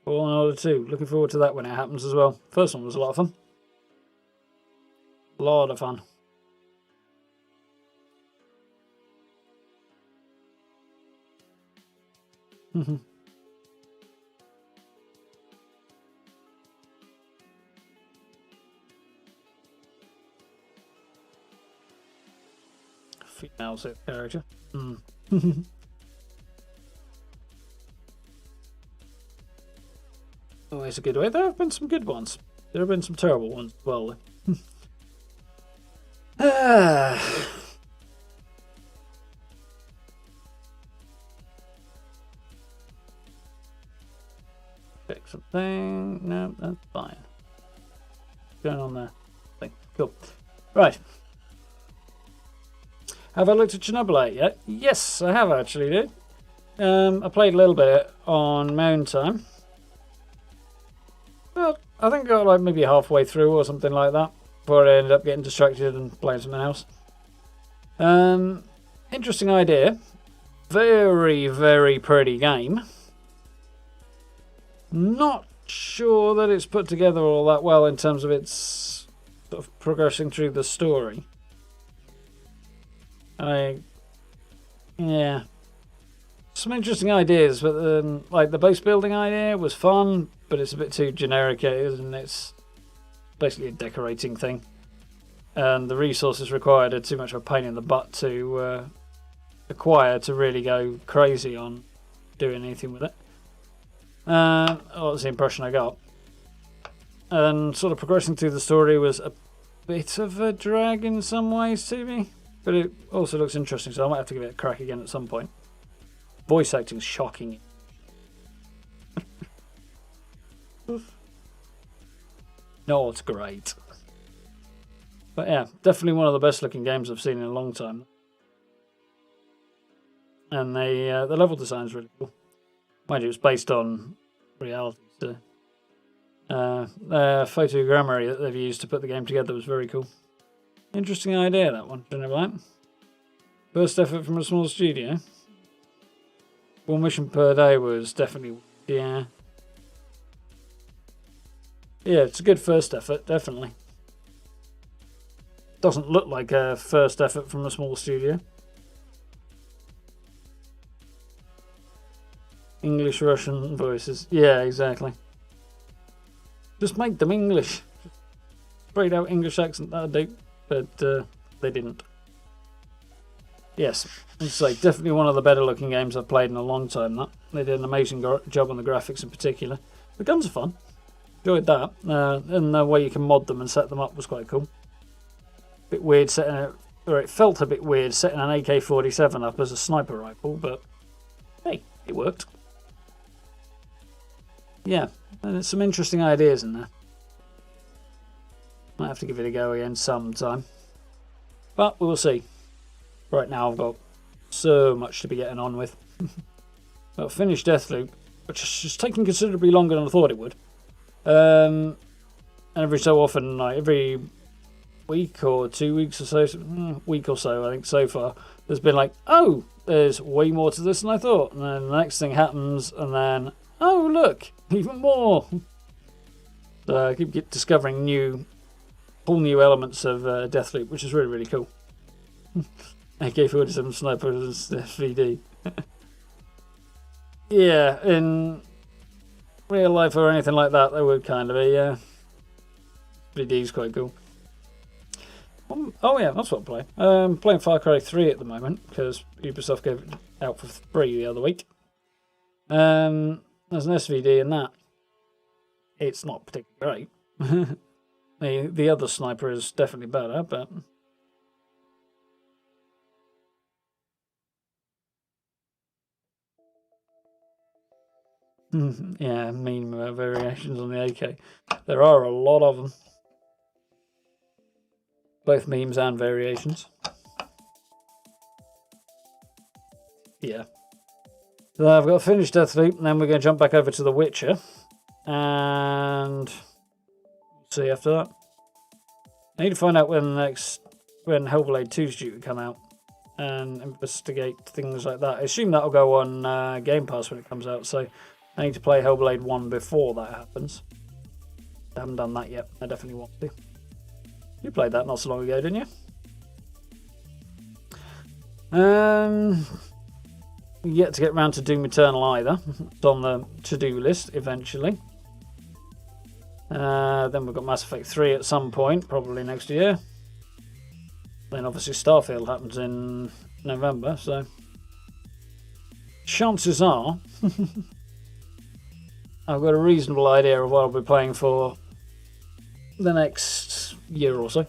[SPEAKER 1] Fallen Order 2. Looking forward to that when it happens as well. First one was a lot of fun. A lot of fun. Female set character. Always a good way. There have been some good ones. There have been some terrible ones as well. Check something. No, that's fine. What's going on there? Thing. Cool. Right. Have I looked at Chernobyl yet? Yes, I have actually, dude. I played a little bit on my own time. Well, I think I got like maybe halfway through or something like that before I ended up getting distracted and playing something else. Interesting idea. Very, very pretty game. Not sure that it's put together all that well in terms of its sort of progressing through the story. Yeah. Some interesting ideas, but like the base building idea was fun, but it's a bit too generic, and it's basically a decorating thing. And the resources required are too much of a pain in the butt to acquire to really go crazy on doing anything with it. That's the impression I got. And sort of progressing through the story was a bit of a drag in some ways to me. But it also looks interesting, so I might have to give it a crack again at some point. Voice acting's shocking. No, it's great. But yeah, definitely one of the best looking games I've seen in a long time. And the level design's really cool. Mind you, it's based on reality. So, the photogrammetry that they've used to put the game together was very cool. Interesting idea, that one. Don't know about that. First effort from a small studio. One mission per day was definitely, yeah. Yeah, it's a good first effort, definitely. Doesn't look like a first effort from a small studio. English, Russian voices. Yeah, exactly. Just make them English. Straight out English accent, that'd do. But they didn't. Yes, I'd say definitely one of the better looking games I've played in a long time. That they did an amazing job on the graphics in particular. The guns are fun. Enjoyed that, and the way you can mod them and set them up was quite cool. Bit weird setting it, or it felt a bit weird setting an AK-47 up as a sniper rifle, but hey, it worked. Yeah, and there's some interesting ideas in there. Might have to give it a go again sometime. But we'll see. Right now I've got so much to be getting on with. I've finished Deathloop, which is just taking considerably longer than I thought it would. And every so often, like every week or 2 weeks or so, week or so I think so far, there's been like, oh, there's way more to this than I thought. And then the next thing happens, and then, oh look, even more. So I keep discovering whole new elements of Deathloop, which is really, really cool. AK-47 snipers, SVD. Yeah, in real life or anything like that, they would kind of be, yeah. SVD's quite cool. Oh yeah, that's what I'm playing. Playing Far Cry 3 at the moment, because Ubisoft gave it out for free the other week. There's an SVD in that. It's not particularly great. The other sniper is definitely better, but Yeah, meme variations on the AK. There are a lot of them. Both memes and variations. Yeah. So I've got to finish Deathloop, and then we're going to jump back over to The Witcher. And see after that. I need to find out when Hellblade 2 is due to come out. And investigate things like that. I assume that'll go on Game Pass when it comes out, so I need to play Hellblade 1 before that happens. I haven't done that yet. I definitely want to. You played that not so long ago, didn't you? Yet to get round to Doom Eternal either. It's on the to-do list eventually. Then we've got Mass Effect 3 at some point, probably next year. Then obviously Starfield happens in November, so chances are I've got a reasonable idea of what I'll be playing for the next year or so.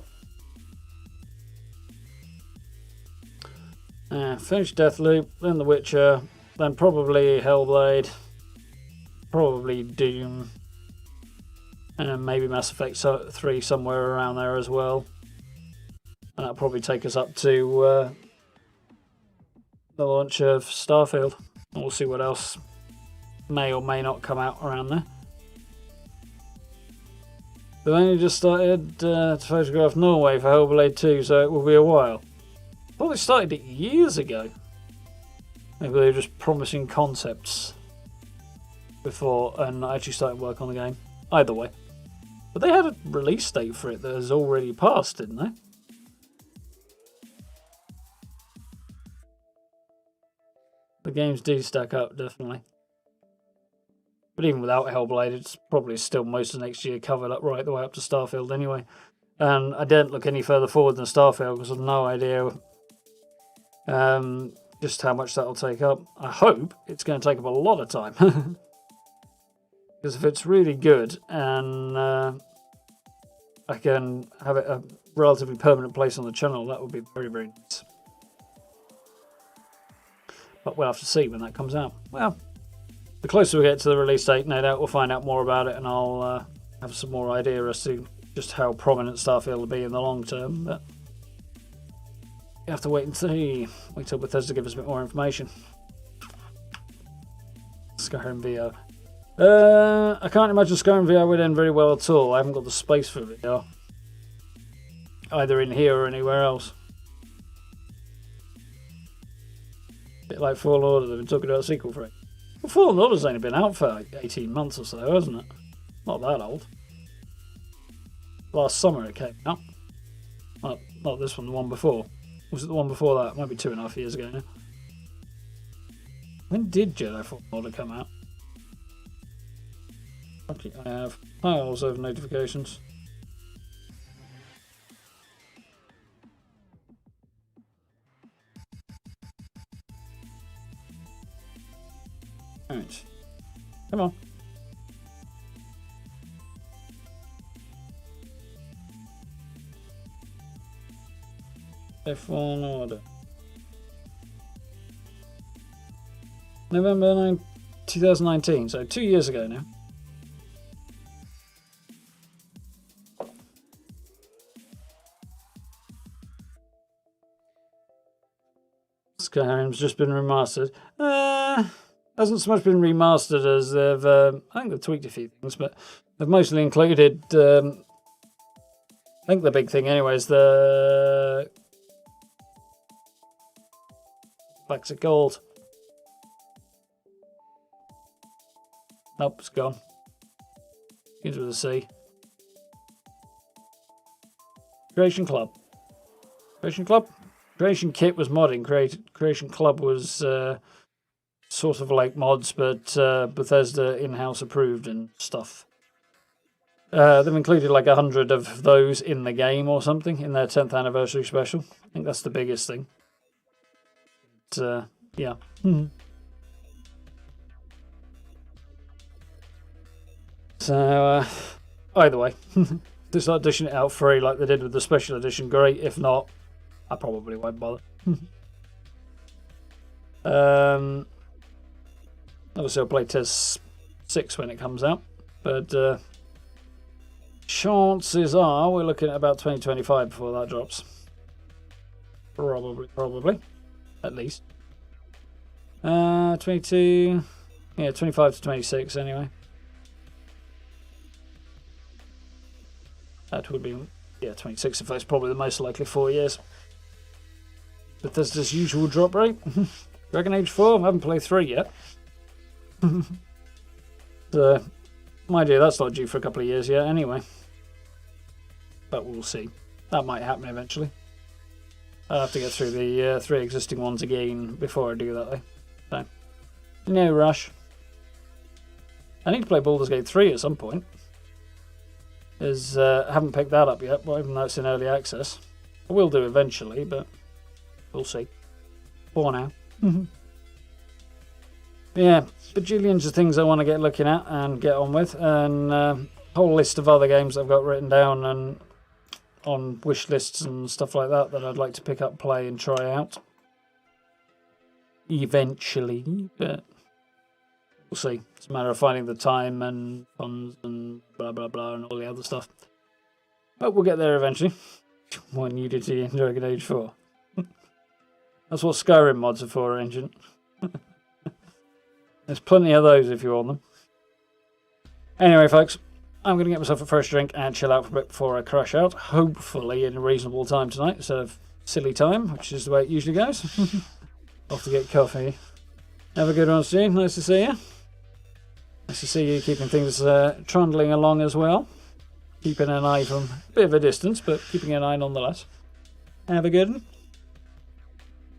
[SPEAKER 1] Finish Deathloop, then The Witcher, then probably Hellblade, probably Doom, and then maybe Mass Effect 3 somewhere around there as well. And that'll probably take us up to the launch of Starfield. And we'll see what else may or may not come out around there. They've only just started to photograph Norway for Hellblade 2, so it will be a while. I thought they started it years ago. Maybe they were just promising concepts before and actually started work on the game. Either way. But they had a release date for it that has already passed, didn't they? The games do stack up, definitely. But even without Hellblade, it's probably still most of next year covered up right the way up to Starfield anyway. And I don't look any further forward than Starfield because I've no idea just how much that'll take up. I hope it's going to take up a lot of time. Because if it's really good and I can have it a relatively permanent place on the channel, that would be very, very nice. But we'll have to see when that comes out. Well, the closer we get to the release date, no doubt we'll find out more about it and I'll have some more idea as to just how prominent Starfield will be in the long term. But you have to wait and see. Wait till Bethesda give us a bit more information. Skyrim VR. I can't imagine Skyrim VR would end very well at all. I haven't got the space for VR. Either in here or anywhere else. A bit like Fallen Order, they've been talking about a sequel for it. Well, Fallen Order's only been out for like 18 months or so, hasn't it? Not that old. Last summer it came out. Not this one, the one before. Was it the one before that? It might be 2.5 years ago now. When did Jedi Fallen Order come out? Okay, I have piles of notifications. Alright. Come on. Fallen Order. November 9, 2019, so 2 years ago now. Skyrim's just been remastered. Hasn't so much been remastered as they've... I think they've tweaked a few things, but they've mostly included... I think the big thing anyway is the... Flecks of gold. Nope, it's gone. Begins with a C. Creation Club. Creation Club? Creation Kit was modding. Creation Club was sort of like mods, but Bethesda in-house approved and stuff. They've included like 100 of those in the game or something in their 10th anniversary special. I think that's the biggest thing. But, yeah. So, either way, they start dishing it out free like they did with the special edition, great. If not, I probably won't bother. Obviously, I'll play 6 when it comes out. But chances are we're looking at about 2025 before that drops. Probably. At least. 22... Yeah, 25 to 26 anyway. That would be... Yeah, 26 if that's probably the most likely 4 years. But there's this usual drop rate. Dragon Age 4? I haven't played 3 yet. So, my dear, that's not due for a couple of years yet anyway. But we'll see. That might happen eventually. I'll have to get through the 3 existing ones again before I do that though. So, no rush. I need to play Baldur's Gate 3 at some point. I haven't picked that up yet, even though it's in early access. I will do eventually, but we'll see. For now. Yeah, bajillions of things I want to get looking at and get on with, and a whole list of other games I've got written down and on wish lists and stuff like that that I'd like to pick up, play and try out. Eventually, but we'll see. It's a matter of finding the time and funds and blah blah blah and all the other stuff. But we'll get there eventually. More nudity in Dragon Age 4. That's what Skyrim mods are for, Ancient. There's plenty of those if you want them. Anyway, folks, I'm going to get myself a fresh drink and chill out for a bit before I crash out. Hopefully in a reasonable time tonight instead of silly time, which is the way it usually goes. Off to get coffee. Have a good one, Steve. Nice to see you. Nice to see you keeping things trundling along as well. Keeping an eye from a bit of a distance, but keeping an eye nonetheless. Have a good one.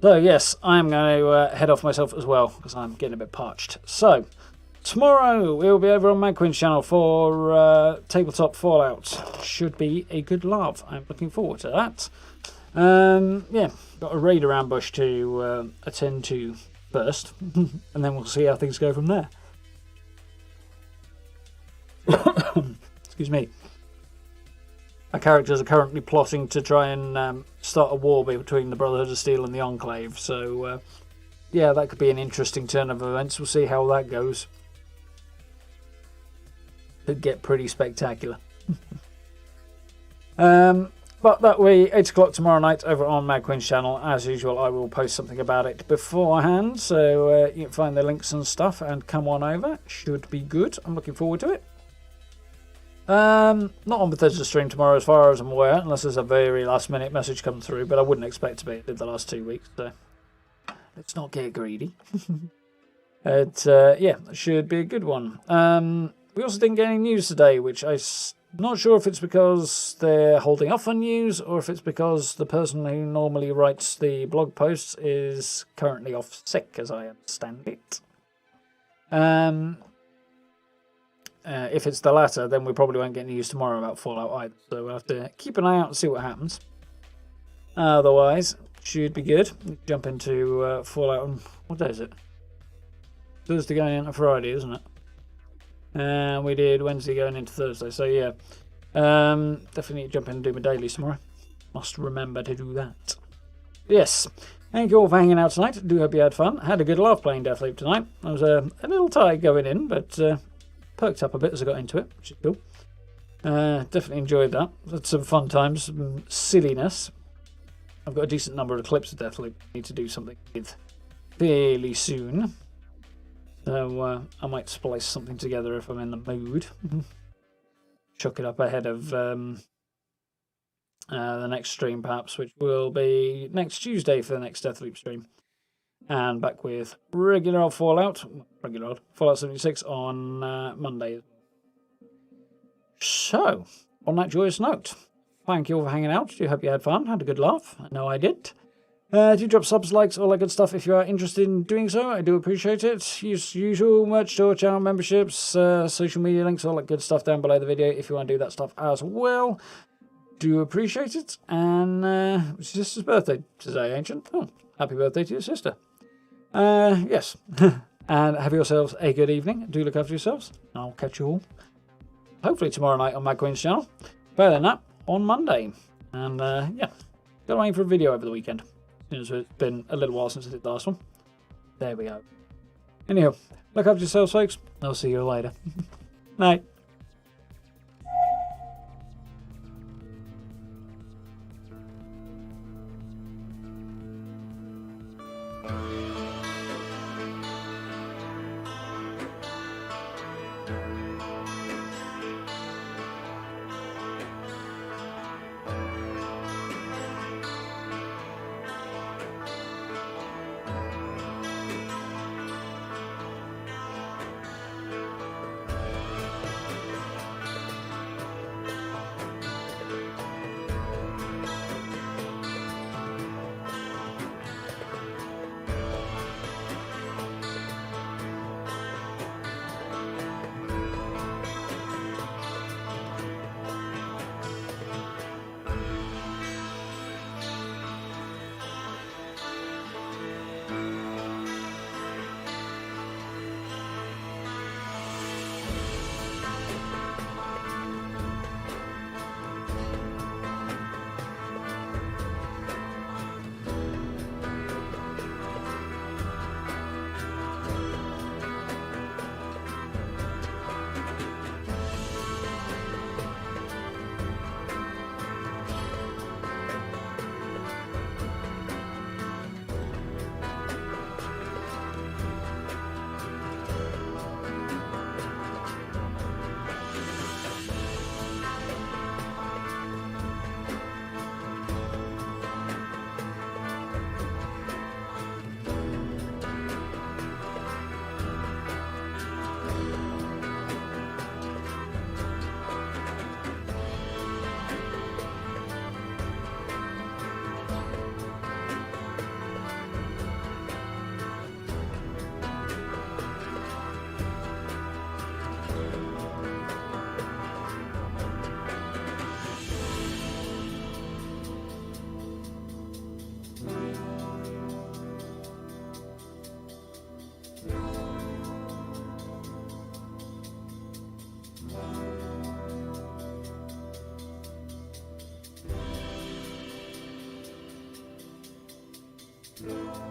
[SPEAKER 1] So, yes, I'm going to head off myself as well, because I'm getting a bit parched. So, tomorrow we'll be over on Mad Quinn's channel for Tabletop Fallout. Should be a good laugh. I'm looking forward to that. Yeah, got a raid around Bush to attend to first, and then we'll see how things go from there. Excuse me. Our characters are currently plotting to try and start a war between the Brotherhood of Steel and the Enclave, so yeah, that could be an interesting turn of events. We'll see how that goes. Could get pretty spectacular. But that will be 8 o'clock tomorrow night over on Mad Quinn's channel. As usual, I will post something about it beforehand, so you can find the links and stuff and come on over. Should be good. I'm looking forward to it. Not on Bethesda stream tomorrow as far as I'm aware, unless there's a very last minute message come through, but I wouldn't expect to be. It did the last 2 weeks, so let's not get greedy. Yeah, it should be a good one. We also didn't get any news today, which I'm not sure if it's because they're holding off on news or if it's because the person who normally writes the blog posts is currently off sick, as I understand it. If it's the latter, then we probably won't get news tomorrow about Fallout either. So we'll have to keep an eye out and see what happens. Otherwise, should be good. Jump into Fallout on... What day is it? Thursday going into Friday, isn't it? And we did Wednesday going into Thursday. So yeah, definitely jump in and do my dailies tomorrow. Must remember to do that. Yes. Thank you all for hanging out tonight. Do hope you had fun. Had a good laugh playing Deathloop tonight. I was a little tired going in, but... perked up a bit as I got into it, which is cool. Definitely enjoyed that. Had some fun times, some silliness. I've got a decent number of clips of Deathloop I need to do something with fairly soon. So I might splice something together if I'm in the mood. Chuck it up ahead of the next stream perhaps, which will be next Tuesday for the next Deathloop stream. And back with regular old Fallout 76 on Monday. So, on that joyous note, thank you all for hanging out. Do hope you had fun, had a good laugh. I know I did. Do drop subs, likes, all that good stuff if you are interested in doing so. I do appreciate it. Use usual merch store, channel memberships, social media links, all that good stuff down below the video if you want to do that stuff as well. Do appreciate it. And it's your sister's birthday today, Ancient. Oh, happy birthday to your sister. Yes. And have yourselves a good evening. Do look after yourselves. I'll catch you all hopefully tomorrow night on Mad Quinn's channel. Better than that, on Monday. And yeah, got aim for a video over the weekend. It's been a little while since I did the last one. There we go. Anyhow, look after yourselves, folks. I'll see you later. Night.
[SPEAKER 13] No.